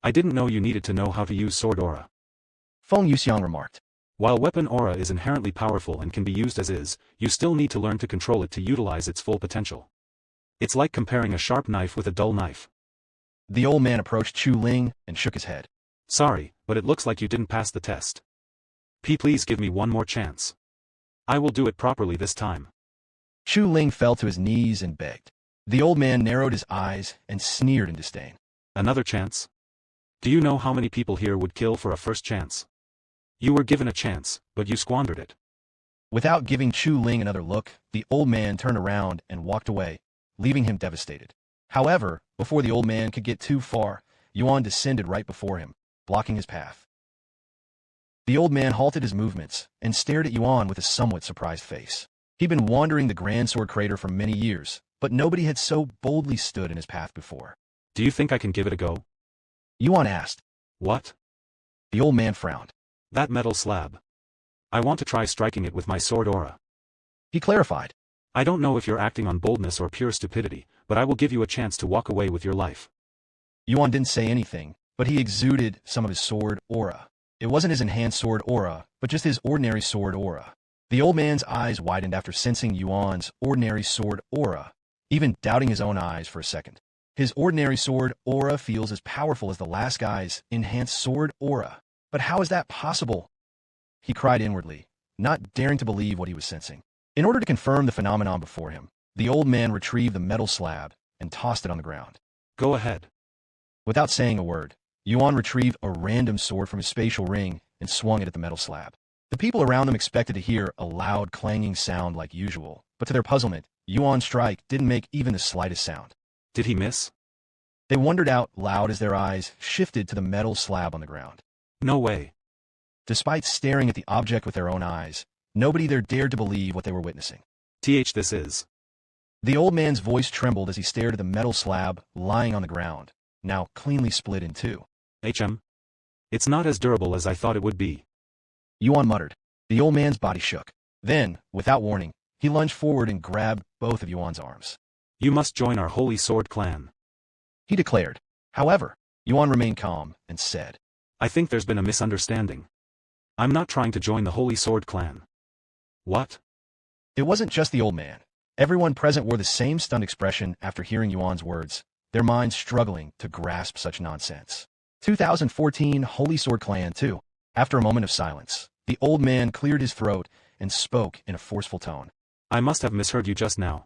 I didn't know you needed to know how to use sword aura. Feng Yuxiang remarked. While weapon aura is inherently powerful and can be used as is, you still need to learn to control it to utilize its full potential. It's like comparing a sharp knife with a dull knife. The old man approached Chu Ling and shook his head. Sorry, but it looks like you didn't pass the test. Please give me one more chance. I will do it properly this time. Chu Ling fell to his knees and begged. The old man narrowed his eyes and sneered in disdain. Another chance? Do you know how many people here would kill for a first chance? You were given a chance, but you squandered it. Without giving Chu Ling another look, the old man turned around and walked away, leaving him devastated. However, before the old man could get too far, Yuan descended right before him, blocking his path. The old man halted his movements and stared at Yuan with a somewhat surprised face. He'd been wandering the Grand Sword Crater for many years, but nobody had so boldly stood in his path before. Do you think I can give it a go? Yuan asked. What? The old man frowned. That metal slab. I want to try striking it with my sword aura. He clarified. I don't know if you're acting on boldness or pure stupidity, but I will give you a chance to walk away with your life. Yuan didn't say anything, but he exuded some of his sword aura. It wasn't his enhanced sword aura, but just his ordinary sword aura. The old man's eyes widened after sensing Yuan's ordinary sword aura, even doubting his own eyes for a second. His ordinary sword aura feels as powerful as the last guy's enhanced sword aura. But how is that possible? He cried inwardly, not daring to believe what he was sensing. In order to confirm the phenomenon before him, the old man retrieved the metal slab and tossed it on the ground. Go ahead. Without saying a word, Yuan retrieved a random sword from his spatial ring and swung it at the metal slab. The people around them expected to hear a loud clanging sound like usual, but to their puzzlement, Yuan's strike didn't make even the slightest sound. Did he miss? They wondered out loud as their eyes shifted to the metal slab on the ground. No way. Despite staring at the object with their own eyes, nobody there dared to believe what they were witnessing. This is. The old man's voice trembled as he stared at the metal slab lying on the ground, now cleanly split in two. It's not as durable as I thought it would be. Yuan muttered. The old man's body shook. Then, without warning, he lunged forward and grabbed both of Yuan's arms. You must join our Holy Sword clan, he declared. However, Yuan remained calm and said, I think there's been a misunderstanding. I'm not trying to join the Holy Sword clan. What? It wasn't just the old man. Everyone present wore the same stunned expression after hearing Yuan's words, their minds struggling to grasp such nonsense. 2014 Holy Sword Clan 2. After a moment of silence, the old man cleared his throat and spoke in a forceful tone. I must have misheard you just now.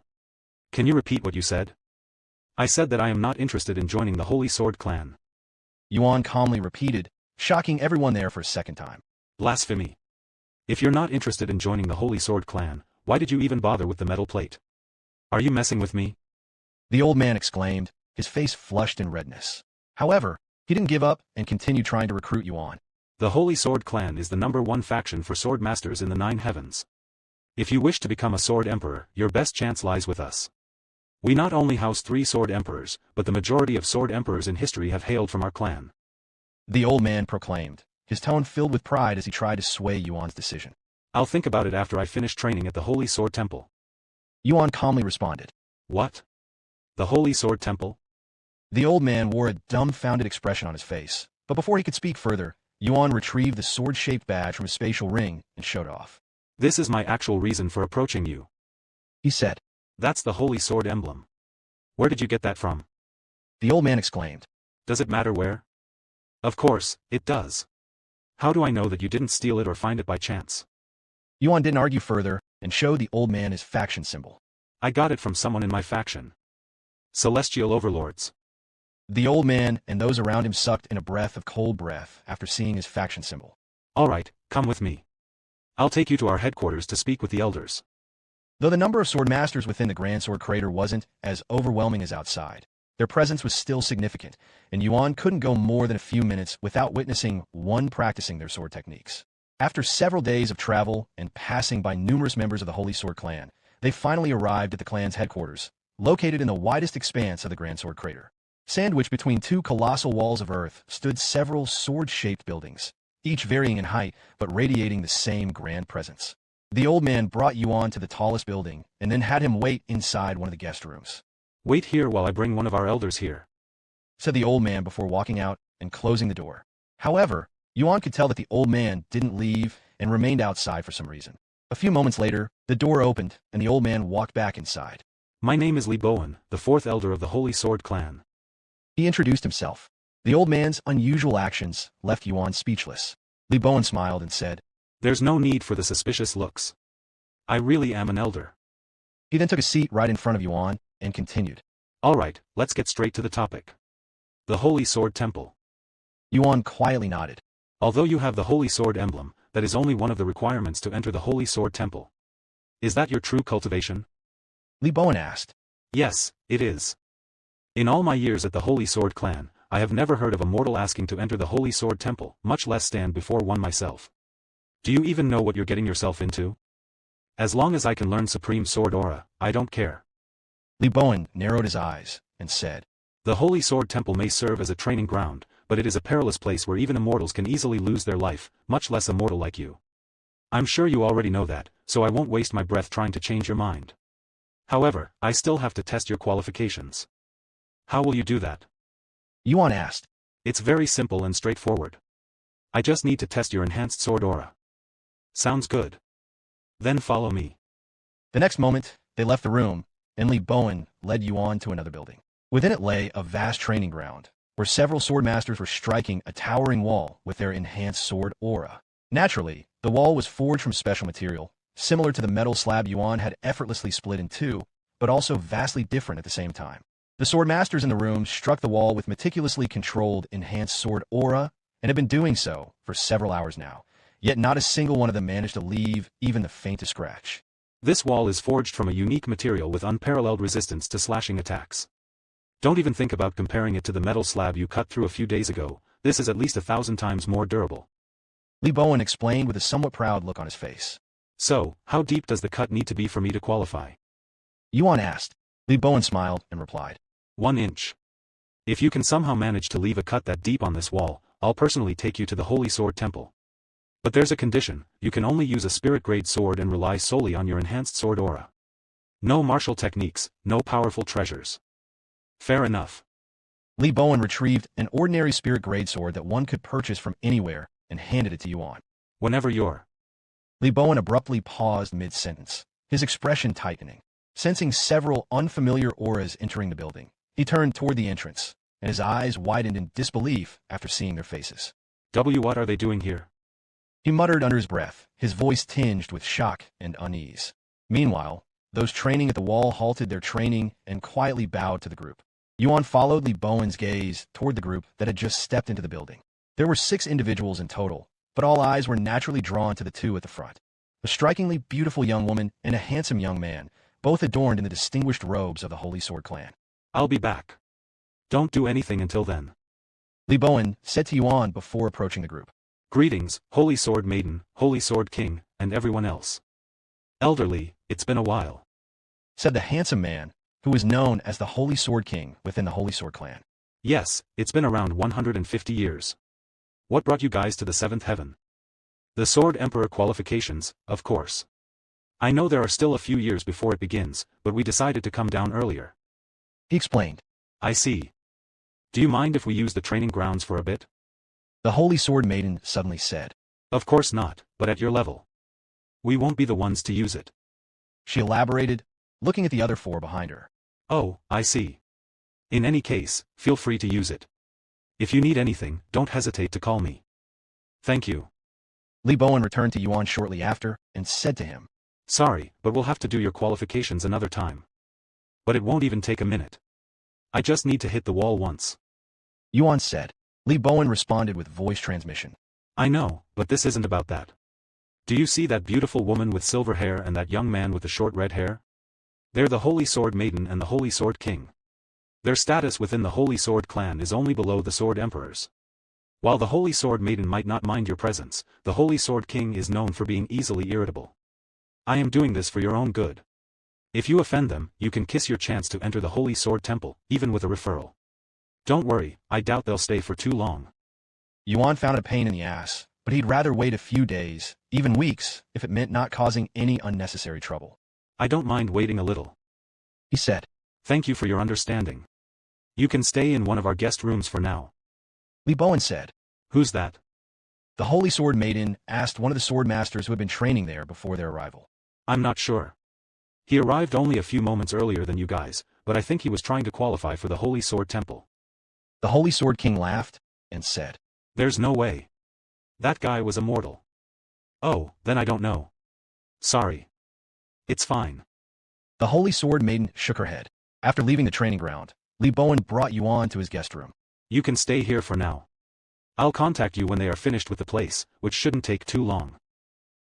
Can you repeat what you said? I said that I am not interested in joining the Holy Sword clan. Yuan calmly repeated, shocking everyone there for a second time. Blasphemy. If you're not interested in joining the Holy Sword clan, why did you even bother with the metal plate? Are you messing with me? The old man exclaimed, his face flushed in redness. However, he didn't give up and continued trying to recruit Yuan. The Holy Sword clan is the #1 faction for sword masters in the 9 heavens. If you wish to become a sword emperor, your best chance lies with us. We not only house 3 sword emperors, but the majority of sword emperors in history have hailed from our clan. The old man proclaimed, his tone filled with pride as he tried to sway Yuan's decision. I'll think about it after I finish training at the Holy Sword Temple. Yuan calmly responded. What? The Holy Sword Temple? The old man wore a dumbfounded expression on his face, but before he could speak further, Yuan retrieved the sword-shaped badge from his spatial ring and showed it off. This is my actual reason for approaching you, he said. That's the Holy Sword emblem. Where did you get that from? The old man exclaimed. Does it matter where? Of course, it does. How do I know that you didn't steal it or find it by chance? Yuan didn't argue further and showed the old man his faction symbol. I got it from someone in my faction. Celestial Overlords. The old man and those around him sucked in a breath of cold breath after seeing his faction symbol. All right, come with me. I'll take you to our headquarters to speak with the elders. Though the number of sword masters within the Grand Sword Crater wasn't as overwhelming as outside, their presence was still significant, and Yuan couldn't go more than a few minutes without witnessing one practicing their sword techniques. After several days of travel and passing by numerous members of the Holy Sword Clan, they finally arrived at the clan's headquarters, located in the widest expanse of the Grand Sword Crater. Sandwiched between 2 colossal walls of earth stood several sword-shaped buildings, each varying in height but radiating the same grand presence. The old man brought Yuan to the tallest building and then had him wait inside one of the guest rooms. Wait here while I bring one of our elders here, said the old man before walking out and closing the door. However, Yuan could tell that the old man didn't leave and remained outside for some reason. A few moments later, the door opened and the old man walked back inside. My name is Li Bowen, the 4th elder of the Holy Sword clan. He introduced himself. The old man's unusual actions left Yuan speechless. Li Bowen smiled and said, There's no need for the suspicious looks. I really am an elder. He then took a seat right in front of Yuan and continued. All right, let's get straight to the topic. The Holy Sword Temple. Yuan quietly nodded. Although you have the Holy Sword emblem, that is only one of the requirements to enter the Holy Sword Temple. Is that your true cultivation? Li Bowen asked. Yes, it is. In all my years at the Holy Sword clan, I have never heard of a mortal asking to enter the Holy Sword Temple, much less stand before one myself. Do you even know what you're getting yourself into? As long as I can learn Supreme Sword Aura, I don't care. Li Bowen narrowed his eyes and said, The Holy Sword Temple may serve as a training ground, but it is a perilous place where even immortals can easily lose their life, much less a mortal like you. I'm sure you already know that, so I won't waste my breath trying to change your mind. However, I still have to test your qualifications. How will you do that? Yuan asked. It's very simple and straightforward. I just need to test your enhanced sword aura. Sounds good. Then follow me. The next moment, they left the room, and Li Bowen led Yuan to another building. Within it lay a vast training ground, where several sword masters were striking a towering wall with their enhanced sword aura. Naturally, the wall was forged from special material, similar to the metal slab Yuan had effortlessly split in two, but also vastly different at the same time. The sword masters in the room struck the wall with meticulously controlled enhanced sword aura, and had been doing so for several hours now, yet not a single one of them managed to leave even the faintest scratch. This wall is forged from a unique material with unparalleled resistance to slashing attacks. Don't even think about comparing it to the metal slab you cut through a few days ago, this is at least 1,000 times more durable. Li Bowen explained with a somewhat proud look on his face. So, how deep does the cut need to be for me to qualify? Yuan asked. Li Bowen smiled and replied. 1 inch. If you can somehow manage to leave a cut that deep on this wall, I'll personally take you to the Holy Sword Temple. But there's a condition, you can only use a spirit-grade sword and rely solely on your enhanced sword aura. No martial techniques, no powerful treasures. Fair enough. Li Bowen retrieved an ordinary spirit-grade sword that one could purchase from anywhere and handed it to Yuan. Whenever you're. Li Bowen abruptly paused mid-sentence, his expression tightening. Sensing several unfamiliar auras entering the building, he turned toward the entrance, and his eyes widened in disbelief after seeing their faces. What are they doing here? He muttered under his breath, his voice tinged with shock and unease. Meanwhile, those training at the wall halted their training and quietly bowed to the group. Yuan followed Li Bowen's gaze toward the group that had just stepped into the building. There were 6 individuals in total, but all eyes were naturally drawn to the 2 at the front. A strikingly beautiful young woman and a handsome young man, both adorned in the distinguished robes of the Holy Sword clan. I'll be back. Don't do anything until then. Li Bowen said to Yuan before approaching the group. Greetings, Holy Sword Maiden, Holy Sword King, and everyone else. Elderly, it's been a while, said the handsome man, who was known as the Holy Sword King within the Holy Sword clan. Yes, it's been around 150 years. What brought you guys to the 7th heaven? The Sword Emperor qualifications, of course. I know there are still a few years before it begins, but we decided to come down earlier. He explained. I see. Do you mind if we use the training grounds for a bit? The Holy Sword Maiden suddenly said. Of course not, but at your level. We won't be the ones to use it. She elaborated, looking at the other 4 behind her. Oh, I see. In any case, feel free to use it. If you need anything, don't hesitate to call me. Thank you. Li Bowen returned to Yuan shortly after and said to him. Sorry, but we'll have to do your qualifications another time. But it won't even take a minute. I just need to hit the wall once. Yuan said. Li Bowen responded with voice transmission. I know, but this isn't about that. Do you see that beautiful woman with silver hair and that young man with the short red hair? They're the Holy Sword Maiden and the Holy Sword King. Their status within the Holy Sword clan is only below the Sword Emperors. While the Holy Sword Maiden might not mind your presence, the Holy Sword King is known for being easily irritable. I am doing this for your own good. If you offend them, you can kiss your chance to enter the Holy Sword Temple, even with a referral. Don't worry, I doubt they'll stay for too long. Yuan found a pain in the ass, but he'd rather wait a few days, even weeks, if it meant not causing any unnecessary trouble. I don't mind waiting a little, he said. Thank you for your understanding. You can stay in one of our guest rooms for now. Li Bowen said. Who's that? The Holy Sword Maiden asked one of the sword masters who had been training there before their arrival. I'm not sure. He arrived only a few moments earlier than you guys, but I think he was trying to qualify for the Holy Sword Temple. The Holy Sword King laughed and said. There's no way. That guy was immortal. Oh, then I don't know. Sorry. It's fine. The Holy Sword Maiden shook her head. After leaving the training ground, Li Bowen brought Yuan to his guest room. You can stay here for now. I'll contact you when they are finished with the place, which shouldn't take too long.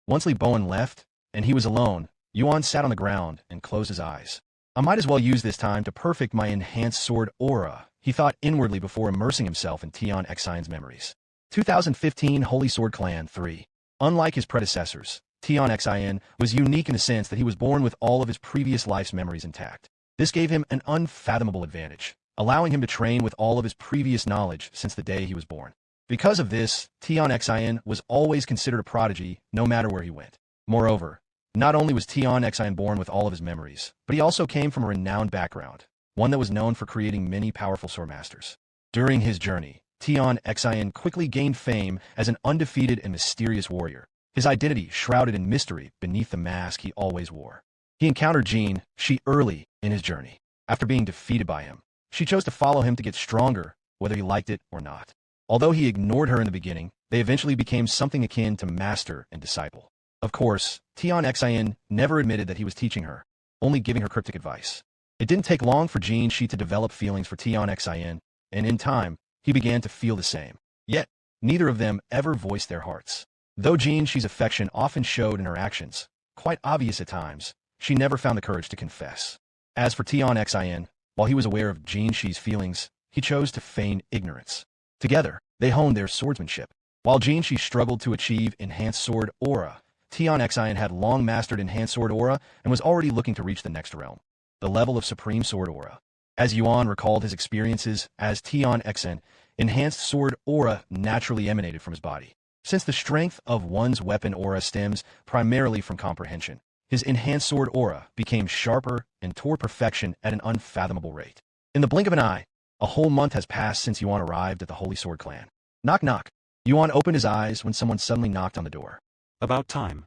Once Li Bowen left, and he was alone, Yuan sat on the ground and closed his eyes. I might as well use this time to perfect my enhanced sword aura, he thought inwardly before immersing himself in Tian Xian's memories. 2015 Holy Sword Clan 3. Unlike his predecessors, Tian Xian was unique in the sense that he was born with all of his previous life's memories intact. This gave him an unfathomable advantage, allowing him to train with all of his previous knowledge since the day he was born. Because of this, Tian Xian was always considered a prodigy no matter where he went. Moreover, not only was Tian Xian born with all of his memories, but he also came from a renowned background, one that was known for creating many powerful swordmasters. During his journey, Tian Xian quickly gained fame as an undefeated and mysterious warrior, his identity shrouded in mystery beneath the mask he always wore. He encountered Jin Shi early in his journey. After being defeated by him, she chose to follow him to get stronger, whether he liked it or not. Although he ignored her in the beginning, they eventually became something akin to master and disciple. Of course, Tian Xian never admitted that he was teaching her, only giving her cryptic advice. It didn't take long for Jin Shi to develop feelings for Tian Xian, and in time, he began to feel the same. Yet, neither of them ever voiced their hearts. Though Jin Shi's affection often showed in her actions, quite obvious at times, she never found the courage to confess. As for Tian Xin, while he was aware of Jin Shi's feelings, he chose to feign ignorance. Together, they honed their swordsmanship. While Jin Shi struggled to achieve Enhanced Sword Aura, Tian Xin had long mastered Enhanced Sword Aura and was already looking to reach the next realm, the level of Supreme Sword Aura. As Yuan recalled his experiences as Tian Xin, Enhanced Sword Aura naturally emanated from his body. Since the strength of one's weapon aura stems primarily from comprehension, his Enhanced Sword Aura became sharper and toward perfection at an unfathomable rate. In the blink of an eye, a whole month has passed since Yuan arrived at the Holy Sword Clan. Knock knock. Yuan opened his eyes when someone suddenly knocked on the door. About time.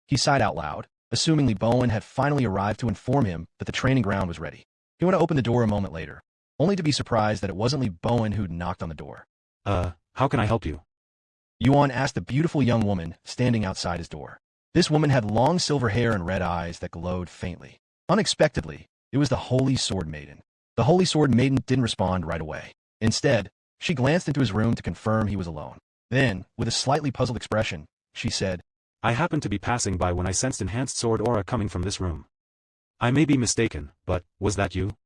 He sighed out loud, assuming Li Bowen had finally arrived to inform him that the training ground was ready. He went to open the door a moment later, only to be surprised that it wasn't Li Bowen who'd knocked on the door. How can I help you? Yuan asked the beautiful young woman standing outside his door. This woman had long silver hair and red eyes that glowed faintly. Unexpectedly, it was the Holy Sword Maiden. The Holy Sword Maiden didn't respond right away. Instead, she glanced into his room to confirm he was alone. Then, with a slightly puzzled expression, she said, I happened to be passing by when I sensed Enhanced Sword Aura coming from this room. I may be mistaken, but was that you?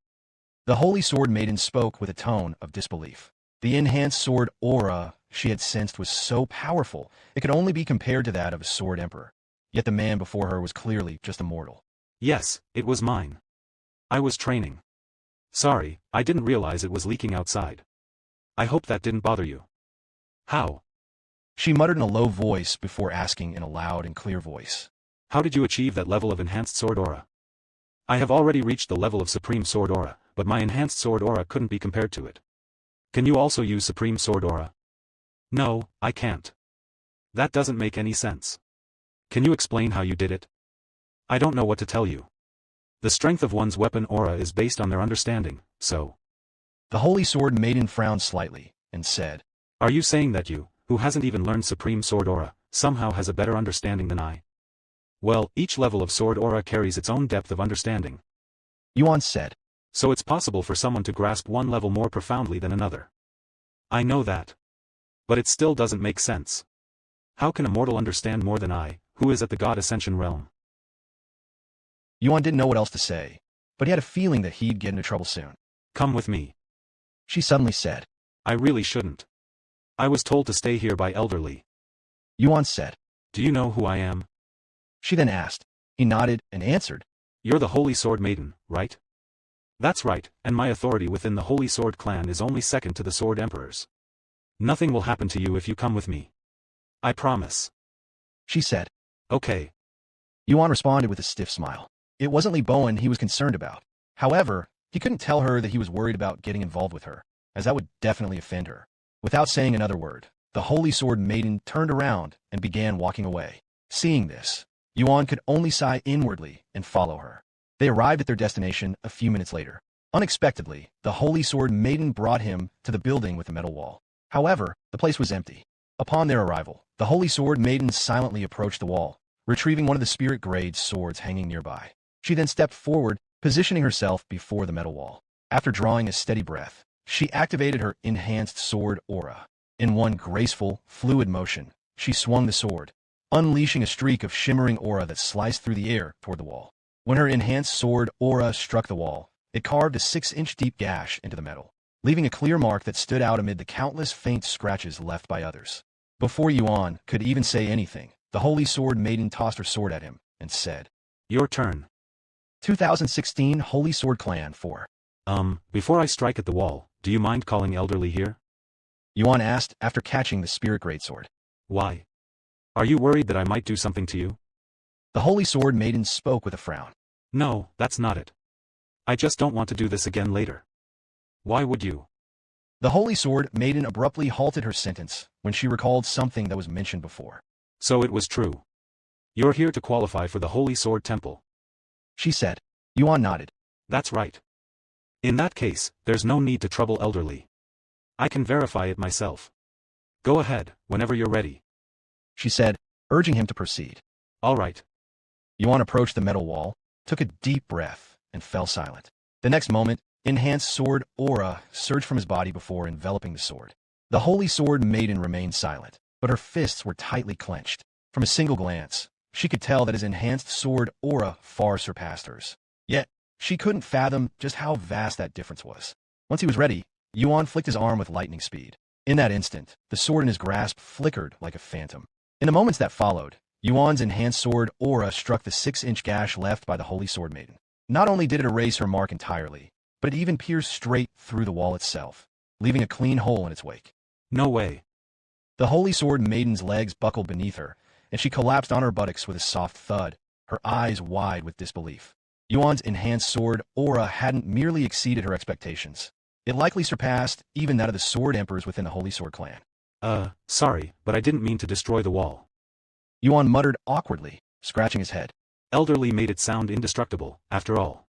The Holy Sword Maiden spoke with a tone of disbelief. The Enhanced Sword Aura she had sensed was so powerful, it could only be compared to that of a Sword Emperor. Yet the man before her was clearly just a mortal. Yes, it was mine. I was training. Sorry, I didn't realize it was leaking outside. I hope that didn't bother you. How? She muttered in a low voice before asking in a loud and clear voice. How did you achieve that level of Enhanced Sword Aura? I have already reached the level of Supreme Sword Aura, but my Enhanced Sword Aura couldn't be compared to it. Can you also use Supreme Sword Aura? No, I can't. That doesn't make any sense. Can you explain how you did it? I don't know what to tell you. The strength of one's weapon aura is based on their understanding, so. The Holy Sword Maiden frowned slightly, and said, Are you saying that you, who hasn't even learned Supreme Sword Aura, somehow has a better understanding than I? Well, each level of Sword Aura carries its own depth of understanding. Yuan said. So it's possible for someone to grasp one level more profoundly than another. I know that. But it still doesn't make sense. How can a mortal understand more than I, who is at the God Ascension realm? Yuan didn't know what else to say, but he had a feeling that he'd get into trouble soon. Come with me. She suddenly said. I really shouldn't. I was told to stay here by Elder Li. Yuan said. Do you know who I am? She then asked. He nodded and answered. You're the Holy Sword Maiden, right? That's right, and my authority within the Holy Sword Clan is only second to the Sword Emperor's. Nothing will happen to you if you come with me. I promise. She said. Okay. Yuan responded with a stiff smile. It wasn't Li Bowen he was concerned about. However, he couldn't tell her that he was worried about getting involved with her, as that would definitely offend her. Without saying another word, the Holy Sword Maiden turned around and began walking away. Seeing this, Yuan could only sigh inwardly and follow her. They arrived at their destination a few minutes later. Unexpectedly, the Holy Sword Maiden brought him to the building with the metal wall. However, the place was empty. Upon their arrival, the Holy Sword Maiden silently approached the wall, retrieving one of the spirit-grade swords hanging nearby. She then stepped forward, positioning herself before the metal wall. After drawing a steady breath, she activated her Enhanced Sword Aura. In one graceful, fluid motion, she swung the sword, unleashing a streak of shimmering aura that sliced through the air toward the wall. When her Enhanced Sword Aura struck the wall, it carved a 6-inch deep gash into the metal, leaving a clear mark that stood out amid the countless faint scratches left by others. Before Yuan could even say anything, the Holy Sword Maiden tossed her sword at him and said, Your turn. 2016 Holy Sword Clan 4. Before I strike at the wall, do you mind calling Elder Li here? Yuan asked after catching the spirit greatsword. Why? Are you worried that I might do something to you? The Holy Sword Maiden spoke with a frown. No, that's not it. I just don't want to do this again later. Why would you? The Holy Sword Maiden abruptly halted her sentence when she recalled something that was mentioned before. So it was true. You're here to qualify for the Holy Sword Temple. She said. Yuan nodded. That's right. In that case, there's no need to trouble Elder Li. I can verify it myself. Go ahead, whenever you're ready. She said, urging him to proceed. All right. Yuan approached the metal wall, took a deep breath, and fell silent. The next moment, Enhanced Sword Aura surged from his body before enveloping the sword. The Holy Sword Maiden remained silent, but her fists were tightly clenched. From a single glance, She could tell that his enhanced sword aura far surpassed hers. Yet, she couldn't fathom just how vast that difference was. Once he was ready, Yuan flicked his arm with lightning speed. In that instant, the sword in his grasp flickered like a phantom. In the moments that followed, Yuan's enhanced sword aura struck the 6-inch gash left by the Holy Sword Maiden. Not only did it erase her mark entirely, but it even pierced straight through the wall itself, leaving a clean hole in its wake. No way. The Holy Sword Maiden's legs buckled beneath her, and she collapsed on her buttocks with a soft thud, her eyes wide with disbelief. Yuan's enhanced sword aura hadn't merely exceeded her expectations. It likely surpassed even that of the Sword Emperors within the Holy Sword clan. Sorry, but I didn't mean to destroy the wall. Yuan muttered awkwardly, scratching his head. Elderly made it sound indestructible, after all.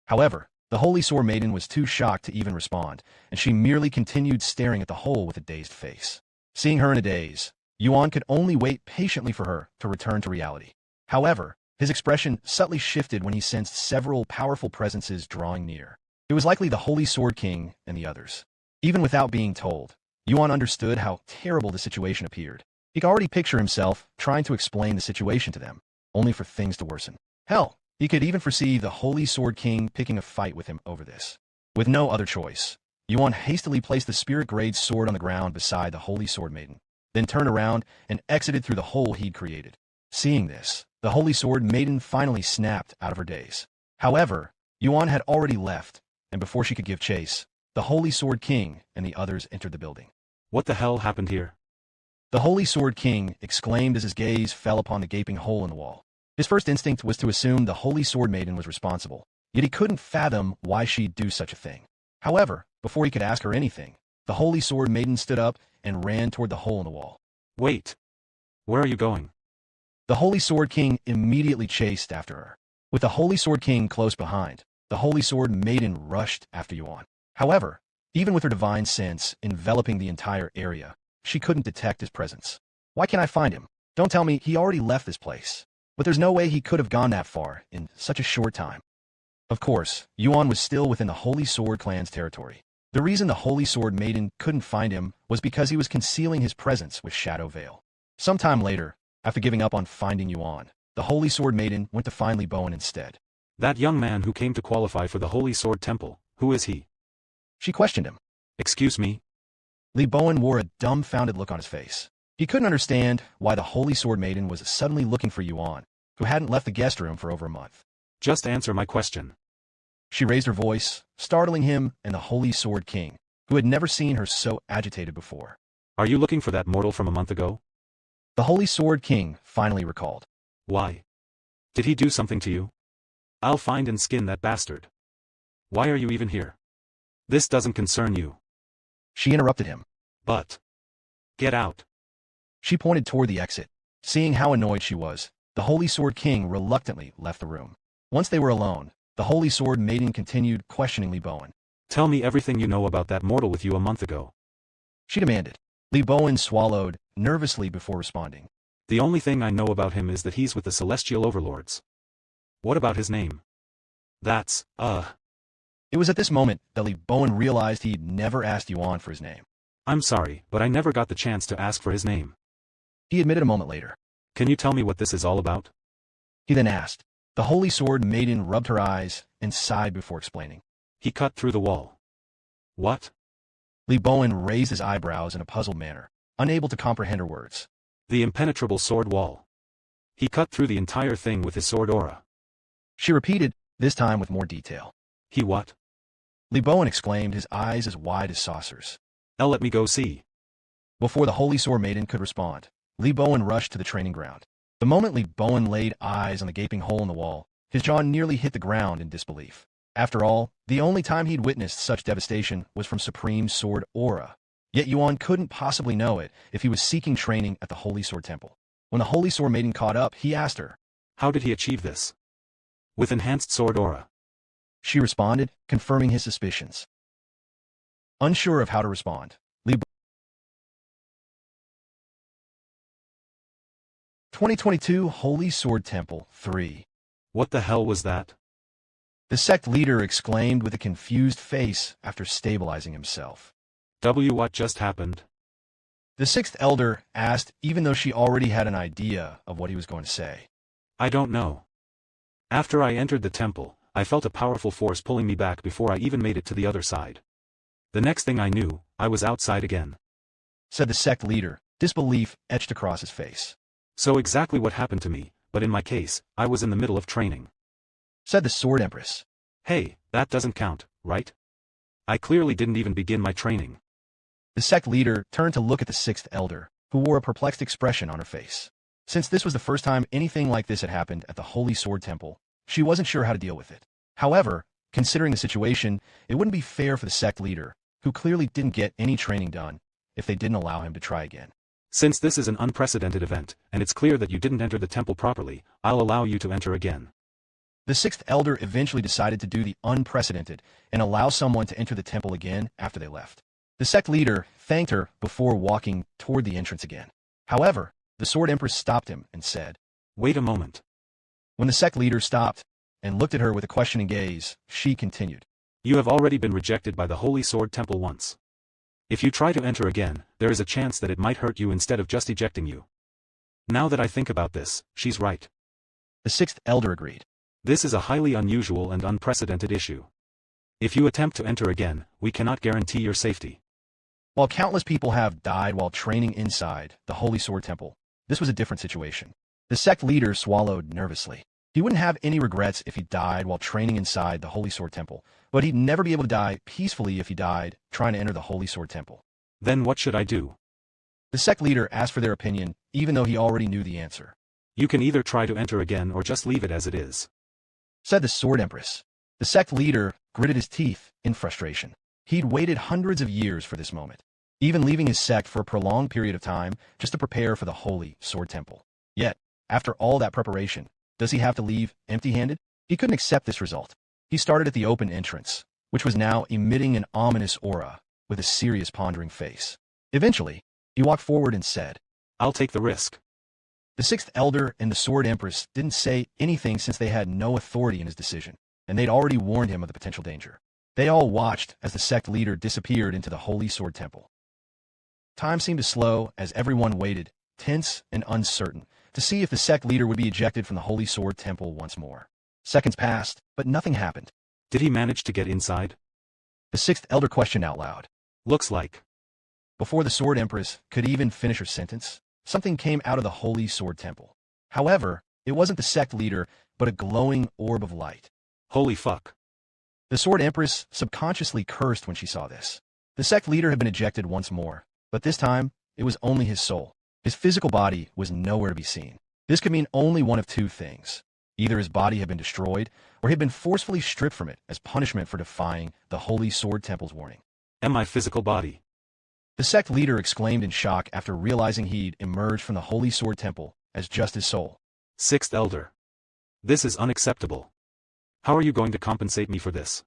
However, the Holy Sword Maiden was too shocked to even respond, and she merely continued staring at the hole with a dazed face. Seeing her in a daze, Yuan could only wait patiently for her to return to reality. However, his expression subtly shifted when he sensed several powerful presences drawing near. It was likely the Holy Sword King and the others. Even without being told, Yuan understood how terrible the situation appeared. He could already picture himself trying to explain the situation to them, only for things to worsen. Hell, he could even foresee the Holy Sword King picking a fight with him over this. With no other choice, Yuan hastily placed the spirit-grade sword on the ground beside the Holy Sword Maiden, then turned around and exited through the hole he'd created. Seeing this, the Holy Sword Maiden finally snapped out of her daze. However, Yuan had already left, and before she could give chase, the Holy Sword King and the others entered the building. What the hell happened here? The Holy Sword King exclaimed as his gaze fell upon the gaping hole in the wall. His first instinct was to assume the Holy Sword Maiden was responsible, yet he couldn't fathom why she'd do such a thing. However, before he could ask her anything, the Holy Sword Maiden stood up and ran toward the hole in the wall. Wait. Where are you going? The Holy Sword King immediately chased after her. With the Holy Sword King close behind, the Holy Sword Maiden rushed after Yuan. However, even with her divine sense enveloping the entire area, she couldn't detect his presence. Why can't I find him? Don't tell me he already left this place. But there's no way he could have gone that far in such a short time. Of course, Yuan was still within the Holy Sword clan's territory. The reason the Holy Sword Maiden couldn't find him was because he was concealing his presence with Shadow Veil. Sometime later, after giving up on finding Yuan, the Holy Sword Maiden went to find Li Bowen instead. That young man who came to qualify for the Holy Sword Temple, who is he? She questioned him. Excuse me? Li Bowen wore a dumbfounded look on his face. He couldn't understand why the Holy Sword Maiden was suddenly looking for Yuan, who hadn't left the guest room for over a month. Just answer my question. She raised her voice, startling him and the Holy Sword King, who had never seen her so agitated before. Are you looking for that mortal from a month ago? The Holy Sword King finally recalled. Why? Did he do something to you? I'll find and skin that bastard. Why are you even here? This doesn't concern you. She interrupted him. But. Get out. She pointed toward the exit. Seeing how annoyed she was, the Holy Sword King reluctantly left the room. Once they were alone, the Holy Sword Maiden continued questioning Li Bowen. Tell me everything you know about that mortal with you a month ago. She demanded. Li Bowen swallowed nervously before responding. The only thing I know about him is that he's with the Celestial Overlords. What about his name? That's, It was at this moment that Li Bowen realized he'd never asked Yuan for his name. I'm sorry, but I never got the chance to ask for his name. He admitted a moment later. Can you tell me what this is all about? He then asked. The Holy Sword Maiden rubbed her eyes and sighed before explaining. He cut through the wall. What? Li Bowen raised his eyebrows in a puzzled manner, unable to comprehend her words. The impenetrable sword wall. He cut through the entire thing with his sword aura. She repeated, this time with more detail. He what? Li Bowen exclaimed, his eyes as wide as saucers. Let me go see. Before the Holy Sword Maiden could respond, Li Bowen rushed to the training ground. The moment Li Bowen laid eyes on the gaping hole in the wall, his jaw nearly hit the ground in disbelief. After all, the only time he'd witnessed such devastation was from Supreme Sword Aura. Yet Yuan couldn't possibly know it if he was seeking training at the Holy Sword Temple. When the Holy Sword Maiden caught up, he asked her. How did he achieve this? With enhanced sword aura. She responded, confirming his suspicions. Unsure of how to respond, Li 2022 Holy Sword Temple 3. What the hell was that? The sect leader exclaimed with a confused face after stabilizing himself. What just happened? The sixth elder asked, even though she already had an idea of what he was going to say. I don't know. After I entered the temple, I felt a powerful force pulling me back before I even made it to the other side. The next thing I knew, I was outside again," said the sect leader, disbelief etched across his face. "So exactly what happened to me, but in my case, I was in the middle of training," said the Sword Empress. "Hey, that doesn't count, right? I clearly didn't even begin my training." The sect leader turned to look at the sixth elder, who wore a perplexed expression on her face. Since this was the first time anything like this had happened at the Holy Sword Temple, she wasn't sure how to deal with it. However, considering the situation, it wouldn't be fair for the sect leader, who clearly didn't get any training done, if they didn't allow him to try again. "Since this is an unprecedented event, and it's clear that you didn't enter the temple properly, I'll allow you to enter again." The sixth elder eventually decided to do the unprecedented and allow someone to enter the temple again after they left. The sect leader thanked her before walking toward the entrance again. However, the Sword Empress stopped him and said, "Wait a moment." When the sect leader stopped and looked at her with a questioning gaze, she continued, "You have already been rejected by the Holy Sword Temple once. If you try to enter again, there is a chance that it might hurt you instead of just ejecting you." Now that I think about this, she's right. The sixth elder agreed. This is a highly unusual and unprecedented issue. If you attempt to enter again, we cannot guarantee your safety. While countless people have died while training inside the Holy Sword Temple, this was a different situation. The sect leader swallowed nervously. He wouldn't have any regrets if he died while training inside the Holy Sword Temple, but he'd never be able to die peacefully if he died trying to enter the Holy Sword Temple. Then what should I do? The sect leader asked for their opinion, even though he already knew the answer. "You can either try to enter again or just leave it as it is," said the Sword Empress. The sect leader gritted his teeth in frustration. He'd waited hundreds of years for this moment, even leaving his sect for a prolonged period of time just to prepare for the Holy Sword Temple. Yet, after all that preparation, does he have to leave empty-handed? He couldn't accept this result. He started at the open entrance, which was now emitting an ominous aura, with a serious pondering face. Eventually, he walked forward and said, "I'll take the risk." The sixth elder and the Sword Empress didn't say anything since they had no authority in his decision, and they'd already warned him of the potential danger. They all watched as the sect leader disappeared into the Holy Sword Temple. Time seemed to slow as everyone waited, tense and uncertain, to see if the sect leader would be ejected from the Holy Sword Temple once more. Seconds passed, but nothing happened. "Did he manage to get inside?" The sixth elder questioned out loud. "Looks like." Before the Sword Empress could even finish her sentence, something came out of the Holy Sword Temple. However, it wasn't the sect leader, but a glowing orb of light. Holy fuck. The Sword Empress subconsciously cursed when she saw this. The sect leader had been ejected once more, but this time, it was only his soul. His physical body was nowhere to be seen. This could mean only one of two things. Either his body had been destroyed, or he had been forcefully stripped from it as punishment for defying the Holy Sword Temple's warning. "And my physical body?" The sect leader exclaimed in shock after realizing he'd emerged from the Holy Sword Temple as just his soul. "Sixth Elder. This is unacceptable. How are you going to compensate me for this?"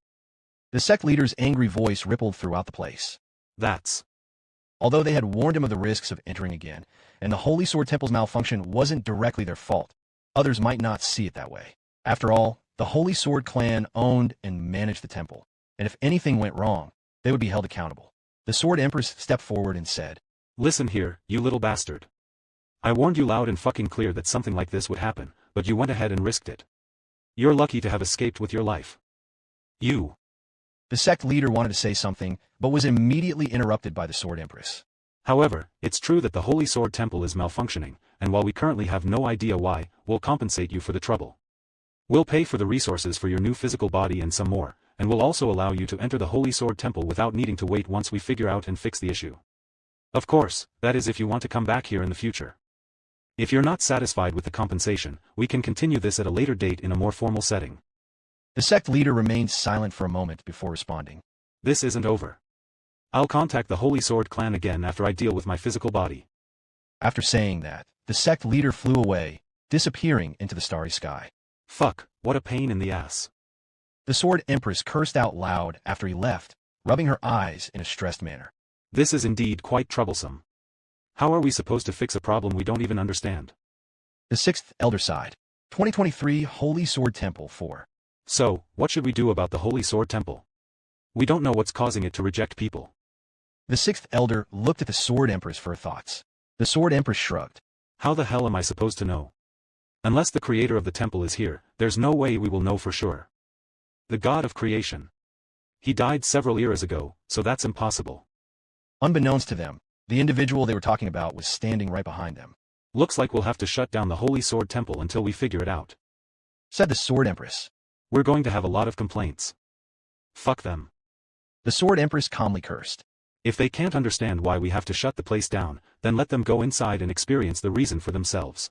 The sect leader's angry voice rippled throughout the place. That's... Although they had warned him of the risks of entering again, and the Holy Sword Temple's malfunction wasn't directly their fault, others might not see it that way. After all, the Holy Sword clan owned and managed the temple, and if anything went wrong, they would be held accountable. The Sword Empress stepped forward and said, "Listen here, you little bastard. I warned you loud and fucking clear that something like this would happen, but you went ahead and risked it. You're lucky to have escaped with your life. You..." The sect leader wanted to say something, but was immediately interrupted by the Sword Empress. "However, it's true that the Holy Sword Temple is malfunctioning, and while we currently have no idea why, we'll compensate you for the trouble. We'll pay for the resources for your new physical body and some more, and we'll also allow you to enter the Holy Sword Temple without needing to wait once we figure out and fix the issue. Of course, that is if you want to come back here in the future. If you're not satisfied with the compensation, we can continue this at a later date in a more formal setting." The sect leader remained silent for a moment before responding. "This isn't over. I'll contact the Holy Sword clan again after I deal with my physical body." After saying that, the sect leader flew away, disappearing into the starry sky. Fuck, what a pain in the ass. The Sword Empress cursed out loud after he left, rubbing her eyes in a stressed manner. This is indeed quite troublesome. How are we supposed to fix a problem we don't even understand? The sixth elder sighed. 2023 Holy Sword Temple 4. So, what should we do about the Holy Sword Temple? We don't know what's causing it to reject people. The sixth elder looked at the Sword Empress for her thoughts. The Sword Empress shrugged. How the hell am I supposed to know? Unless the creator of the temple is here, there's no way we will know for sure. The god of creation. He died several eras ago, so that's impossible. Unbeknownst to them, the individual they were talking about was standing right behind them. Looks like we'll have to shut down the Holy Sword Temple until we figure it out, said the Sword Empress. We're going to have a lot of complaints. Fuck them. The Sword Empress calmly cursed. If they can't understand why we have to shut the place down, then let them go inside and experience the reason for themselves.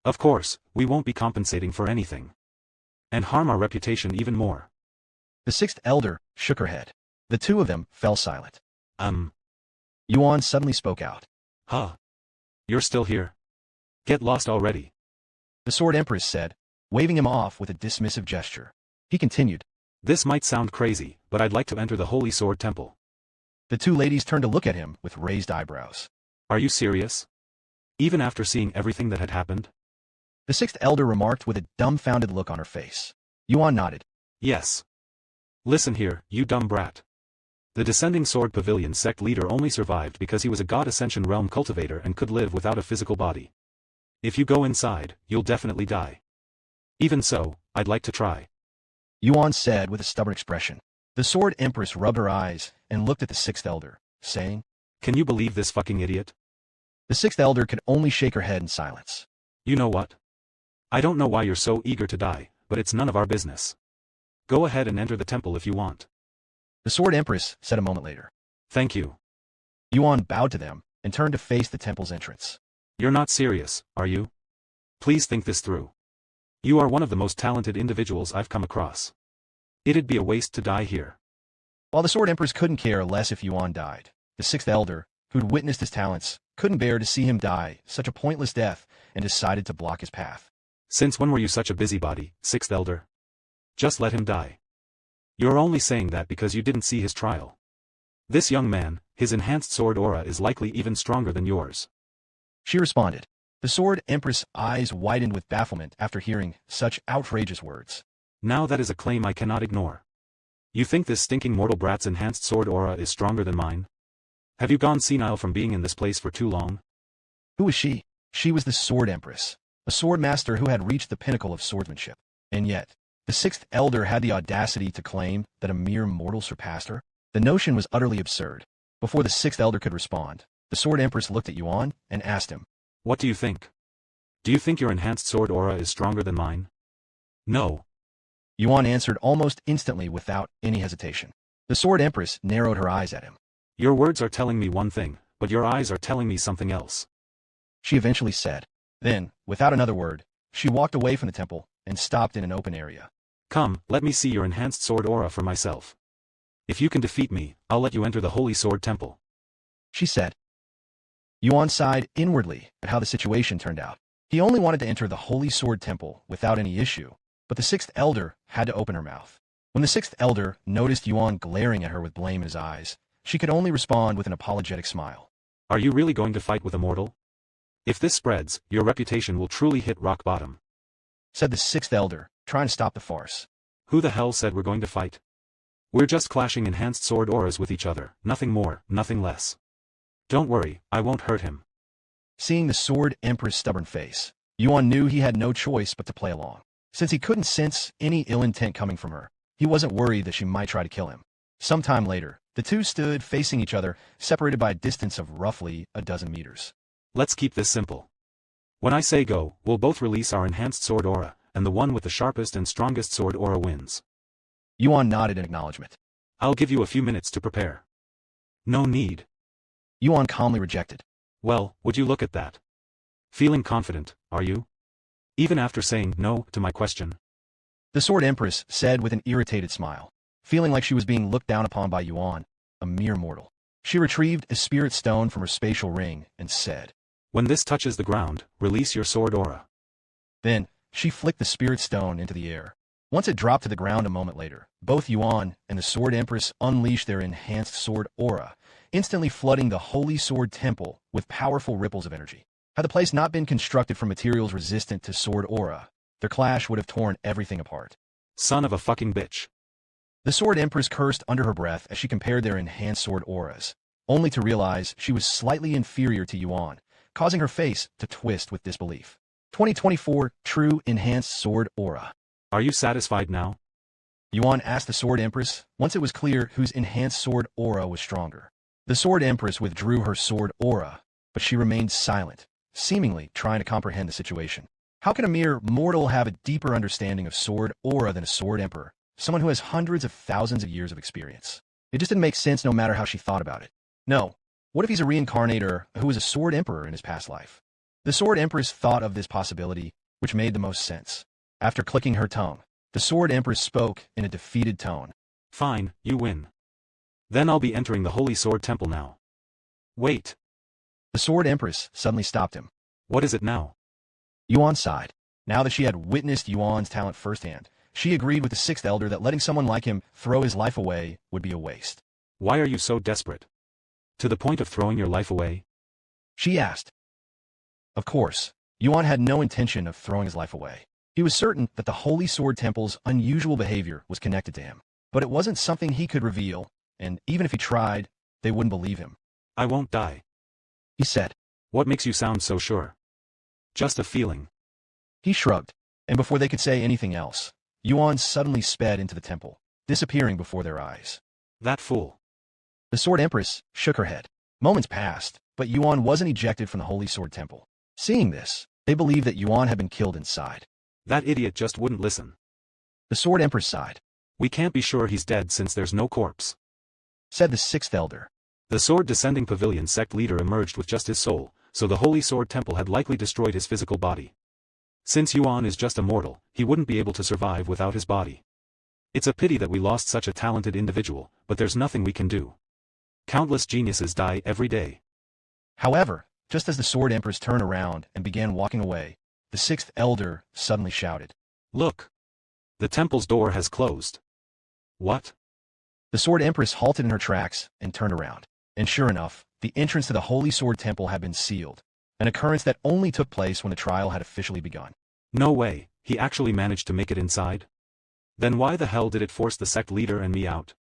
Of course, we won't be compensating for anything. And harm our reputation even more. The sixth elder shook her head. The two of them fell silent. Yuan suddenly spoke out. Huh? You're still here? Get lost already. The Sword Empress said, waving him off with a dismissive gesture. He continued. This might sound crazy, but I'd like to enter the Holy Sword Temple. The two ladies turned to look at him with raised eyebrows. Are you serious? Even after seeing everything that had happened? The sixth elder remarked with a dumbfounded look on her face. Yuan nodded. Yes. Listen here, you dumb brat. The Descending Sword Pavilion sect leader only survived because he was a God Ascension Realm cultivator and could live without a physical body. If you go inside, you'll definitely die. Even so, I'd like to try. Yuan said with a stubborn expression. The Sword Empress rubbed her eyes and looked at the sixth elder, saying, Can you believe this fucking idiot? The sixth elder could only shake her head in silence. You know what? I don't know why you're so eager to die, but it's none of our business. Go ahead and enter the temple if you want. The Sword Empress said a moment later. Thank you. Yuan bowed to them and turned to face the temple's entrance. You're not serious, are you? Please think this through. You are one of the most talented individuals I've come across. It'd be a waste to die here. While the Sword Empress couldn't care less if Yuan died, the sixth elder, who'd witnessed his talents, couldn't bear to see him die such a pointless death and decided to block his path. Since when were you such a busybody, sixth elder? Just let him die. You're only saying that because you didn't see his trial. This young man, his enhanced sword aura is likely even stronger than yours. She responded. The Sword Empress' eyes widened with bafflement after hearing such outrageous words. Now that is a claim I cannot ignore. You think this stinking mortal brat's enhanced sword aura is stronger than mine? Have you gone senile from being in this place for too long? Who was she? She was the Sword Empress, a sword master who had reached the pinnacle of swordsmanship. And yet, the sixth elder had the audacity to claim that a mere mortal surpassed her? The notion was utterly absurd. Before the sixth elder could respond, the Sword Empress looked at Yuan and asked him, What do you think? Do you think your enhanced sword aura is stronger than mine? No. Yuan answered almost instantly without any hesitation. The Sword Empress narrowed her eyes at him. Your words are telling me one thing, but your eyes are telling me something else. She eventually said. Then, without another word, she walked away from the temple and stopped in an open area. Come, let me see your enhanced sword aura for myself. If you can defeat me, I'll let you enter the Holy Sword Temple. She said. Yuan sighed inwardly at how the situation turned out. He only wanted to enter the Holy Sword Temple without any issue, but the sixth elder had to open her mouth. When the sixth elder noticed Yuan glaring at her with blame in his eyes, she could only respond with an apologetic smile. Are you really going to fight with a mortal? If this spreads, your reputation will truly hit rock bottom, said the sixth elder, trying to stop the farce. Who the hell said we're going to fight? We're just clashing enhanced sword auras with each other, nothing more, nothing less. Don't worry, I won't hurt him. Seeing the Sword Empress' stubborn face, Yuan knew he had no choice but to play along. Since he couldn't sense any ill intent coming from her, he wasn't worried that she might try to kill him. Sometime later, the two stood facing each other, separated by a distance of roughly a dozen meters. Let's keep this simple. When I say go, we'll both release our enhanced sword aura, and the one with the sharpest and strongest sword aura wins. Yuan nodded in acknowledgement. I'll give you a few minutes to prepare. No need. Yuan calmly rejected. Well, would you look at that? Feeling confident, are you? Even after saying no to my question. The Sword Empress said with an irritated smile, feeling like she was being looked down upon by Yuan, a mere mortal. She retrieved a spirit stone from her spatial ring and said, When this touches the ground, release your sword aura. Then, she flicked the spirit stone into the air. Once it dropped to the ground a moment later, both Yuan and the Sword Empress unleashed their enhanced sword aura, instantly flooding the Holy Sword Temple with powerful ripples of energy. Had the place not been constructed from materials resistant to sword aura, their clash would have torn everything apart. Son of a fucking bitch. The Sword Empress cursed under her breath as she compared their enhanced sword auras, only to realize she was slightly inferior to Yuan, causing her face to twist with disbelief. 2024 True Enhanced Sword Aura. Are you satisfied now? Yuan asked the Sword Empress once it was clear whose enhanced sword aura was stronger. The Sword Empress withdrew her sword aura, but she remained silent, seemingly trying to comprehend the situation. How can a mere mortal have a deeper understanding of sword aura than a Sword Emperor, someone who has hundreds of thousands of years of experience? It just didn't make sense no matter how she thought about it. No, what if he's a reincarnator who was a Sword Emperor in his past life? The Sword Empress thought of this possibility, which made the most sense. After clicking her tongue, the Sword Empress spoke in a defeated tone. Fine, you win. Then I'll be entering the Holy Sword Temple now. Wait. The Sword Empress suddenly stopped him. What is it now? Yuan sighed. Now that she had witnessed Yuan's talent firsthand, she agreed with the Sixth Elder that letting someone like him throw his life away would be a waste. Why are you so desperate? To the point of throwing your life away? She asked. Of course, Yuan had no intention of throwing his life away. He was certain that the Holy Sword Temple's unusual behavior was connected to him. But it wasn't something he could reveal, and even if he tried, they wouldn't believe him. I won't die, he said. What makes you sound so sure? Just a feeling. He shrugged, and before they could say anything else, Yuan suddenly sped into the temple, disappearing before their eyes. That fool. The Sword Empress shook her head. Moments passed, but Yuan wasn't ejected from the Holy Sword Temple. Seeing this, they believed that Yuan had been killed inside. That idiot just wouldn't listen. The Sword Empress sighed. We can't be sure he's dead since there's no corpse, said the Sixth Elder. The Sword Descending Pavilion sect leader emerged with just his soul, so the Holy Sword Temple had likely destroyed his physical body. Since Yuan is just a mortal, he wouldn't be able to survive without his body. It's a pity that we lost such a talented individual, but there's nothing we can do. Countless geniuses die every day. However, just as the Sword Empress turned around and began walking away, the Sixth Elder suddenly shouted. Look! The temple's door has closed. What? The Sword Empress halted in her tracks and turned around. And sure enough, the entrance to the Holy Sword Temple had been sealed, an occurrence that only took place when the trial had officially begun. No way, he actually managed to make it inside? Then why the hell did it force the sect leader and me out?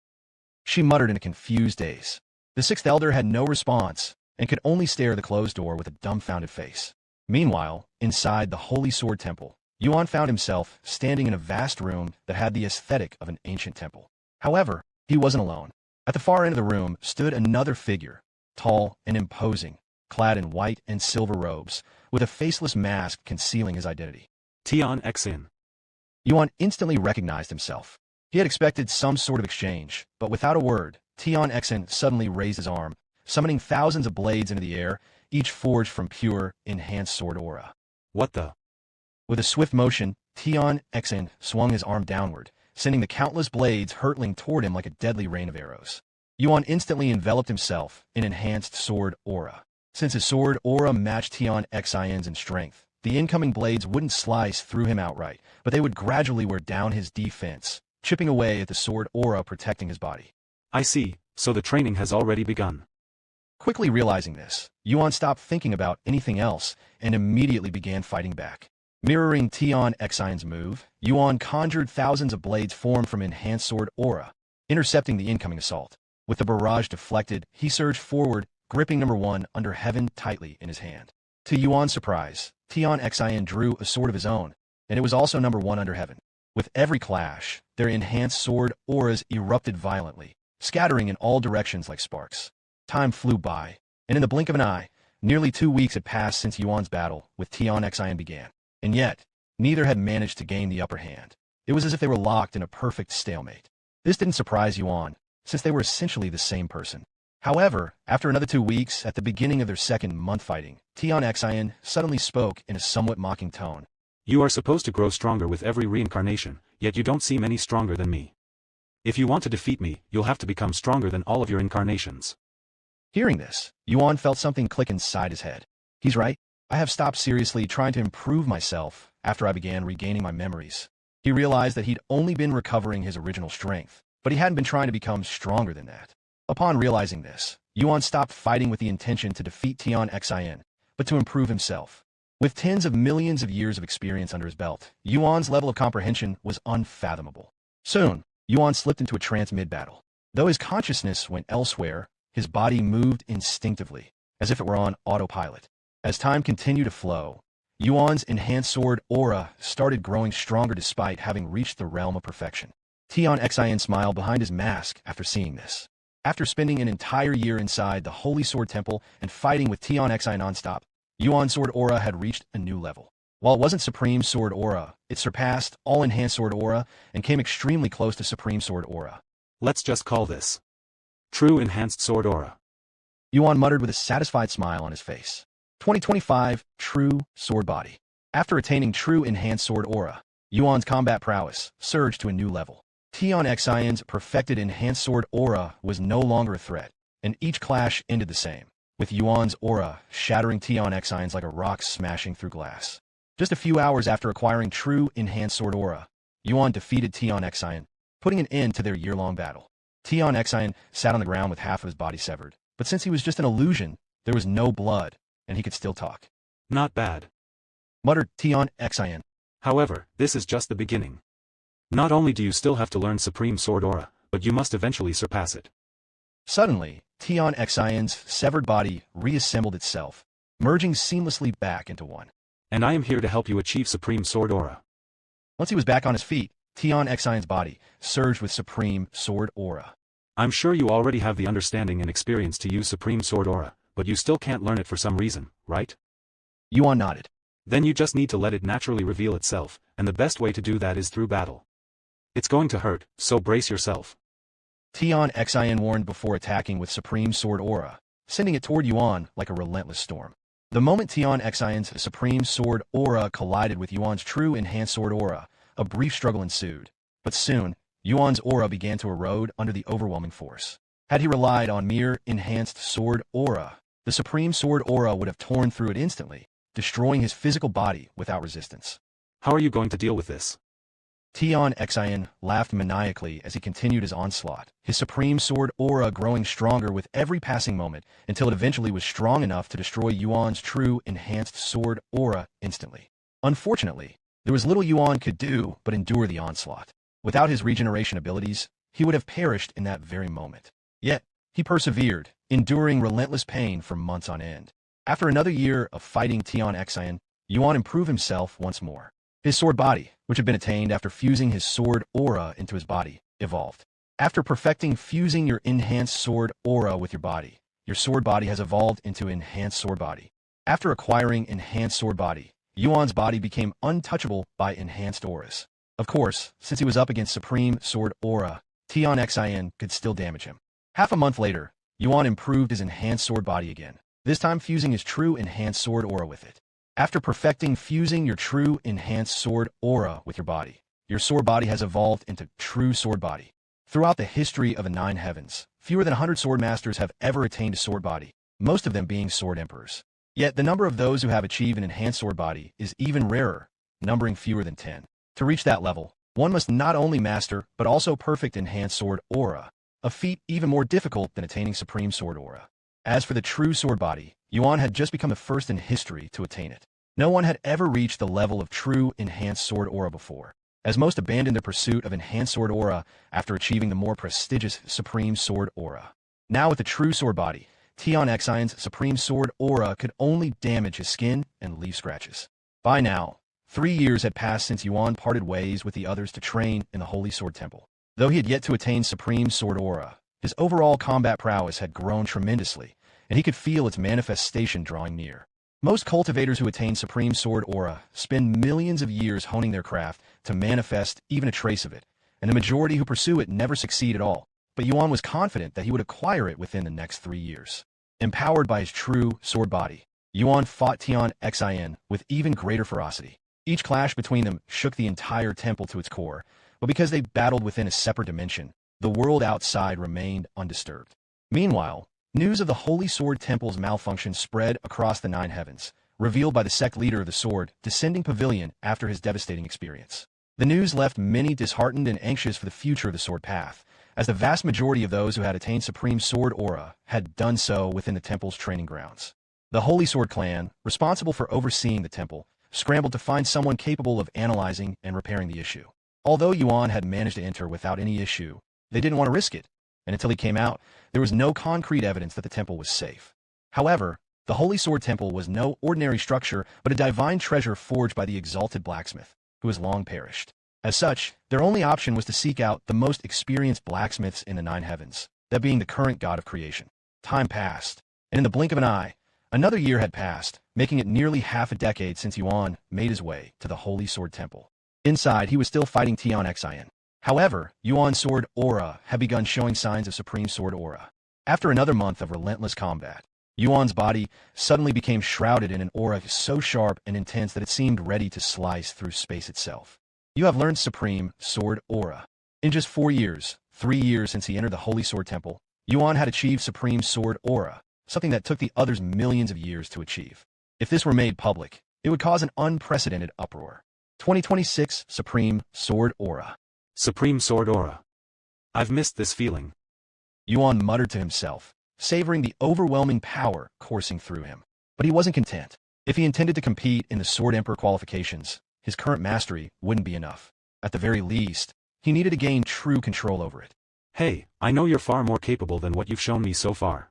She muttered in a confused daze. The Sixth Elder had no response, and could only stare at the closed door with a dumbfounded face. Meanwhile, inside the Holy Sword Temple, Yuan found himself standing in a vast room that had the aesthetic of an ancient temple. However, he wasn't alone. At the far end of the room stood another figure, tall and imposing, clad in white and silver robes, with a faceless mask concealing his identity. Tian Xin. Yuan instantly recognized himself. He had expected some sort of exchange, but without a word, Tian Xin suddenly raised his arm, summoning thousands of blades into the air, each forged from pure, enhanced sword aura. What the? With a swift motion, Tian Xin swung his arm downward, sending the countless blades hurtling toward him like a deadly rain of arrows. Yuan instantly enveloped himself in enhanced sword aura. Since his sword aura matched Tian Xin's in strength, the incoming blades wouldn't slice through him outright, but they would gradually wear down his defense, chipping away at the sword aura protecting his body. I see, so the training has already begun. Quickly realizing this, Yuan stopped thinking about anything else and immediately began fighting back. Mirroring Tian Xin's move, Yuan conjured thousands of blades formed from enhanced sword aura, intercepting the incoming assault. With the barrage deflected, he surged forward, gripping number 1 under heaven tightly in his hand. To Yuan's surprise, Tian Xin drew a sword of his own, and it was also number 1 under heaven. With every clash, their enhanced sword auras erupted violently, scattering in all directions like sparks. Time flew by, and in the blink of an eye, nearly 2 weeks had passed since Yuan's battle with Tian Xin began. And yet, neither had managed to gain the upper hand. It was as if they were locked in a perfect stalemate. This didn't surprise Yuan, since they were essentially the same person. However, after another 2 weeks, at the beginning of their second month fighting, Tian Xin suddenly spoke in a somewhat mocking tone. You are supposed to grow stronger with every reincarnation, yet you don't seem any stronger than me. If you want to defeat me, you'll have to become stronger than all of your incarnations. Hearing this, Yuan felt something click inside his head. He's right. I have stopped seriously trying to improve myself after I began regaining my memories. He realized that he'd only been recovering his original strength, but he hadn't been trying to become stronger than that. Upon realizing this, Yuan stopped fighting with the intention to defeat Tian Xin, but to improve himself. With tens of millions of years of experience under his belt, Yuan's level of comprehension was unfathomable. Soon, Yuan slipped into a trance mid-battle. Though his consciousness went elsewhere, his body moved instinctively, as if it were on autopilot. As time continued to flow, Yuan's enhanced sword aura started growing stronger despite having reached the realm of perfection. Tian Xian smiled behind his mask after seeing this. After spending an entire year inside the Holy Sword Temple and fighting with Tian Xian nonstop, Yuan's sword aura had reached a new level. While it wasn't Supreme Sword Aura, it surpassed all Enhanced Sword Aura and came extremely close to Supreme Sword Aura. Let's just call this True Enhanced Sword Aura. Yuan muttered with a satisfied smile on his face. 2025 True Sword Body. After attaining True Enhanced Sword Aura, Yuan's combat prowess surged to a new level. Tian Xian's perfected Enhanced Sword Aura was no longer a threat, and each clash ended the same, with Yuan's aura shattering Tian Xian's like a rock smashing through glass. Just a few hours after acquiring True Enhanced Sword Aura, Yuan defeated Tian Xian, putting an end to their year-long battle. Tian Xian sat on the ground with half of his body severed, but since he was just an illusion, there was no blood, and he could still talk. Not bad, Muttered Tian Xian. However, this is just the beginning. Not only do you still have to learn Supreme Sword Aura, but you must eventually surpass it. Suddenly, Tian Xian's severed body reassembled itself, merging seamlessly back into one. And I am here to help you achieve Supreme Sword Aura. Once he was back on his feet, Tian Xian's body surged with Supreme Sword Aura. I'm sure you already have the understanding and experience to use Supreme Sword Aura, but you still can't learn it for some reason, right? Yuan nodded. Then you just need to let it naturally reveal itself, and the best way to do that is through battle. It's going to hurt, so brace yourself. Tian Xian warned before attacking with Supreme Sword Aura, sending it toward Yuan like a relentless storm. The moment Tian Xian's Supreme Sword Aura collided with Yuan's True Enhanced Sword Aura, a brief struggle ensued. But soon, Yuan's aura began to erode under the overwhelming force. Had he relied on mere Enhanced Sword Aura, the Supreme Sword Aura would have torn through it instantly, destroying his physical body without resistance. How are you going to deal with this? Tian Xian laughed maniacally as he continued his onslaught, his Supreme Sword Aura growing stronger with every passing moment until it eventually was strong enough to destroy Yuan's True Enhanced Sword Aura instantly. Unfortunately, there was little Yuan could do but endure the onslaught. Without his regeneration abilities, he would have perished in that very moment. Yet, he persevered, enduring relentless pain for months on end. After another year of fighting Tian Xian, Yuan improved himself once more. His sword body, which had been attained after fusing his sword aura into his body, evolved. After perfecting fusing your enhanced sword aura with your body, your sword body has evolved into enhanced sword body. After acquiring enhanced sword body, Yuan's body became untouchable by enhanced auras. Of course, since he was up against Supreme Sword Aura, Tian Xian could still damage him. Half a month later, Yuan improved his enhanced sword body again, this time fusing his True Enhanced Sword Aura with it. After perfecting fusing your True Enhanced Sword Aura with your body, your sword body has evolved into True Sword Body. Throughout the history of the Nine Heavens, fewer than 100 sword masters have ever attained a sword body, most of them being sword emperors. Yet the number of those who have achieved an enhanced sword body is even rarer, numbering fewer than 10. To reach that level, one must not only master but also perfect enhanced sword aura, a feat even more difficult than attaining Supreme Sword Aura. As for the True Sword Body, Yuan had just become the first in history to attain it. No one had ever reached the level of True Enhanced Sword Aura before, as most abandoned their pursuit of Enhanced Sword Aura after achieving the more prestigious Supreme Sword Aura. Now with the True Sword Body, Tian Xian's Supreme Sword Aura could only damage his skin and leave scratches. By now, 3 years had passed since Yuan parted ways with the others to train in the Holy Sword Temple. Though he had yet to attain Supreme Sword Aura, his overall combat prowess had grown tremendously, and he could feel its manifestation drawing near. Most cultivators who attain Supreme Sword Aura spend millions of years honing their craft to manifest even a trace of it, and the majority who pursue it never succeed at all. But Yuan was confident that he would acquire it within the next 3 years. Empowered by his True Sword Body, Yuan fought Tian Xian with even greater ferocity. Each clash between them shook the entire temple to its core, but because they battled within a separate dimension, the world outside remained undisturbed. Meanwhile, news of the Holy Sword Temple's malfunction spread across the Nine Heavens, revealed by the sect leader of the Sword Descending Pavilion after his devastating experience. The news left many disheartened and anxious for the future of the Sword Path, as the vast majority of those who had attained Supreme Sword Aura had done so within the temple's training grounds. The Holy Sword Clan, responsible for overseeing the temple, scrambled to find someone capable of analyzing and repairing the issue. Although Yuan had managed to enter without any issue, they didn't want to risk it, and until he came out, there was no concrete evidence that the temple was safe. However, The Holy Sword Temple was no ordinary structure, but a divine treasure forged by the exalted blacksmith, who has long perished. As such, their only option was to seek out the most experienced blacksmiths in the nine heavens, that being the current god of creation. Time passed, and in the blink of an eye, another year had passed, making it nearly half a decade since Yuan made his way to the Holy Sword Temple. Inside, he was still fighting Tian Xian. However, Yuan's sword aura had begun showing signs of supreme sword aura. After another month of relentless combat, Yuan's body suddenly became shrouded in an aura so sharp and intense that it seemed ready to slice through space itself. You have learned supreme sword aura. In just 4 years, 3 years since he entered the Holy Sword Temple, Yuan had achieved supreme sword aura, something that took the others millions of years to achieve. If this were made public, it would cause an unprecedented uproar. 2026 Supreme Sword Aura. Supreme Sword Aura. I've missed this feeling. Yuan muttered to himself, savoring the overwhelming power coursing through him. But he wasn't content. If he intended to compete in the Sword Emperor qualifications, his current mastery wouldn't be enough. At the very least, he needed to gain true control over it. Hey, I know you're far more capable than what you've shown me so far.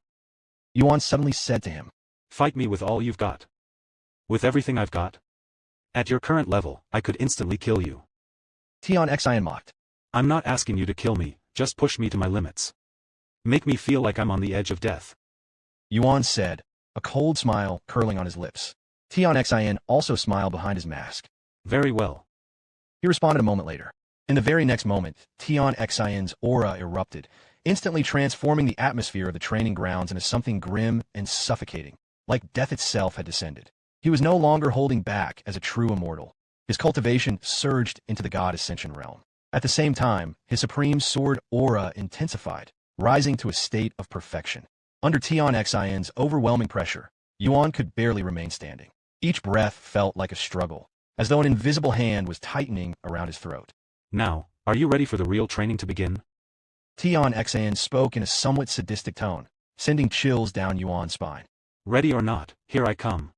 Yuan suddenly said to him. Fight me with all you've got. With everything I've got. At your current level, I could instantly kill you. Tian Xian mocked. I'm not asking you to kill me, just push me to my limits. Make me feel like I'm on the edge of death. Yuan said, a cold smile curling on his lips. Tian Xian also smiled behind his mask. Very well. He responded a moment later. In the very next moment, Tian Xian's aura erupted, instantly transforming the atmosphere of the training grounds into something grim and suffocating, like death itself had descended. He was no longer holding back as a true immortal. His cultivation surged into the god ascension realm. At the same time, his supreme sword aura intensified, rising to a state of perfection. Under Tian Xian's overwhelming pressure, Yuan could barely remain standing. Each breath felt like a struggle, as though an invisible hand was tightening around his throat. Now, are you ready for the real training to begin? Tian Xian spoke in a somewhat sadistic tone, sending chills down Yuan's spine. Ready or not, here I come.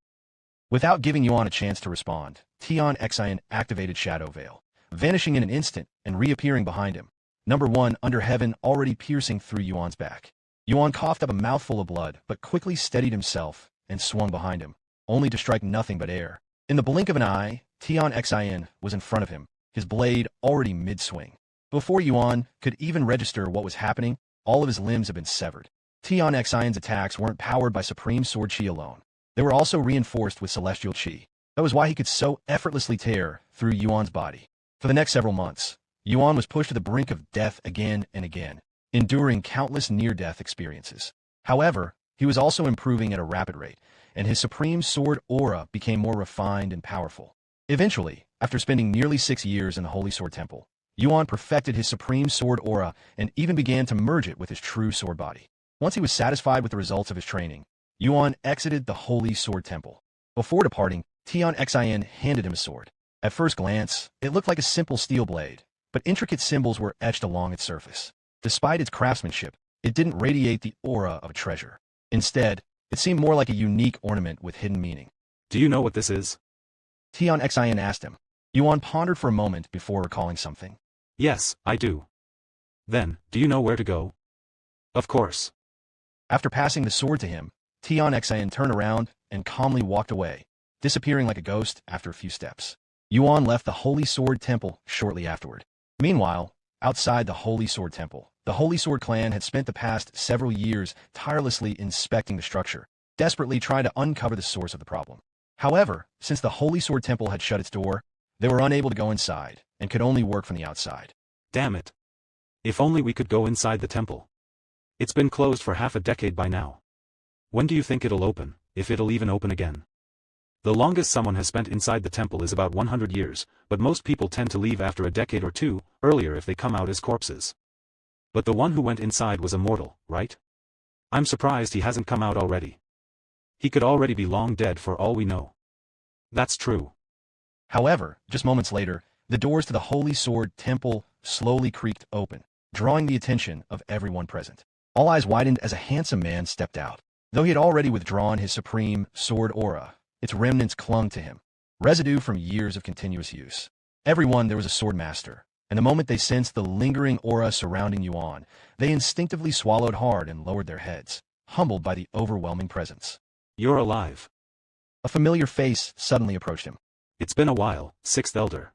Without giving Yuan a chance to respond, Tian Xian activated Shadow Veil, vanishing in an instant and reappearing behind him. Number 1 under heaven already piercing through Yuan's back. Yuan coughed up a mouthful of blood, but quickly steadied himself and swung behind him, only to strike nothing but air. In the blink of an eye, Tian Xian was in front of him, his blade already mid-swing. Before Yuan could even register what was happening, all of his limbs had been severed. Tian Xian's attacks weren't powered by Supreme Sword Qi alone. They were also reinforced with Celestial Qi. That was why he could so effortlessly tear through Yuan's body. For the next several months, Yuan was pushed to the brink of death again and again, enduring countless near-death experiences. However, he was also improving at a rapid rate, and his supreme sword aura became more refined and powerful. Eventually, after spending nearly 6 years in the Holy Sword Temple, Yuan perfected his supreme sword aura and even began to merge it with his true sword body. Once he was satisfied with the results of his training, Yuan exited the Holy Sword Temple. Before departing, Tian Xian handed him a sword. At first glance, it looked like a simple steel blade, but intricate symbols were etched along its surface. Despite its craftsmanship, it didn't radiate the aura of a treasure. Instead, it seemed more like a unique ornament with hidden meaning. Do you know what this is? Tian Xian asked him. Yuan pondered for a moment before recalling something. Yes, I do. Then, do you know where to go? Of course. After passing the sword to him, Tian Xian turned around and calmly walked away, disappearing like a ghost after a few steps. Yuan left the Holy Sword Temple shortly afterward. Meanwhile, outside the Holy Sword Temple, the Holy Sword clan had spent the past several years tirelessly inspecting the structure, desperately trying to uncover the source of the problem. However, since the Holy Sword Temple had shut its door, they were unable to go inside and could only work from the outside. Damn it. If only we could go inside the temple. It's been closed for half a decade by now. When do you think it'll open, if it'll even open again? The longest someone has spent inside the temple is about 100 years, but most people tend to leave after a decade or two, earlier if they come out as corpses. But the one who went inside was immortal, right? I'm surprised he hasn't come out already. He could already be long dead for all we know. That's true. However, just moments later, the doors to the Holy Sword Temple slowly creaked open, drawing the attention of everyone present. All eyes widened as a handsome man stepped out. Though he had already withdrawn his supreme sword aura, its remnants clung to him, residue from years of continuous use. Everyone there was a sword master, and the moment they sensed the lingering aura surrounding Yuan, they instinctively swallowed hard and lowered their heads, humbled by the overwhelming presence. You're alive. A familiar face suddenly approached him. It's been a while, Sixth Elder.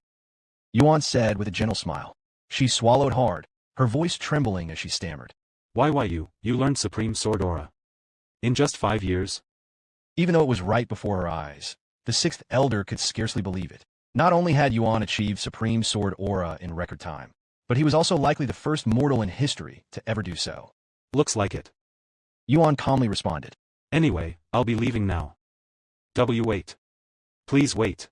Yuan said with a gentle smile. She swallowed hard, her voice trembling as she stammered. Why you learned Supreme Sword Aura? In just 5 years? Even though it was right before her eyes, the Sixth Elder could scarcely believe it. Not only had Yuan achieved Supreme Sword Aura in record time, but he was also likely the first mortal in history to ever do so. Looks like it. Yuan calmly responded. Anyway, I'll be leaving now. Wait. Please wait.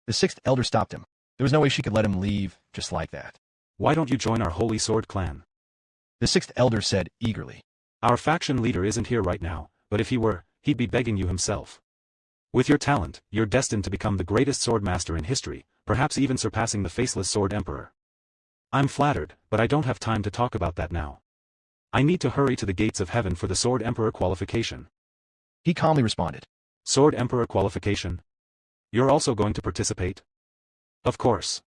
The Sixth Elder stopped him. There was no way she could let him leave just like that. Why don't you join our Holy Sword clan? The Sixth Elder said eagerly. Our faction leader isn't here right now, but if he were, he'd be begging you himself. With your talent, you're destined to become the greatest swordmaster in history, perhaps even surpassing the Faceless Sword Emperor. I'm flattered, but I don't have time to talk about that now. I need to hurry to the gates of heaven for the Sword Emperor qualification. He calmly responded. Sword Emperor qualification? You're also going to participate? Of course.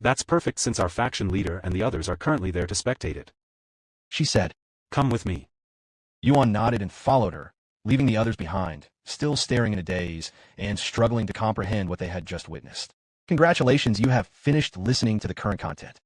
That's perfect since our faction leader and the others are currently there to spectate it. She said. Come with me. Yuan nodded and followed her, leaving the others behind, still staring in a daze and struggling to comprehend what they had just witnessed. Congratulations, you have finished listening to the current content.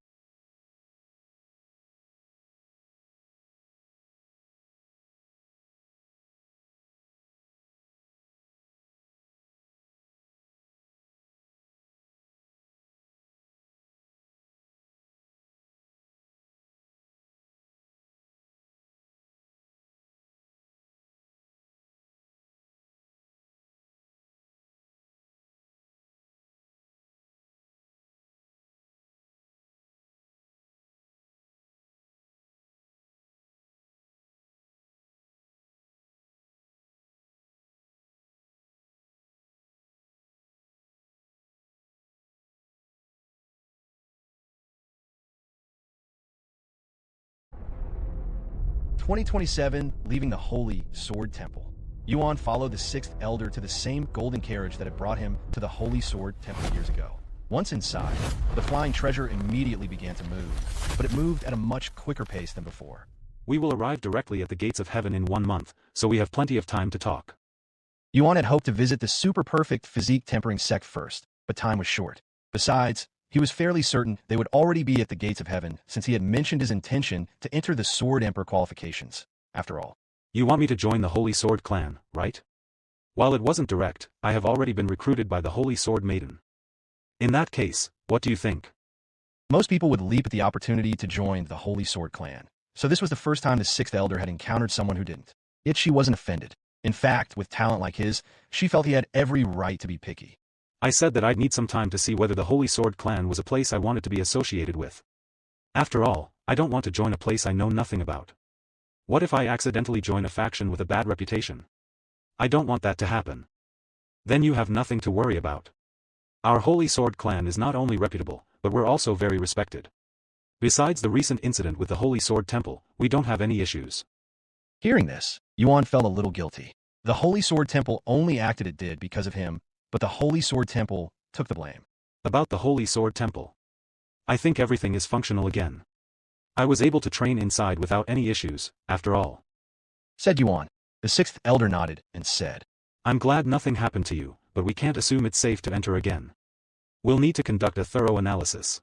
"2027, leaving the Holy Sword Temple. Yuan followed the Sixth Elder to the same golden carriage that had brought him to the Holy Sword Temple years ago. Once inside, the flying treasure immediately began to move, but it moved at a much quicker pace than before. We will arrive directly at the gates of heaven in 1 month, so we have plenty of time to talk. Yuan had hoped to visit the super-perfect physique tempering sect first, but time was short. Besides, he was fairly certain they would already be at the gates of heaven since he had mentioned his intention to enter the Sword Emperor qualifications. After all, You want me to join the Holy Sword clan, right? While it wasn't direct, I have already been recruited by the Holy Sword Maiden. In that case, what do you think? most people would leap at the opportunity to join the Holy Sword clan, so this was the first time the Sixth Elder had encountered someone who didn't. Yet she wasn't offended. In fact, with talent like his, she felt he had every right to be picky. I said that I'd need some time to see whether the Holy Sword clan was a place I wanted to be associated with. After all, I don't want to join a place I know nothing about. What if I accidentally join a faction with a bad reputation? I don't want that to happen. Then you have nothing to worry about. Our Holy Sword clan is not only reputable, but we're also very respected. Besides the recent incident with the Holy Sword Temple, we don't have any issues. Hearing this, Yuan felt a little guilty. The Holy Sword Temple only acted it did because of him, but the Holy Sword Temple took the blame. About the Holy Sword Temple. I think everything is functional again. I was able to train inside without any issues, after all. Said Yuan. The Sixth Elder nodded and said, I'm glad nothing happened to you, but we can't assume it's safe to enter again. We'll need to conduct a thorough analysis.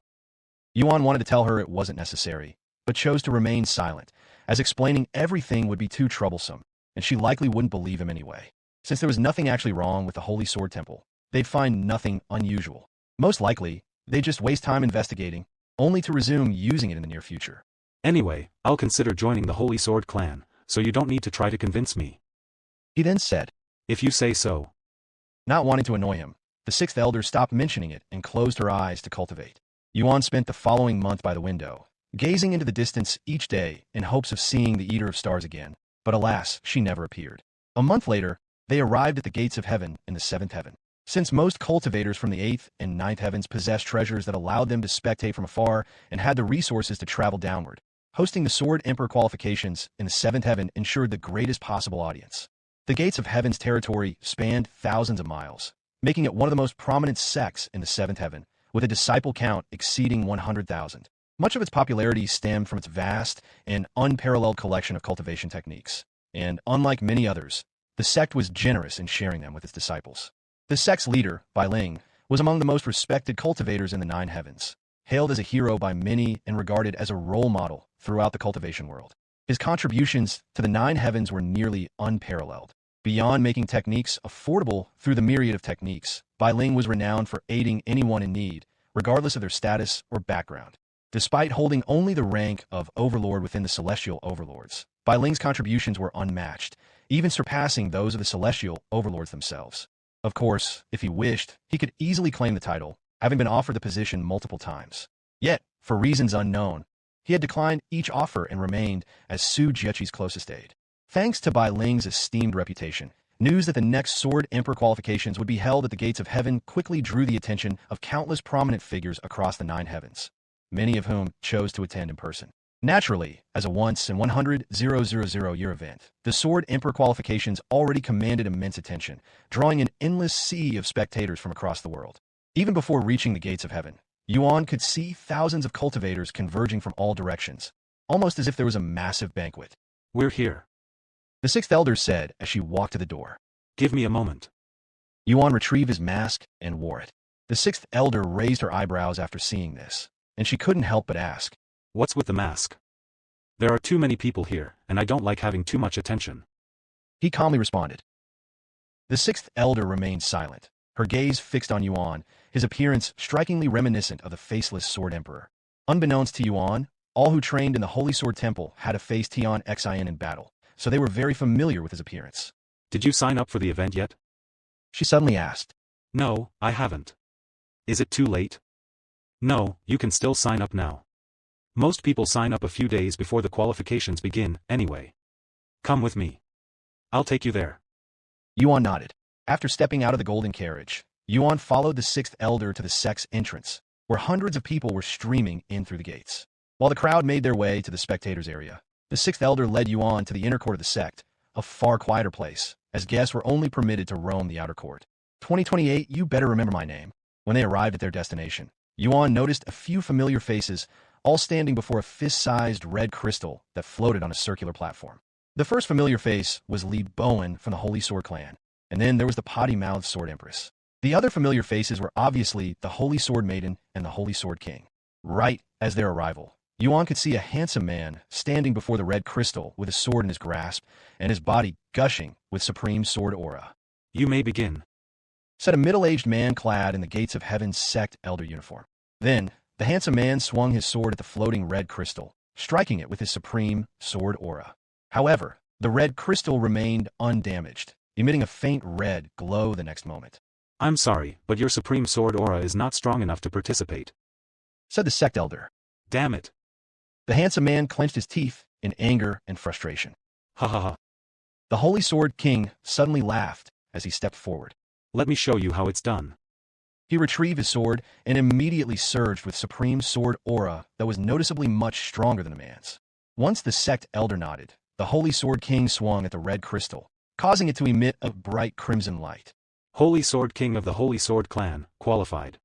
Yuan wanted to tell her it wasn't necessary, but chose to remain silent, as explaining everything would be too troublesome, and she likely wouldn't believe him anyway. Since there was nothing actually wrong with the Holy Sword Temple, they'd find nothing unusual. Most likely, they'd just waste time investigating, only to resume using it in the near future. Anyway, I'll consider joining the Holy Sword clan, so you don't need to try to convince me. He then said, If you say so. Not wanting to annoy him, the Sixth Elder stopped mentioning it and closed her eyes to cultivate. Yuan spent the following month by the window, gazing into the distance each day in hopes of seeing the Eater of Stars again, but alas, she never appeared. A month later, they arrived at the gates of heaven in the seventh heaven. Since most cultivators from the eighth and ninth heavens possessed treasures that allowed them to spectate from afar and had the resources to travel downward, hosting the Sword Emperor qualifications in the seventh heaven ensured the greatest possible audience. The gates of heaven's territory spanned thousands of miles, making it one of the most prominent sects in the seventh heaven, with a disciple count exceeding 100,000. Much of its popularity stemmed from its vast and unparalleled collection of cultivation techniques, and unlike many others, The sect was generous in sharing them with its disciples. The sect's leader, Bai Ling, was among the most respected cultivators in the Nine Heavens, hailed as a hero by many and regarded as a role model throughout the cultivation world. His contributions to the Nine Heavens were nearly unparalleled. Beyond making techniques affordable through the myriad of techniques, Bai Ling was renowned for aiding anyone in need, regardless of their status or background. Despite holding only the rank of overlord within the celestial overlords, Bai Ling's contributions were unmatched, even surpassing those of the celestial overlords themselves. Of course, if he wished, he could easily claim the title, having been offered the position multiple times. Yet, for reasons unknown, he had declined each offer and remained as Su Jieqi's closest aide. Thanks to Bai Ling's esteemed reputation, news that the next Sword Emperor qualifications would be held at the Gates of Heaven quickly drew the attention of countless prominent figures across the Nine Heavens, many of whom chose to attend in person. Naturally, as a once-in-100,000-year event, the Sword Emperor qualifications already commanded immense attention, drawing an endless sea of spectators from across the world. Even before reaching the Gates of Heaven, Yuan could see thousands of cultivators converging from all directions, almost as if there was a massive banquet. We're here. The sixth elder said as she walked to the door. Give me a moment. Yuan retrieved his mask and wore it. The sixth elder raised her eyebrows after seeing this, and she couldn't help but ask, What's with the mask? There are too many people here, and I don't like having too much attention. He calmly responded. The sixth elder remained silent, her gaze fixed on Yuan, his appearance strikingly reminiscent of the faceless Sword Emperor. Unbeknownst to Yuan, all who trained in the Holy Sword Temple had to face Tian Xian in battle, so they were very familiar with his appearance. Did you sign up for the event yet? She suddenly asked. No, I haven't. Is it too late? No, you can still sign up now. Most people sign up a few days before the qualifications begin, anyway. Come with me. I'll take you there. Yuan nodded. After stepping out of the golden carriage, Yuan followed the sixth elder to the sect's entrance, where hundreds of people were streaming in through the gates. While the crowd made their way to the spectators' area, the sixth elder led Yuan to the inner court of the sect, a far quieter place, as guests were only permitted to roam the outer court. 2028, you better remember my name. When they arrived at their destination, Yuan noticed a few familiar faces, all standing before a fist-sized red crystal that floated on a circular platform. The first familiar face was Li Bowen from the Holy Sword Clan, and then there was the potty-mouthed Sword Empress. The other familiar faces were obviously the Holy Sword Maiden and the Holy Sword King. Right as their arrival, Yuan could see a handsome man standing before the red crystal with a sword in his grasp and his body gushing with supreme sword aura. You may begin, said a middle-aged man clad in the Gates of Heaven's sect elder uniform. Then, the handsome man swung his sword at the floating red crystal, striking it with his supreme sword aura. However, the red crystal remained undamaged, emitting a faint red glow the next moment. I'm sorry, but your supreme sword aura is not strong enough to participate, said the sect elder. Damn it. The handsome man clenched his teeth in anger and frustration. Ha ha ha. The Holy Sword King suddenly laughed as he stepped forward. Let me show you how it's done. He retrieved his sword and immediately surged with supreme sword aura that was noticeably much stronger than the man's. Once the sect elder nodded, the Holy Sword King swung at the red crystal, causing it to emit a bright crimson light. Holy Sword King of the Holy Sword Clan, qualified,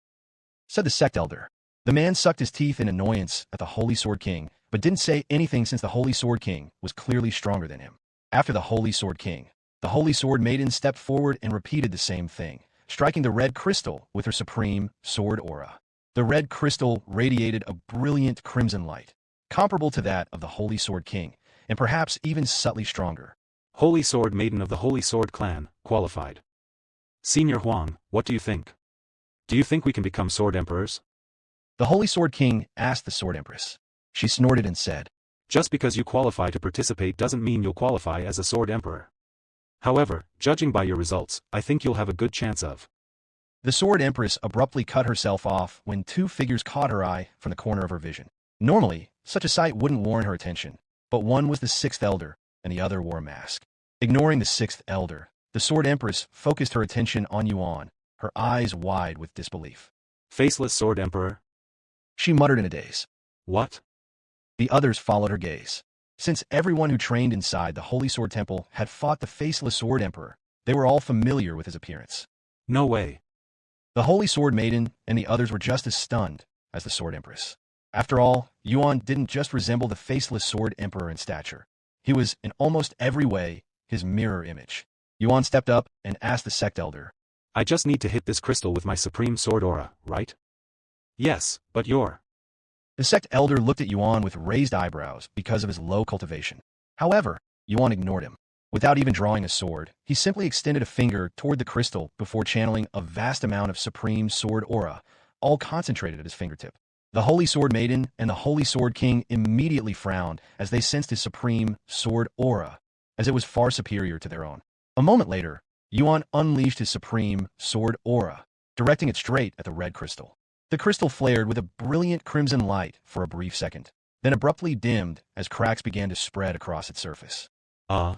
said the sect elder. The man sucked his teeth in annoyance at the Holy Sword King, but didn't say anything since the Holy Sword King was clearly stronger than him. After the Holy Sword King, the Holy Sword Maiden stepped forward and repeated the same thing, striking the red crystal with her supreme sword aura. The red crystal radiated a brilliant crimson light, comparable to that of the Holy Sword King, and perhaps even subtly stronger. Holy Sword Maiden of the Holy Sword Clan, qualified. Senior Huang, what do you think? Do you think we can become Sword Emperors? The Holy Sword King asked the Sword Empress. She snorted and said, Just because you qualify to participate doesn't mean you'll qualify as a Sword Emperor. However, judging by your results, I think you'll have a good chance of. The Sword Empress abruptly cut herself off when two figures caught her eye from the corner of her vision. Normally, such a sight wouldn't warrant her attention, but one was the sixth elder, and the other wore a mask. Ignoring the sixth elder, the Sword Empress focused her attention on Yuan, her eyes wide with disbelief. Faceless Sword Emperor? She muttered in a daze. What? The others followed her gaze. Since everyone who trained inside the Holy Sword Temple had fought the Faceless Sword Emperor, they were all familiar with his appearance. No way. The Holy Sword Maiden and the others were just as stunned as the Sword Empress. After all, Yuan didn't just resemble the Faceless Sword Emperor in stature. He was, in almost every way, his mirror image. Yuan stepped up and asked the sect elder. I just need to hit this crystal with my supreme sword aura, right? Yes, but you're... The sect elder looked at Yuan with raised eyebrows because of his low cultivation. However, Yuan ignored him. Without even drawing a sword, he simply extended a finger toward the crystal before channeling a vast amount of supreme sword aura, all concentrated at his fingertip. The Holy Sword Maiden and the Holy Sword King immediately frowned as they sensed his supreme sword aura, as it was far superior to their own. A moment later, Yuan unleashed his supreme sword aura, directing it straight at the red crystal. The crystal flared with a brilliant crimson light for a brief second, then abruptly dimmed as cracks began to spread across its surface. The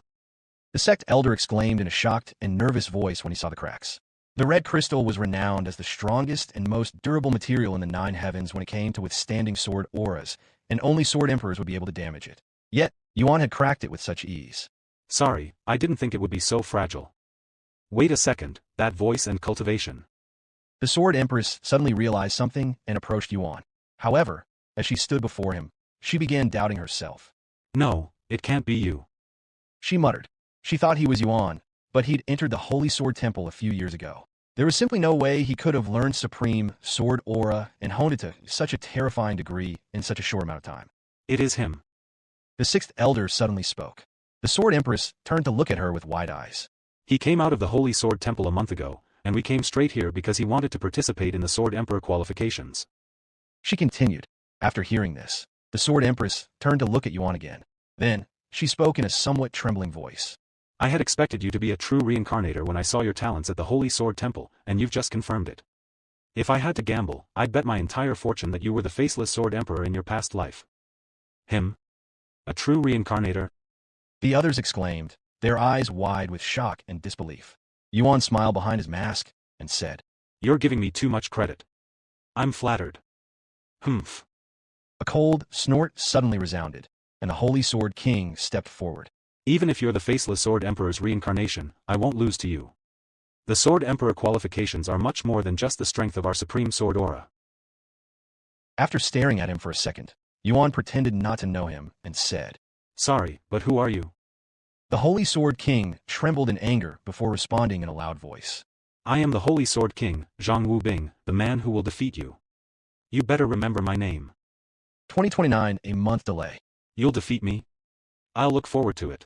sect elder exclaimed in a shocked and nervous voice when he saw the cracks. The red crystal was renowned as the strongest and most durable material in the Nine Heavens when it came to withstanding sword auras, and only sword emperors would be able to damage it. Yet, Yuan had cracked it with such ease. Sorry, I didn't think it would be so fragile. Wait a second, that voice and cultivation. The sword empress suddenly realized something and approached Yuan. However, as she stood before him, she began doubting herself. No, it can't be you. She muttered. She thought he was Yuan, but he'd entered the Holy Sword Temple a few years ago. There was simply no way he could have learned supreme sword aura and honed it to such a terrifying degree in such a short amount of time. It is him. The sixth elder suddenly spoke. The sword empress turned to look at her with wide eyes. He came out of the Holy Sword Temple a month ago, and we came straight here because he wanted to participate in the Sword Emperor qualifications. She continued. After hearing this, the sword empress turned to look at Yuan again. Then, she spoke in a somewhat trembling voice. I had expected you to be a true reincarnator when I saw your talents at the Holy Sword Temple, and you've just confirmed it. If I had to gamble, I'd bet my entire fortune that you were the faceless Sword Emperor in your past life. Him? A true reincarnator? The others exclaimed, their eyes wide with shock and disbelief. Yuan smiled behind his mask and said, You're giving me too much credit. I'm flattered. Humph. A cold snort suddenly resounded, and the Holy Sword King stepped forward. Even if you're the faceless Sword Emperor's reincarnation, I won't lose to you. The Sword Emperor qualifications are much more than just the strength of our supreme sword aura. After staring at him for a second, Yuan pretended not to know him and said, Sorry, but who are you? The Holy Sword King trembled in anger before responding in a loud voice. I am the Holy Sword King, Zhang Wubing, the man who will defeat you. You better remember my name. 2029, a month delay. You'll defeat me? I'll look forward to it.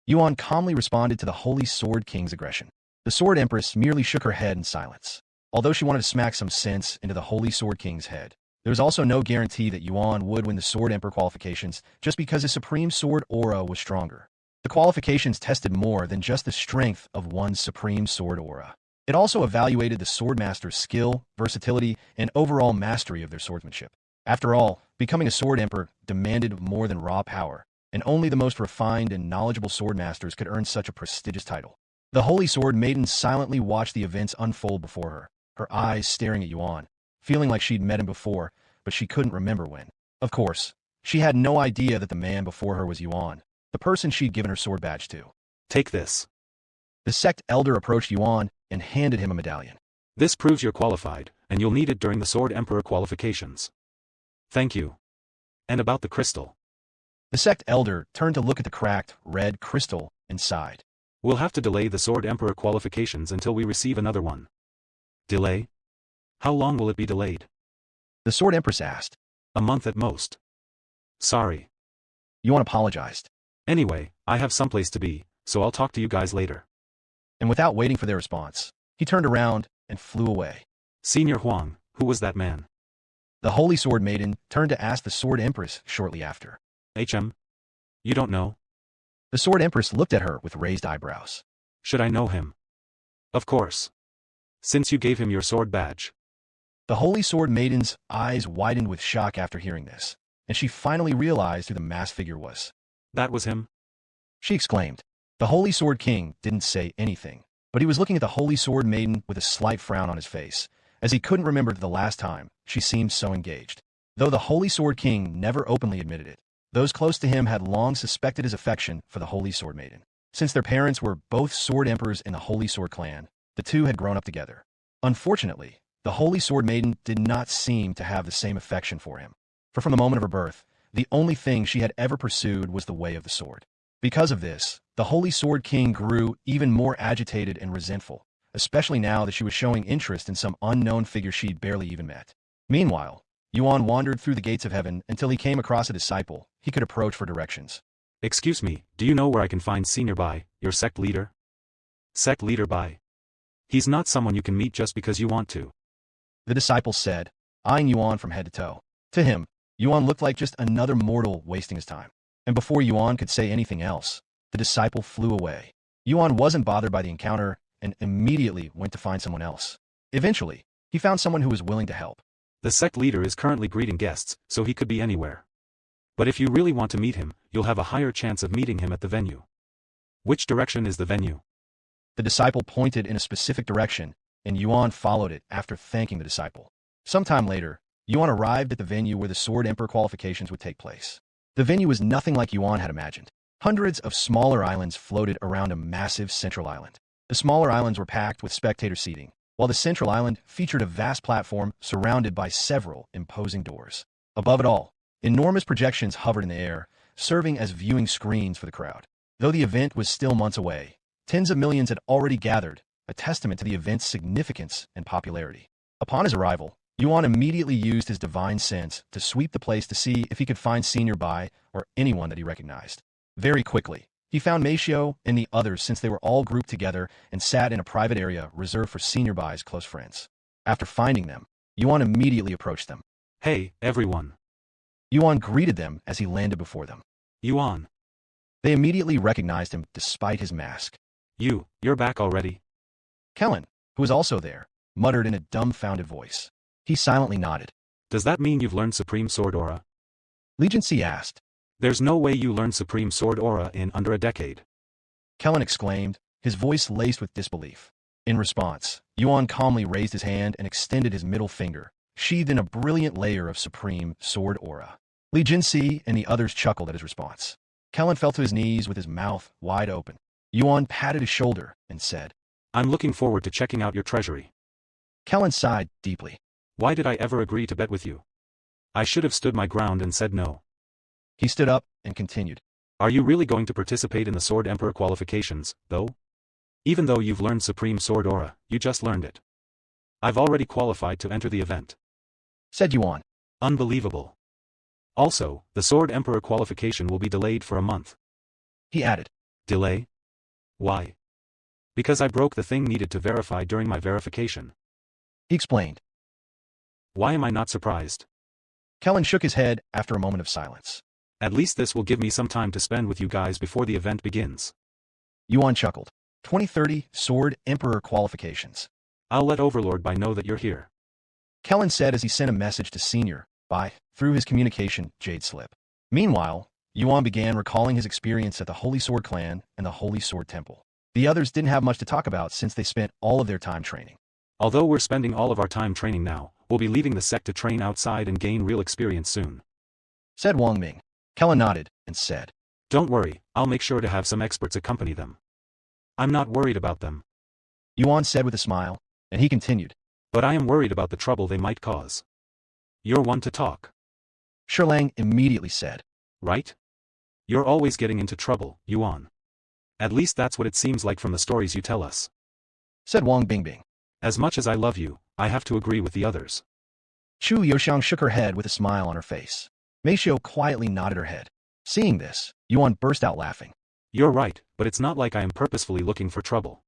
Yuan calmly responded to the Holy Sword King's aggression. The Sword Empress merely shook her head in silence. Although she wanted to smack some sense into the Holy Sword King's head, there was also no guarantee that Yuan would win the Sword Emperor qualifications just because his supreme sword aura was stronger. The qualifications tested more than just the strength of one's supreme sword aura. It also evaluated the swordmaster's skill, versatility, and overall mastery of their swordsmanship. After all, becoming a sword emperor demanded more than raw power, and only the most refined and knowledgeable swordmasters could earn such a prestigious title. The Holy Sword Maiden silently watched the events unfold before her, her eyes staring at Yuan, feeling like she'd met him before, but she couldn't remember when. Of course, she had no idea that the man before her was Yuan, the person she'd given her sword badge to. Take this. The sect elder approached Yuan and handed him a medallion. This proves you're qualified, and you'll need it during the Sword Emperor qualifications. Thank you. And about the crystal. The sect elder turned to look at the cracked, red crystal and sighed. We'll have to delay the Sword Emperor qualifications until we receive another one. Delay? How long will it be delayed? The sword empress asked. A month at most. Sorry. Yuan apologized. Anyway, I have someplace to be, so I'll talk to you guys later. And without waiting for their response, he turned around and flew away. Senior Huang, who was that man? The Holy Sword Maiden turned to ask the Sword Empress shortly after. HM? You don't know? The Sword Empress looked at her with raised eyebrows. Should I know him? Of course. Since you gave him your sword badge. The Holy Sword Maiden's eyes widened with shock after hearing this, and she finally realized who the masked figure was. That was him? She exclaimed. The Holy Sword King didn't say anything, but he was looking at the Holy Sword Maiden with a slight frown on his face, as he couldn't remember the last time she seemed so engaged. Though the Holy Sword King never openly admitted it, those close to him had long suspected his affection for the Holy Sword Maiden. Since their parents were both sword emperors in the Holy Sword clan, the two had grown up together. Unfortunately, the Holy Sword Maiden did not seem to have the same affection for him, for from the moment of her birth, the only thing she had ever pursued was the way of the sword. Because of this, The Holy Sword King grew even more agitated and resentful, especially now that she was showing interest in some unknown figure she'd barely even met. Meanwhile, Yuan wandered through the gates of heaven until he came across a disciple he could approach for directions. Excuse me, do you know where I can find Senior Bai, your sect leader? Sect leader Bai. He's not someone you can meet just because you want to. The disciple said, eyeing Yuan from head to toe. To him, Yuan looked like just another mortal wasting his time. And before Yuan could say anything else, the disciple flew away. Yuan wasn't bothered by the encounter and immediately went to find someone else. Eventually, he found someone who was willing to help. The sect leader is currently greeting guests, so he could be anywhere. But if you really want to meet him, you'll have a higher chance of meeting him at the venue. Which direction is the venue? The disciple pointed in a specific direction, and Yuan followed it after thanking the disciple. Sometime later, Yuan arrived at the venue where the Sword Emperor qualifications would take place. The venue was nothing like Yuan had imagined. Hundreds of smaller islands floated around a massive central island. The smaller islands were packed with spectator seating, while the central island featured a vast platform surrounded by several imposing doors. Above it all, enormous projections hovered in the air, serving as viewing screens for the crowd. Though the event was still months away, tens of millions had already gathered, a testament to the event's significance and popularity. Upon his arrival, Yuan immediately used his divine sense to sweep the place to see if he could find Senior Bai or anyone that he recognized. Very quickly, he found Meishio and the others since they were all grouped together and sat in a private area reserved for Senior Bai's close friends. After finding them, Yuan immediately approached them. Hey, everyone. Yuan greeted them as he landed before them. Yuan. They immediately recognized him despite his mask. You're back already? Kellen, who was also there, muttered in a dumbfounded voice. He silently nodded. Does that mean you've learned Supreme Sword Aura? Legion C asked. There's no way you learned Supreme Sword Aura in under a decade. Kellen exclaimed, his voice laced with disbelief. In response, Yuan calmly raised his hand and extended his middle finger, sheathed in a brilliant layer of Supreme Sword Aura. Li Jinci and the others chuckled at his response. Kellen fell to his knees with his mouth wide open. Yuan patted his shoulder and said, I'm looking forward to checking out your treasury. Kellen sighed deeply. Why did I ever agree to bet with you? I should have stood my ground and said no. He stood up and continued. Are you really going to participate in the Sword Emperor qualifications, though? Even though you've learned Supreme Sword Aura, you just learned it. I've already qualified to enter the event. Said Yuan. Unbelievable. Also, the Sword Emperor qualification will be delayed for a month. He added. Delay? Why? Because I broke the thing needed to verify during my verification. He explained. Why am I not surprised? Kellen shook his head after a moment of silence. At least this will give me some time to spend with you guys before the event begins. Yuan chuckled. 2030 Sword Emperor qualifications. I'll let Overlord Bai know that you're here. Kellen said as he sent a message to Senior Bai through his communication Jade Slip. Meanwhile, Yuan began recalling his experience at the Holy Sword Clan and the Holy Sword Temple. The others didn't have much to talk about since they spent all of their time training. Although we're spending all of our time training now, we'll be leaving the sect to train outside and gain real experience soon. Said Wang Ming. Kellen nodded and said. Don't worry, I'll make sure to have some experts accompany them. I'm not worried about them. Yuan said with a smile, and he continued. But I am worried about the trouble they might cause. You're one to talk. Shilang immediately said. Right? You're always getting into trouble, Yuan. At least that's what it seems like from the stories you tell us. Said Wang Bingbing. As much as I love you, I have to agree with the others. Chu Yoxiang shook her head with a smile on her face. Meishio quietly nodded her head. Seeing this, Yuan burst out laughing. You're right, but it's not like I am purposefully looking for trouble.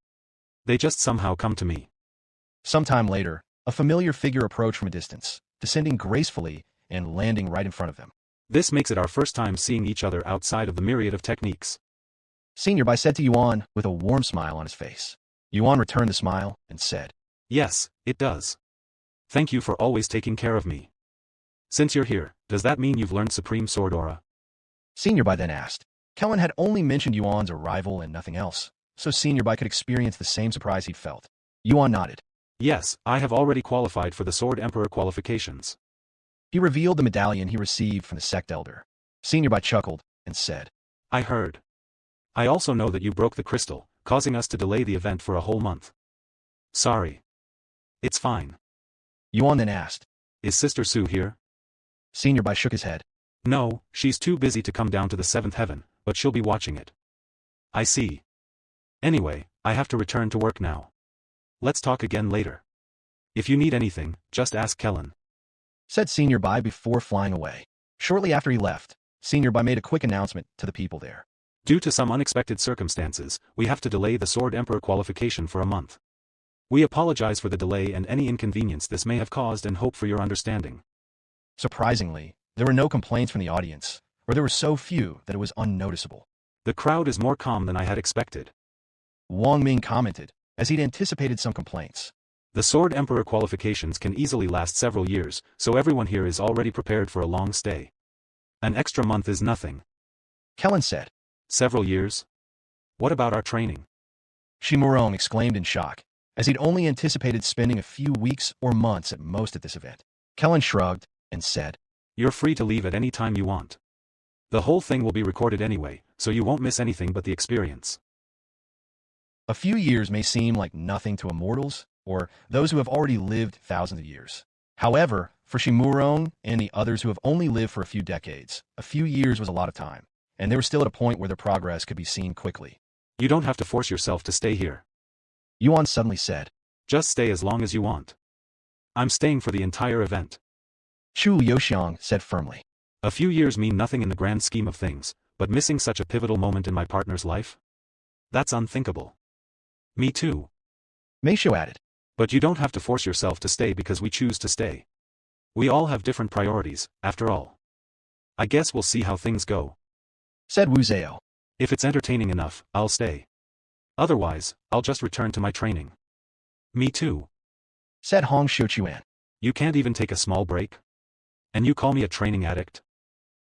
They just somehow come to me. Sometime later, a familiar figure approached from a distance, descending gracefully and landing right in front of them. This makes it our first time seeing each other outside of the myriad of techniques. Senior Bai said to Yuan with a warm smile on his face. Yuan returned the smile and said. Yes, it does. Thank you for always taking care of me. Since you're here, does that mean you've learned Supreme Sword Aura? Senior Bai then asked. Kellen had only mentioned Yuan's arrival and nothing else, so Senior Bai could experience the same surprise he'd felt. Yuan nodded. Yes, I have already qualified for the Sword Emperor qualifications. He revealed the medallion he received from the sect elder. Senior Bai chuckled and said. I heard. I also know that you broke the crystal, causing us to delay the event for a whole month. Sorry. It's fine. Yuan then asked. Is Sister Sue here? Senior Bai shook his head. No, she's too busy to come down to the seventh heaven, but she'll be watching it. I see. Anyway, I have to return to work now. Let's talk again later. If you need anything, just ask Kellen. Said Senior Bai before flying away. Shortly after he left, Senior Bai made a quick announcement to the people there. Due to some unexpected circumstances, we have to delay the Sword Emperor qualification for a month. We apologize for the delay and any inconvenience this may have caused and hope for your understanding. Surprisingly, there were no complaints from the audience, or there were so few that it was unnoticeable. The crowd is more calm than I had expected. Wang Ming commented, as he'd anticipated some complaints. The Sword Emperor qualifications can easily last several years, so everyone here is already prepared for a long stay. An extra month is nothing. Kellen said. Several years? What about our training? Shimurong exclaimed in shock, as he'd only anticipated spending a few weeks or months at most at this event. Kellen shrugged and said, You're free to leave at any time you want. The whole thing will be recorded anyway, so you won't miss anything but the experience. A few years may seem like nothing to immortals, or those who have already lived thousands of years. However, for Shimurong and the others who have only lived for a few decades, a few years was a lot of time, and they were still at a point where their progress could be seen quickly. You don't have to force yourself to stay here. Yuan suddenly said. Just stay as long as you want. I'm staying for the entire event. Chu Liuxiang said firmly. A few years mean nothing in the grand scheme of things, but missing such a pivotal moment in my partner's life? That's unthinkable. Me too. Mei Xiu added. But you don't have to force yourself to stay because we choose to stay. We all have different priorities, after all. I guess we'll see how things go. Said Wu Zhao. If it's entertaining enough, I'll stay. Otherwise, I'll just return to my training. Me too. Said Hong Xiuquan. You can't even take a small break? And you call me a training addict?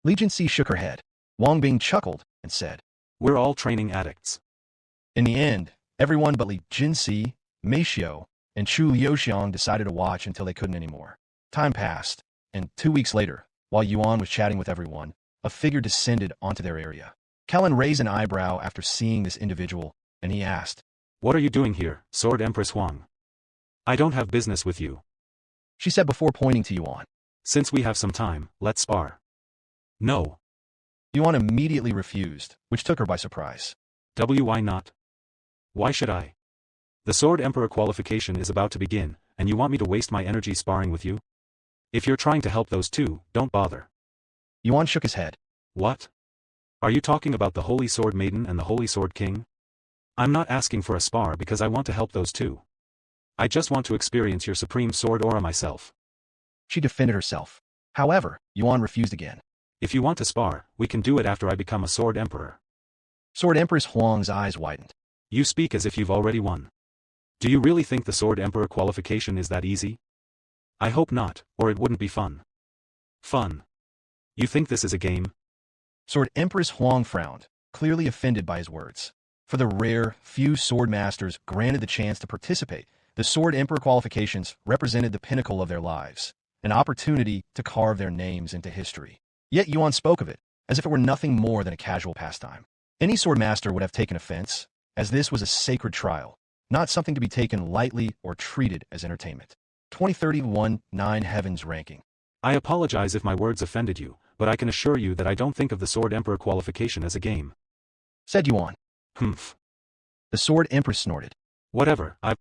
Li Jinxi shook her head. Wang Bing chuckled and said. We're all training addicts. In the end, everyone but Li Jinxi, Mei Xiu, and Chu Liuxiang decided to watch until they couldn't anymore. Time passed, and 2 weeks later, while Yuan was chatting with everyone, a figure descended onto their area. Kellen raised an eyebrow after seeing this individual, and he asked, What are you doing here, Sword Empress Huang? I don't have business with you. She said before pointing to Yuan. Since we have some time, let's spar. No. Yuan immediately refused, which took her by surprise. Why not? Why should I? The Sword Emperor qualification is about to begin, and you want me to waste my energy sparring with you? If you're trying to help those two, don't bother. Yuan shook his head. What? Are you talking about the Holy Sword Maiden and the Holy Sword King? I'm not asking for a spar because I want to help those two. I just want to experience your supreme sword aura myself. She defended herself. However, Yuan refused again. If you want to spar, we can do it after I become a Sword Emperor. Sword Empress Huang's eyes widened. You speak as if you've already won. Do you really think the Sword Emperor qualification is that easy? I hope not, or it wouldn't be fun. Fun? You think this is a game? Sword Empress Huang frowned, clearly offended by his words. For the rare, few sword masters granted the chance to participate, the Sword Emperor qualifications represented the pinnacle of their lives, an opportunity to carve their names into history. Yet Yuan spoke of it, as if it were nothing more than a casual pastime. Any sword master would have taken offense, as this was a sacred trial, not something to be taken lightly or treated as entertainment. 2031 Nine Heavens Ranking. I apologize if my words offended you, but I can assure you that I don't think of the Sword Emperor qualification as a game. Said Yuan. Humph. The Sword Empress snorted. Whatever, I've...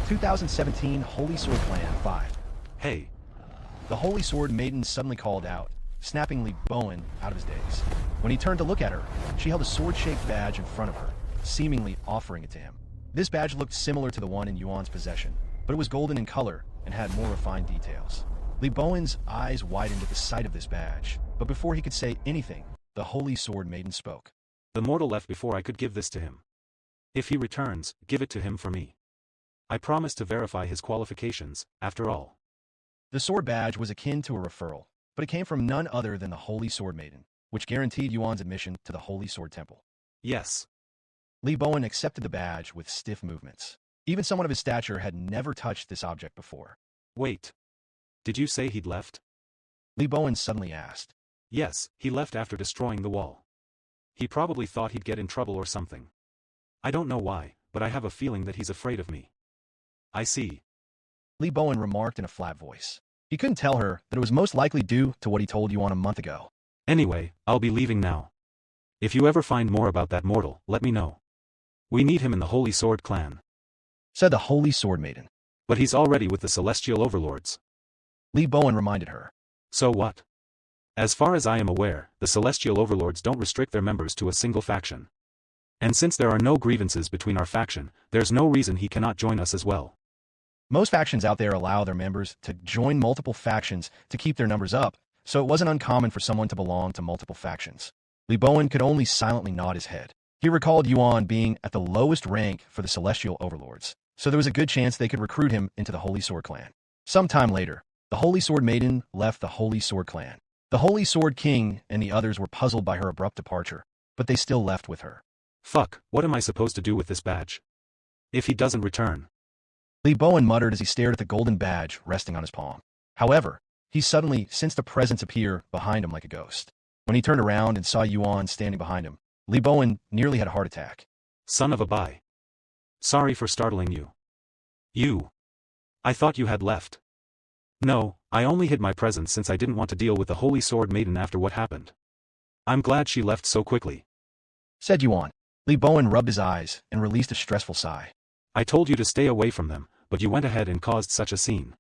"2017 Holy Sword Plan 5. Hey. The Holy Sword Maiden suddenly called out, snapping Li Bowen out of his daze. When he turned to look at her, she held a sword-shaped badge in front of her, seemingly offering it to him. This badge looked similar to the one in Yuan's possession, but it was golden in color and had more refined details. Li Bowen's eyes widened at the sight of this badge, but before he could say anything, the Holy Sword Maiden spoke. The mortal left before I could give this to him. If he returns, give it to him for me. I promise to verify his qualifications, after all. The sword badge was akin to a referral, but it came from none other than the Holy Sword Maiden, which guaranteed Yuan's admission to the Holy Sword Temple. Yes. Li Bowen accepted the badge with stiff movements. Even someone of his stature had never touched this object before. Wait. Did you say he'd left? Li Bowen suddenly asked. Yes, he left after destroying the wall. He probably thought he'd get in trouble or something. I don't know why, but I have a feeling that he's afraid of me. I see. Li Bowen remarked in a flat voice. He couldn't tell her that it was most likely due to what he told Yuan a month ago. Anyway, I'll be leaving now. If you ever find more about that mortal, let me know. We need him in the Holy Sword clan, Said the Holy Sword Maiden. but he's already with the Celestial Overlords. Li Bowen reminded her. So what? As far as I am aware, the Celestial Overlords don't restrict their members to a single faction. And since there are no grievances between our faction, there's no reason he cannot join us as well. Most factions out there allow their members to join multiple factions to keep their numbers up, so it wasn't uncommon for someone to belong to multiple factions. Li Bowen could only silently nod his head. He recalled Yuan being at the lowest rank for the Celestial Overlords, so there was a good chance they could recruit him into the Holy Sword clan. Sometime later, the Holy Sword Maiden left the Holy Sword clan. The Holy Sword King and the others were puzzled by her abrupt departure, but they still left with her. Fuck, what am I supposed to do with this badge? If he doesn't return. Li Bowen muttered as he stared at the golden badge resting on his palm. However, he suddenly sensed a presence appear behind him like a ghost. When he turned around and saw Yuan standing behind him, Li Bowen nearly had a heart attack. Son of a bye. Sorry for startling you. You. I thought you had left. No, I only hid my presence since I didn't want to deal with the Holy Sword Maiden after what happened. I'm glad she left so quickly. Said Yuan. Li Bowen rubbed his eyes and released a stressful sigh. I told you to stay away from them, but you went ahead and caused such a scene.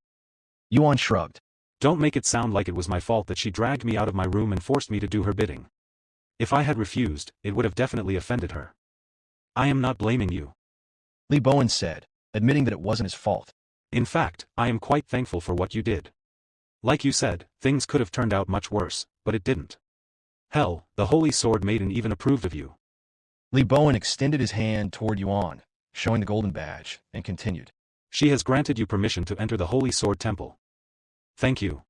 Yuan shrugged. Don't make it sound like it was my fault that she dragged me out of my room and forced me to do her bidding. If I had refused, it would have definitely offended her. I am not blaming you. Li Bowen said, admitting that it wasn't his fault. In fact, I am quite thankful for what you did. Like you said, things could have turned out much worse, but it didn't. Hell, the Holy Sword Maiden even approved of you. Li Bowen extended his hand toward Yuan, showing the golden badge, and continued. She has granted you permission to enter the Holy Sword Temple. Thank you.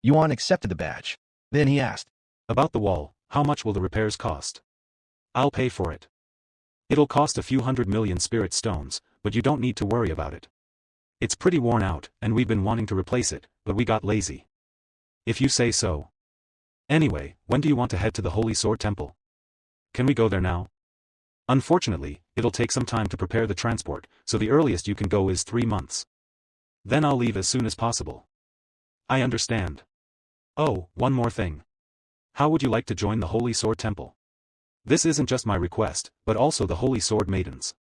Yuan accepted the badge. Then he asked, About the wall, how much will the repairs cost? I'll pay for it. It'll cost a few 100 million spirit stones, but you don't need to worry about it. It's pretty worn out, and we've been wanting to replace it, but we got lazy. If you say so. Anyway, when do you want to head to the Holy Sword Temple? Can we go there now? Unfortunately, it'll take some time to prepare the transport, so the earliest you can go is 3 months. Then I'll leave as soon as possible. I understand. Oh, one more thing. How would you like to join the Holy Sword Temple? This isn't just my request, but also the Holy Sword Maidens.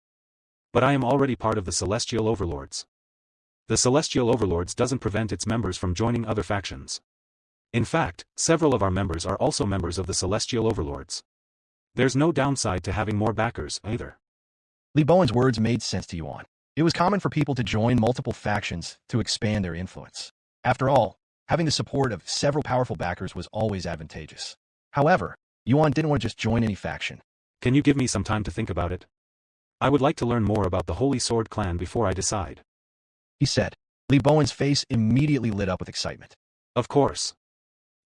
But I am already part of the Celestial Overlords. The Celestial Overlords doesn't prevent its members from joining other factions. In fact, several of our members are also members of the Celestial Overlords. There's no downside to having more backers, either. Li Bowen's words made sense to Yuan. It was common for people to join multiple factions to expand their influence. After all, having the support of several powerful backers was always advantageous. However, Yuan didn't want to just join any faction. Can you give me some time to think about it? I would like to learn more about the Holy Sword clan before I decide. He said. Li Bowen's face immediately lit up with excitement. Of course.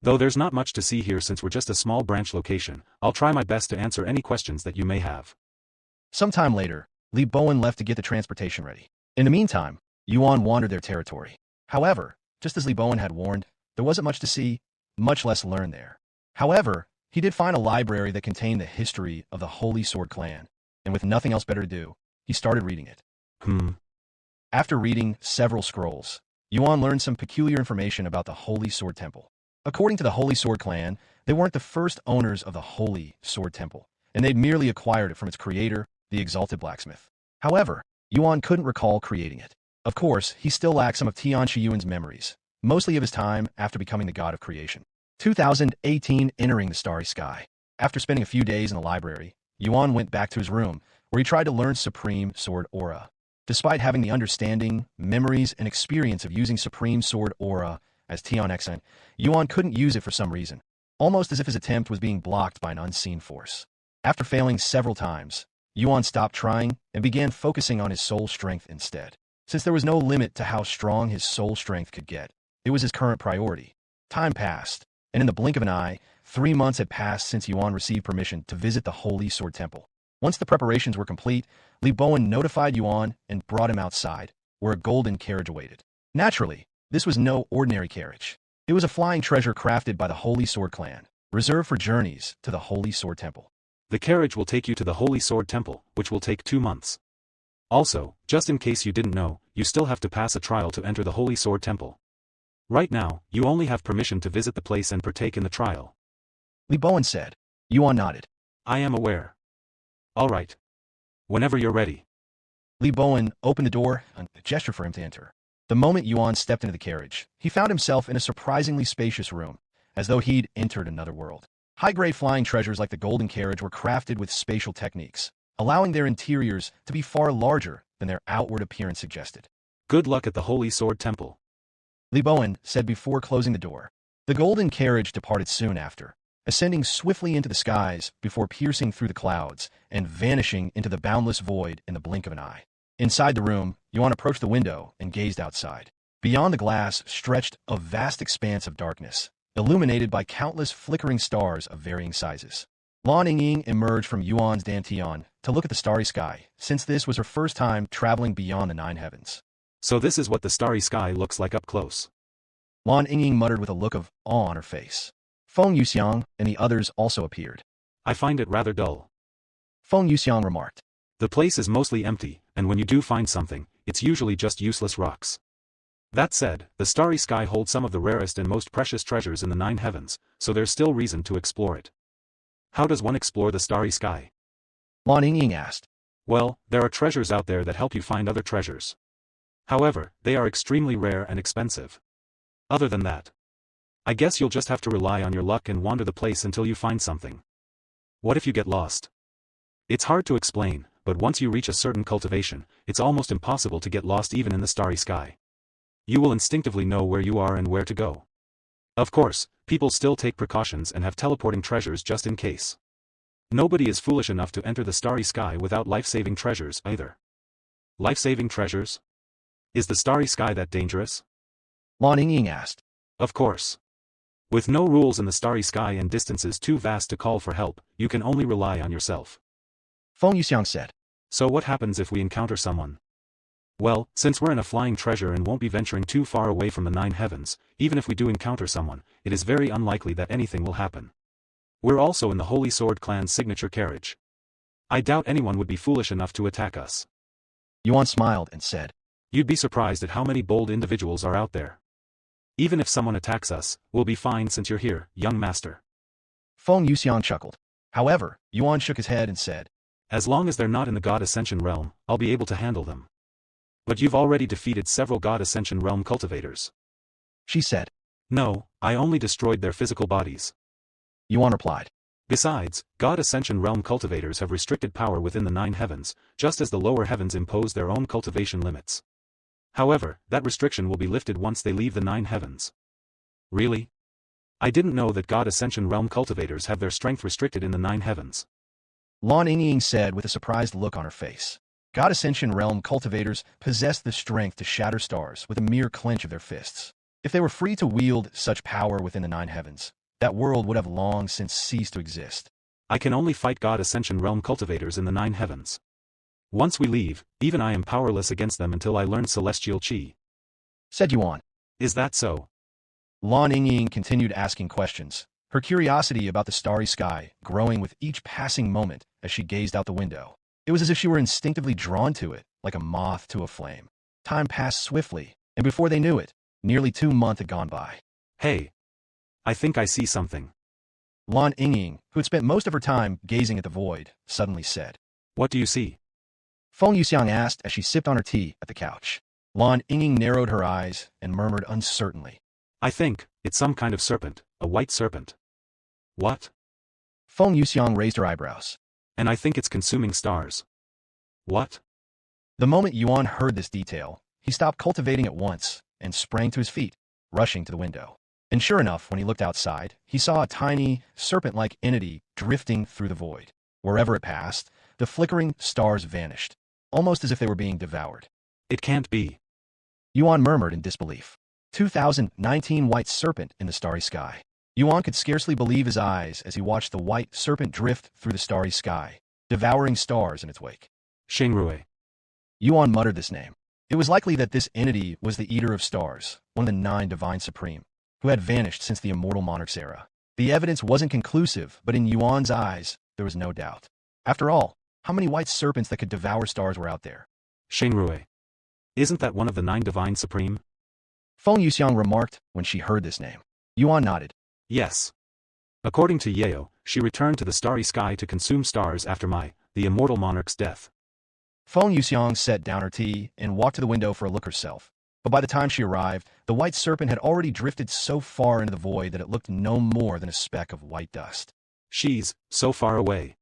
Though there's not much to see here since we're just a small branch location, I'll try my best to answer any questions that you may have. Sometime later, Li Bowen left to get the transportation ready. In the meantime, Yuan wandered their territory. However, just as Li Bowen had warned, there wasn't much to see, much less learn there. However, he did find a library that contained the history of the Holy Sword clan, and with nothing else better to do, he started reading it. After reading several scrolls, Yuan learned some peculiar information about the Holy Sword Temple. According to the Holy Sword clan, they weren't the first owners of the Holy Sword Temple, and they'd merely acquired it from its creator, the Exalted Blacksmith. However, Yuan couldn't recall creating it. Of course, he still lacked some of Tian Shiyuan's memories, mostly of his time after becoming the god of creation. 2018 Entering the Starry Sky. After spending a few days in the library, Yuan went back to his room, where he tried to learn Supreme Sword Aura. Despite having the understanding, memories, and experience of using Supreme Sword Aura as Tian Xen, Yuan couldn't use it for some reason, almost as if his attempt was being blocked by an unseen force. After failing several times, Yuan stopped trying and began focusing on his soul strength instead. Since there was no limit to how strong his soul strength could get, it was his current priority. Time passed, and in the blink of an eye, 3 months had passed since Yuan received permission to visit the Holy Sword Temple. Once the preparations were complete, Li Bowen notified Yuan and brought him outside, where a golden carriage awaited. Naturally, this was no ordinary carriage. It was a flying treasure crafted by the Holy Sword clan, reserved for journeys to the Holy Sword Temple. The carriage will take you to the Holy Sword Temple, which will take 2 months. Also, just in case you didn't know, you still have to pass a trial to enter the Holy Sword Temple. Right now, you only have permission to visit the place and partake in the trial. Li Bowen said. Yuan nodded. I am aware. All right. Whenever you're ready. Li Bowen opened the door and gestured for him to enter. The moment Yuan stepped into the carriage, he found himself in a surprisingly spacious room, as though he'd entered another world. High-grade flying treasures like the golden carriage were crafted with spatial techniques, allowing their interiors to be far larger than their outward appearance suggested. Good luck at the Holy Sword Temple. Li Bowen said before closing the door. The golden carriage departed soon after, ascending swiftly into the skies before piercing through the clouds and vanishing into the boundless void in the blink of an eye. Inside the room, Yuan approached the window and gazed outside. Beyond the glass stretched a vast expanse of darkness, illuminated by countless flickering stars of varying sizes. Lan Yingying emerged from Yuan's dantian to look at the starry sky, since this was her first time traveling beyond the 9 heavens. So this is what the starry sky looks like up close. Lan Yingying muttered with a look of awe on her face. Feng Yuxiang and the others also appeared. I find it rather dull. Feng Yuxiang remarked. The place is mostly empty, and when you do find something, it's usually just useless rocks. That said, the starry sky holds some of the rarest and most precious treasures in the 9 heavens, so there's still reason to explore it. How does one explore the starry sky? Lan Yingying asked. Well, there are treasures out there that help you find other treasures. However, they are extremely rare and expensive. Other than that, I guess you'll just have to rely on your luck and wander the place until you find something. What if you get lost? It's hard to explain, but once you reach a certain cultivation, it's almost impossible to get lost even in the starry sky. You will instinctively know where you are and where to go. Of course, people still take precautions and have teleporting treasures just in case. Nobody is foolish enough to enter the starry sky without life-saving treasures either. Life-saving treasures? Is the starry sky that dangerous? Lan Yingying asked. Of course. With no rules in the starry sky and distances too vast to call for help, you can only rely on yourself. Feng Yuxiang said. So what happens if we encounter someone? Well, since we're in a flying treasure and won't be venturing too far away from the 9 heavens, even if we do encounter someone, it is very unlikely that anything will happen. We're also in the Holy Sword clan's signature carriage. I doubt anyone would be foolish enough to attack us. Yuan smiled and said. You'd be surprised at how many bold individuals are out there. Even if someone attacks us, we'll be fine since you're here, young master. Feng Yuxiang chuckled. However, Yuan shook his head and said. As long as they're not in the God Ascension realm, I'll be able to handle them. But you've already defeated several God Ascension realm cultivators. She said. No, I only destroyed their physical bodies. Yuan replied. Besides, God Ascension realm cultivators have restricted power within the 9 heavens, just as the lower heavens impose their own cultivation limits. However, that restriction will be lifted once they leave the 9 heavens. Really? I didn't know that God Ascension realm cultivators have their strength restricted in the 9 heavens. Lan Yingying said with a surprised look on her face. God Ascension realm cultivators possess the strength to shatter stars with a mere clench of their fists. If they were free to wield such power within the 9 heavens, that world would have long since ceased to exist. I can only fight God Ascension realm cultivators in the 9 heavens. Once we leave, even I am powerless against them until I learn Celestial Qi. Said Yuan. Is that so? Lan Yingying continued asking questions, her curiosity about the starry sky growing with each passing moment as she gazed out the window. It was as if she were instinctively drawn to it, like a moth to a flame. Time passed swiftly, and before they knew it, nearly 2 months had gone by. Hey. I think I see something. Lan Yingying, who had spent most of her time gazing at the void, suddenly said. What do you see? Feng Yuxiang asked as she sipped on her tea at the couch. Lan Yingying narrowed her eyes and murmured uncertainly. I think it's some kind of serpent, a white serpent. What? Feng Yuxiang raised her eyebrows. And I think it's consuming stars. What? The moment Yuan heard this detail, he stopped cultivating at once and sprang to his feet, rushing to the window. And sure enough, when he looked outside, he saw a tiny, serpent-like entity drifting through the void. Wherever it passed, the flickering stars vanished, almost as if they were being devoured. It can't be. Yuan murmured in disbelief. 2019 white serpent in the starry sky. Yuan could scarcely believe his eyes as he watched the white serpent drift through the starry sky, devouring stars in its wake. Xingrui. Yuan muttered this name. It was likely that this entity was the Eater of Stars, one of the 9 Divine Supreme, who had vanished since the Immortal Monarch's era. The evidence wasn't conclusive, but in Yuan's eyes, there was no doubt. After all, how many white serpents that could devour stars were out there? Xingrui. Isn't that one of the 9 Divine Supreme? Feng Yuxiang remarked when she heard this name. Yuan nodded. Yes. According to Yeo, she returned to the starry sky to consume stars after the immortal monarch's death. Feng Yuxiang set down her tea and walked to the window for a look herself. But by the time she arrived, the white serpent had already drifted so far into the void that it looked no more than a speck of white dust. She's so far away.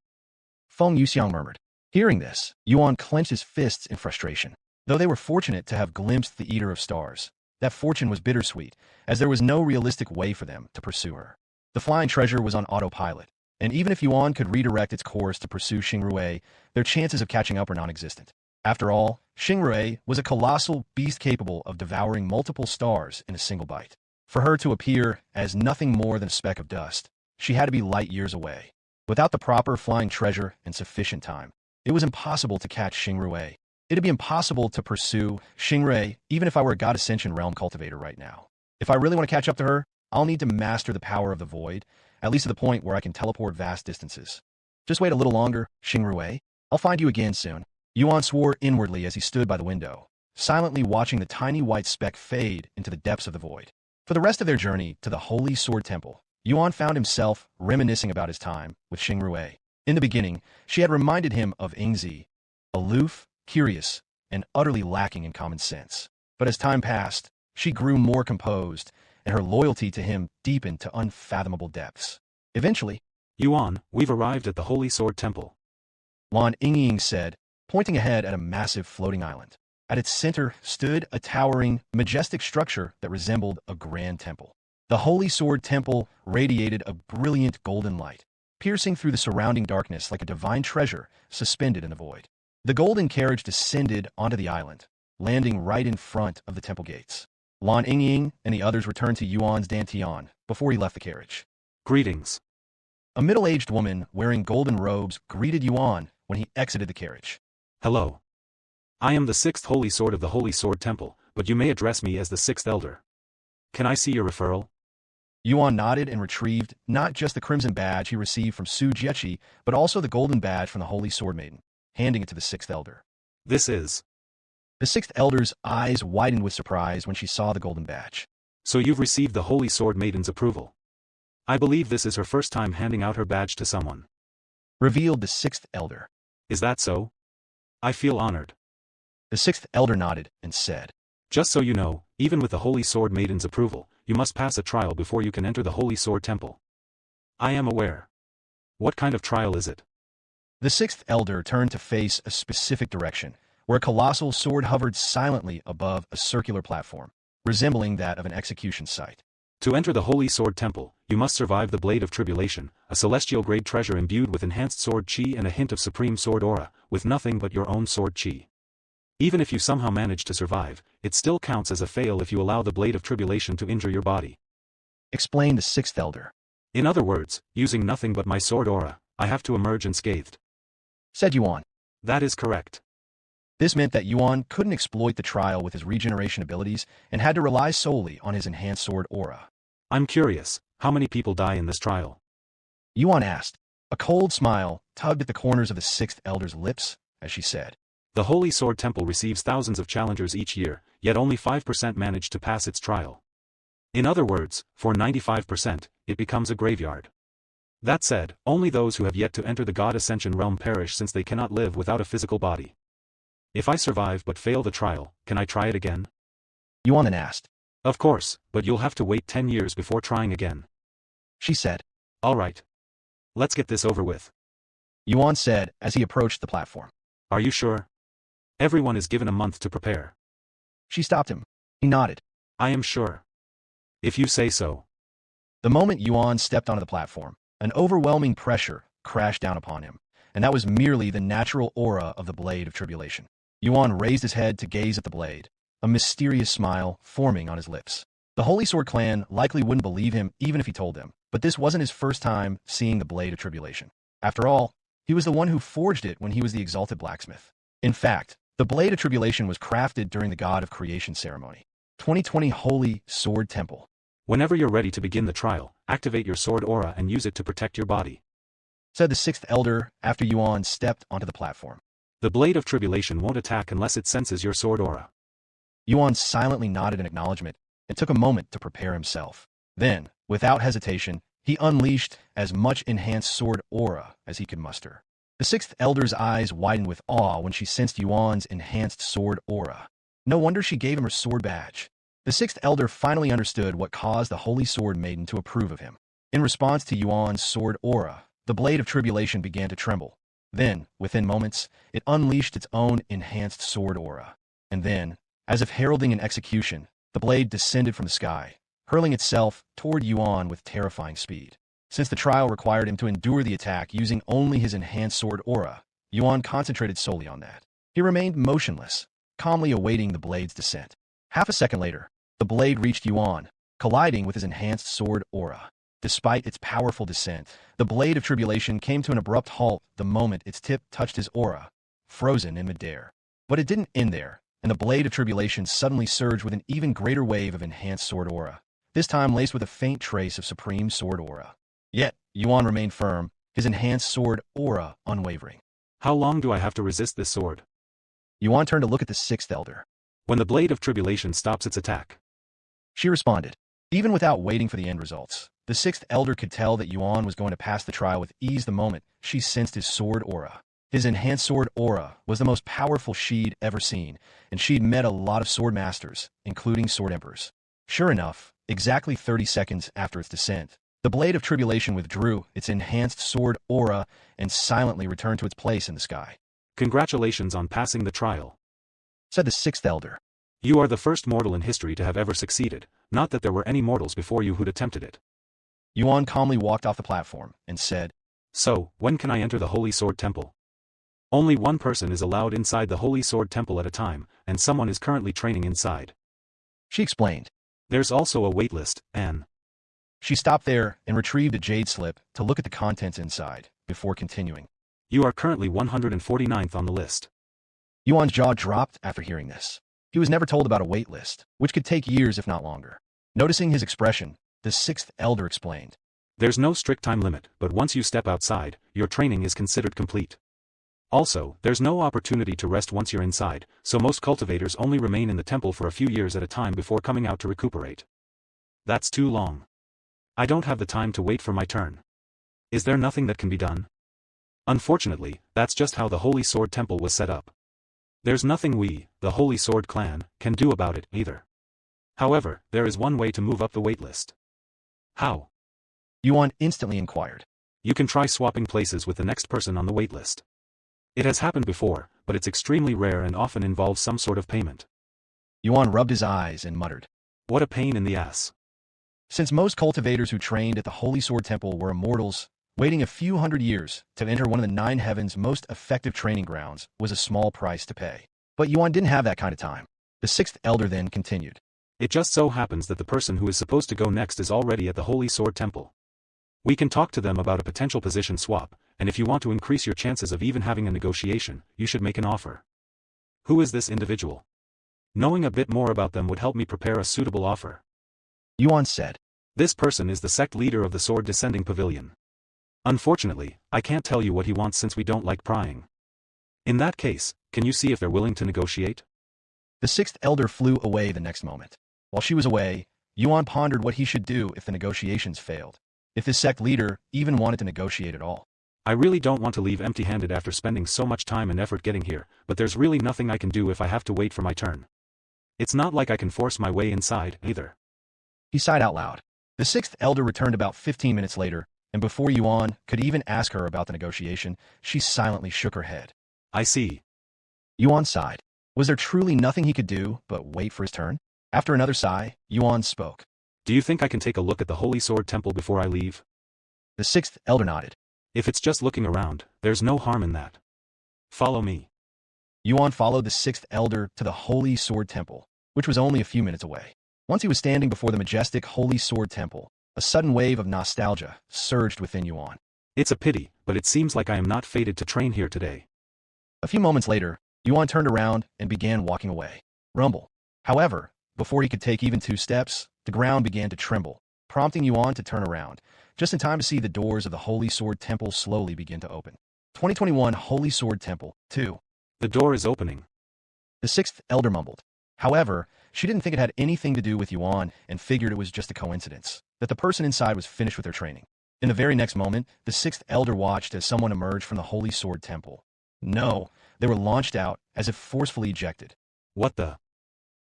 Feng Yuxiang murmured. Hearing this, Yuan clenched his fists in frustration. Though they were fortunate to have glimpsed the Eater of Stars, that fortune was bittersweet, as there was no realistic way for them to pursue her. The flying treasure was on autopilot, and even if Yuan could redirect its course to pursue Xingrui, their chances of catching up were non-existent. After all, Xingrui was a colossal beast capable of devouring multiple stars in a single bite. For her to appear as nothing more than a speck of dust, she had to be light years away. Without the proper flying treasure and sufficient time, it was impossible to catch Xingrui. It'd be impossible to pursue Xingrui even if I were a God Ascension Realm cultivator right now. If I really want to catch up to her, I'll need to master the power of the void, at least to the point where I can teleport vast distances. Just wait a little longer, Xingrui. I'll find you again soon. Yuan swore inwardly as he stood by the window, silently watching the tiny white speck fade into the depths of the void. For the rest of their journey to the Holy Sword Temple, Yuan found himself reminiscing about his time with Xingrui. In the beginning, she had reminded him of Yingzi, aloof, curious, and utterly lacking in common sense. But as time passed, she grew more composed, and her loyalty to him deepened to unfathomable depths. Eventually, Yuan, we've arrived at the Holy Sword Temple. Lan Yingying said, pointing ahead at a massive floating island. At its center stood a towering, majestic structure that resembled a grand temple. The Holy Sword Temple radiated a brilliant golden light, piercing through the surrounding darkness like a divine treasure suspended in the void. The golden carriage descended onto the island, landing right in front of the temple gates. Lan Yingying and the others returned to Yuan's Dantian before he left the carriage. Greetings. A middle-aged woman wearing golden robes greeted Yuan when he exited the carriage. Hello. I am the 6th Holy Sword of the Holy Sword Temple, but you may address me as the 6th Elder. Can I see your referral? Yuan nodded and retrieved not just the crimson badge he received from Su Jiechi, but also the golden badge from the Holy Sword Maiden, handing it to the 6th Elder. This is... The 6th Elder's eyes widened with surprise when she saw the golden badge. So you've received the Holy Sword Maiden's approval. I believe this is her first time handing out her badge to someone. Revealed the 6th Elder. Is that so? I feel honored. The 6th Elder nodded and said, Just so you know, even with the Holy Sword Maiden's approval, you must pass a trial before you can enter the Holy Sword Temple. I am aware. What kind of trial is it? The 6th Elder turned to face a specific direction, where a colossal sword hovered silently above a circular platform, resembling that of an execution site. To enter the Holy Sword Temple, you must survive the Blade of Tribulation, a celestial-grade treasure imbued with enhanced sword chi and a hint of supreme sword aura, with nothing but your own sword chi. Even if you somehow manage to survive, it still counts as a fail if you allow the Blade of Tribulation to injure your body. Explained the 6th Elder. In other words, using nothing but my sword aura, I have to emerge unscathed. Said Yuan. That is correct. This meant that Yuan couldn't exploit the trial with his regeneration abilities and had to rely solely on his enhanced sword aura. I'm curious, how many people die in this trial? Yuan asked. A cold smile tugged at the corners of the 6th Elder's lips as she said, The Holy Sword Temple receives thousands of challengers each year, yet only 5% manage to pass its trial. In other words, for 95%, it becomes a graveyard. That said, only those who have yet to enter the God Ascension realm perish since they cannot live without a physical body. If I survive but fail the trial, can I try it again? Yuan then asked. Of course, but you'll have to wait 10 years before trying again. She said. All right. Let's get this over with. Yuan said as he approached the platform. Are you sure? Everyone is given a month to prepare. She stopped him. He nodded. I am sure. If you say so. The moment Yuan stepped onto the platform, an overwhelming pressure crashed down upon him, and that was merely the natural aura of the Blade of Tribulation. Yuan raised his head to gaze at the blade, a mysterious smile forming on his lips. The Holy Sword clan likely wouldn't believe him even if he told them, but this wasn't his first time seeing the Blade of Tribulation. After all, he was the one who forged it when he was the Exalted Blacksmith. In fact, the Blade of Tribulation was crafted during the God of Creation ceremony. 2020 Holy Sword Temple. Whenever you're ready to begin the trial, activate your sword aura and use it to protect your body. Said the 6th Elder after Yuan stepped onto the platform. The Blade of Tribulation won't attack unless it senses your sword aura. Yuan silently nodded in acknowledgement and took a moment to prepare himself. Then, without hesitation, he unleashed as much enhanced sword aura as he could muster. The sixth elder's eyes widened with awe when she sensed Yuan's enhanced sword aura. No wonder she gave him her sword badge. The sixth elder finally understood what caused the Holy Sword Maiden to approve of him. In response to Yuan's sword aura, the Blade of Tribulation began to tremble. Then, within moments, it unleashed its own enhanced sword aura. And then, as if heralding an execution, the blade descended from the sky, hurling itself toward Yuan with terrifying speed. Since the trial required him to endure the attack using only his enhanced sword aura, Yuan concentrated solely on that. He remained motionless, calmly awaiting the blade's descent. Half a second later, the blade reached Yuan, colliding with his enhanced sword aura. Despite its powerful descent, the Blade of Tribulation came to an abrupt halt the moment its tip touched his aura, frozen in midair. But it didn't end there, and the Blade of Tribulation suddenly surged with an even greater wave of enhanced sword aura, this time laced with a faint trace of supreme sword aura. Yet, Yuan remained firm, his enhanced sword aura unwavering. How long do I have to resist this sword? Yuan turned to look at the sixth elder. When the Blade of Tribulation stops its attack. She responded. Even without waiting for the end results, the sixth elder could tell that Yuan was going to pass the trial with ease the moment she sensed his sword aura. His enhanced sword aura was the most powerful she'd ever seen, and she'd met a lot of sword masters, including sword emperors. Sure enough, exactly 30 seconds after its descent, the Blade of Tribulation withdrew its enhanced sword aura and silently returned to its place in the sky. Congratulations on passing the trial, said the sixth elder. You are the first mortal in history to have ever succeeded, not that there were any mortals before you who'd attempted it. Yuan calmly walked off the platform and said, So, when can I enter the Holy Sword Temple? Only one person is allowed inside the Holy Sword Temple at a time, and someone is currently training inside. She explained. There's also a waitlist, Anne. She stopped there and retrieved a jade slip to look at the contents inside, before continuing. You are currently 149th on the list. Yuan's jaw dropped after hearing this. He was never told about a wait list, which could take years if not longer. Noticing his expression, the sixth elder explained. There's no strict time limit, but once you step outside, your training is considered complete. Also, there's no opportunity to rest once you're inside, so most cultivators only remain in the temple for a few years at a time before coming out to recuperate. That's too long. I don't have the time to wait for my turn. Is there nothing that can be done? Unfortunately, that's just how the Holy Sword Temple was set up. There's nothing we, the Holy Sword Clan, can do about it, either. However, there is one way to move up the waitlist. How? Yuan instantly inquired. You can try swapping places with the next person on the waitlist. It has happened before, but it's extremely rare and often involves some sort of payment. Yuan rubbed his eyes and muttered. What a pain in the ass. Since most cultivators who trained at the Holy Sword Temple were immortals, waiting a few hundred years to enter one of the 9 heavens' most effective training grounds was a small price to pay. But Yuan didn't have that kind of time. The sixth elder then continued. It just so happens that the person who is supposed to go next is already at the Holy Sword Temple. We can talk to them about a potential position swap, and if you want to increase your chances of even having a negotiation, you should make an offer. Who is this individual? Knowing a bit more about them would help me prepare a suitable offer. Yuan said. This person is the sect leader of the Sword Descending Pavilion. Unfortunately, I can't tell you what he wants since we don't like prying. In that case, can you see if they're willing to negotiate? The sixth elder flew away the next moment. While she was away, Yuan pondered what he should do if the negotiations failed. If the sect leader even wanted to negotiate at all. I really don't want to leave empty-handed after spending so much time and effort getting here, but there's really nothing I can do if I have to wait for my turn. It's not like I can force my way inside, either. He sighed out loud. The sixth elder returned about 15 minutes later, and before Yuan could even ask her about the negotiation, she silently shook her head. I see. Yuan sighed. Was there truly nothing he could do but wait for his turn? After another sigh, Yuan spoke. Do you think I can take a look at the Holy Sword Temple before I leave? The sixth elder nodded. If it's just looking around, there's no harm in that. Follow me. Yuan followed the sixth elder to the Holy Sword Temple, which was only a few minutes away. Once he was standing before the majestic Holy Sword Temple, a sudden wave of nostalgia surged within Yuan. It's a pity, but it seems like I am not fated to train here today. A few moments later, Yuan turned around and began walking away. Rumble. However, before he could take even 2 steps, the ground began to tremble, prompting Yuan to turn around, just in time to see the doors of the Holy Sword Temple slowly begin to open. 2021 Holy Sword Temple 2. The door is opening. The sixth elder mumbled. However, she didn't think it had anything to do with Yuan and figured it was just a coincidence, that the person inside was finished with their training. In the very next moment, the sixth elder watched as someone emerged from the Holy Sword Temple. No, they were launched out, as if forcefully ejected. What the?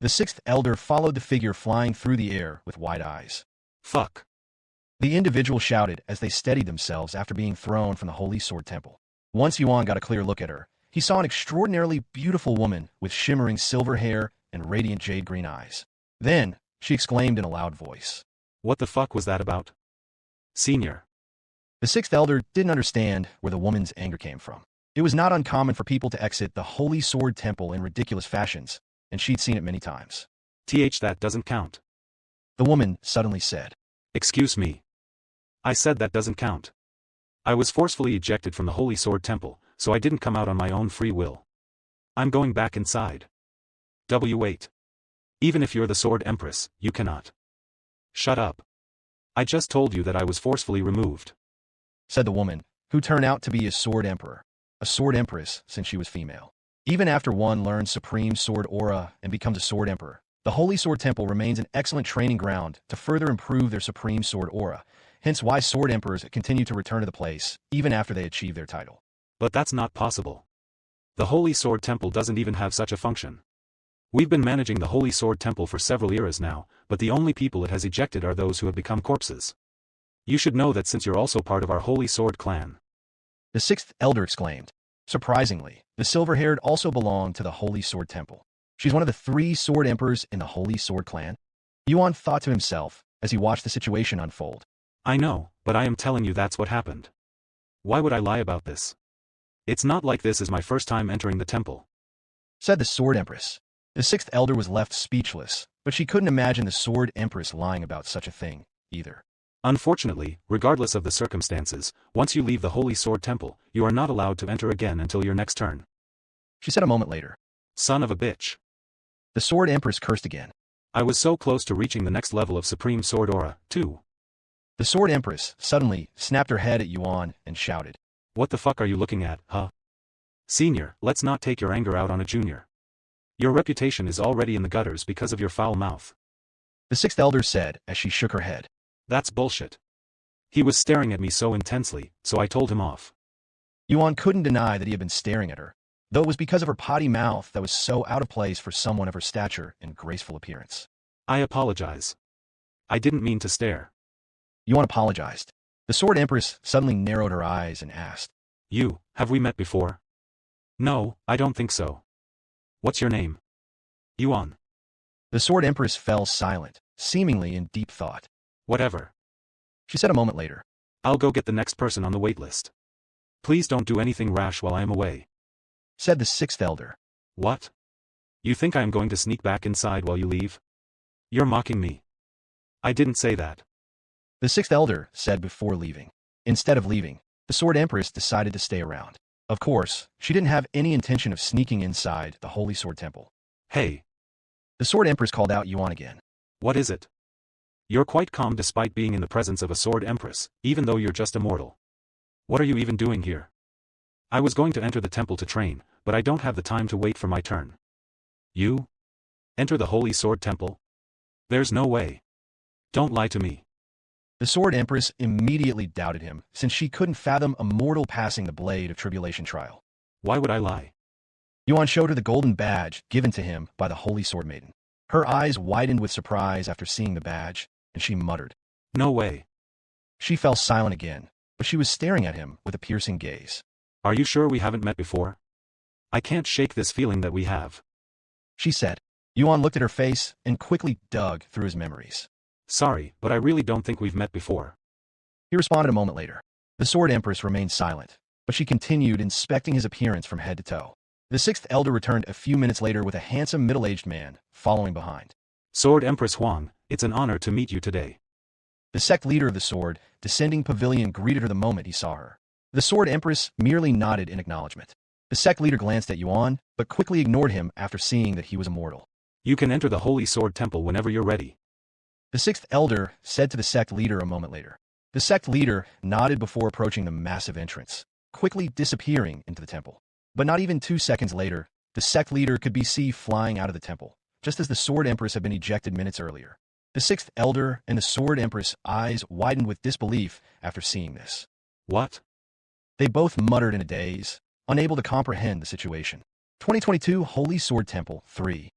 The sixth elder followed the figure flying through the air with wide eyes. Fuck. The individual shouted as they steadied themselves after being thrown from the Holy Sword Temple. Once Yuan got a clear look at her, he saw an extraordinarily beautiful woman with shimmering silver hair and radiant jade green eyes. Then, she exclaimed in a loud voice. What the fuck was that about? Senior. The sixth elder didn't understand where the woman's anger came from. It was not uncommon for people to exit the Holy Sword Temple in ridiculous fashions, and she'd seen it many times. That doesn't count. The woman suddenly said. Excuse me. I said that doesn't count. I was forcefully ejected from the Holy Sword Temple, so I didn't come out on my own free will. I'm going back inside. W8. Even if you're the Sword Empress, you cannot. Shut up. I just told you that I was forcefully removed, said the woman, who turned out to be a Sword Emperor, a Sword Empress since she was female. Even after one learns Supreme Sword Aura and becomes a Sword Emperor, the Holy Sword Temple remains an excellent training ground to further improve their Supreme Sword Aura, hence why Sword Emperors continue to return to the place, even after they achieve their title. But that's not possible. The Holy Sword Temple doesn't even have such a function. We've been managing the Holy Sword Temple for several eras now, but the only people it has ejected are those who have become corpses. You should know that since you're also part of our Holy Sword clan. The sixth elder exclaimed. Surprisingly, the silver-haired also belonged to the Holy Sword Temple. She's one of the 3 Sword Emperors in the Holy Sword clan. Yuan thought to himself as he watched the situation unfold. I know, but I am telling you that's what happened. Why would I lie about this? It's not like this is my first time entering the temple, said the Sword Empress. The sixth elder was left speechless, but she couldn't imagine the Sword Empress lying about such a thing, either. Unfortunately, regardless of the circumstances, once you leave the Holy Sword Temple, you are not allowed to enter again until your next turn, she said a moment later. Son of a bitch. The Sword Empress cursed again. I was so close to reaching the next level of Supreme Sword Aura, too. The Sword Empress suddenly snapped her head at Yuan and shouted. What the fuck are you looking at, huh? Senior, let's not take your anger out on a junior. Your reputation is already in the gutters because of your foul mouth, the sixth elder said as she shook her head. That's bullshit. He was staring at me so intensely, so I told him off. Yuan couldn't deny that he had been staring at her, though it was because of her potty mouth that was so out of place for someone of her stature and graceful appearance. I apologize. I didn't mean to stare. Yuan apologized. The Sword Empress suddenly narrowed her eyes and asked. Have we met before? No, I don't think so. What's your name? Yuan. The Sword Empress fell silent, seemingly in deep thought. Whatever, she said a moment later. I'll go get the next person on the wait list. Please don't do anything rash while I am away, said the sixth elder. What? You think I am going to sneak back inside while you leave? You're mocking me. I didn't say that, the sixth elder said before leaving. Instead of leaving, the Sword Empress decided to stay around. Of course, she didn't have any intention of sneaking inside the Holy Sword Temple. Hey. The Sword Empress called out Yuan again. What is it? You're quite calm despite being in the presence of a Sword Empress, even though you're just a mortal. What are you even doing here? I was going to enter the temple to train, but I don't have the time to wait for my turn. You? Enter the Holy Sword Temple? There's no way. Don't lie to me. The Sword Empress immediately doubted him, since she couldn't fathom a mortal passing the blade of tribulation trial. Why would I lie? Yuan showed her the golden badge given to him by the Holy Sword Maiden. Her eyes widened with surprise after seeing the badge, and she muttered. No way. She fell silent again, but she was staring at him with a piercing gaze. Are you sure we haven't met before? I can't shake this feeling that we have, she said. Yuan looked at her face and quickly dug through his memories. Sorry, but I really don't think we've met before, he responded a moment later. The Sword Empress remained silent, but she continued inspecting his appearance from head to toe. The sixth elder returned a few minutes later with a handsome middle-aged man following behind. Sword Empress Huang, it's an honor to meet you today. The sect leader of the Sword Descending Pavilion greeted her the moment he saw her. The Sword Empress merely nodded in acknowledgement. The sect leader glanced at Yuan, but quickly ignored him after seeing that he was a mortal. You can enter the Holy Sword Temple whenever you're ready, the sixth elder said to the sect leader a moment later. The sect leader nodded before approaching the massive entrance, quickly disappearing into the temple. But not even 2 seconds later, the sect leader could be seen flying out of the temple, just as the Sword Empress had been ejected minutes earlier. The sixth elder and the Sword Empress' eyes widened with disbelief after seeing this. What? They both muttered in a daze, unable to comprehend the situation. 2022 Holy Sword Temple 3.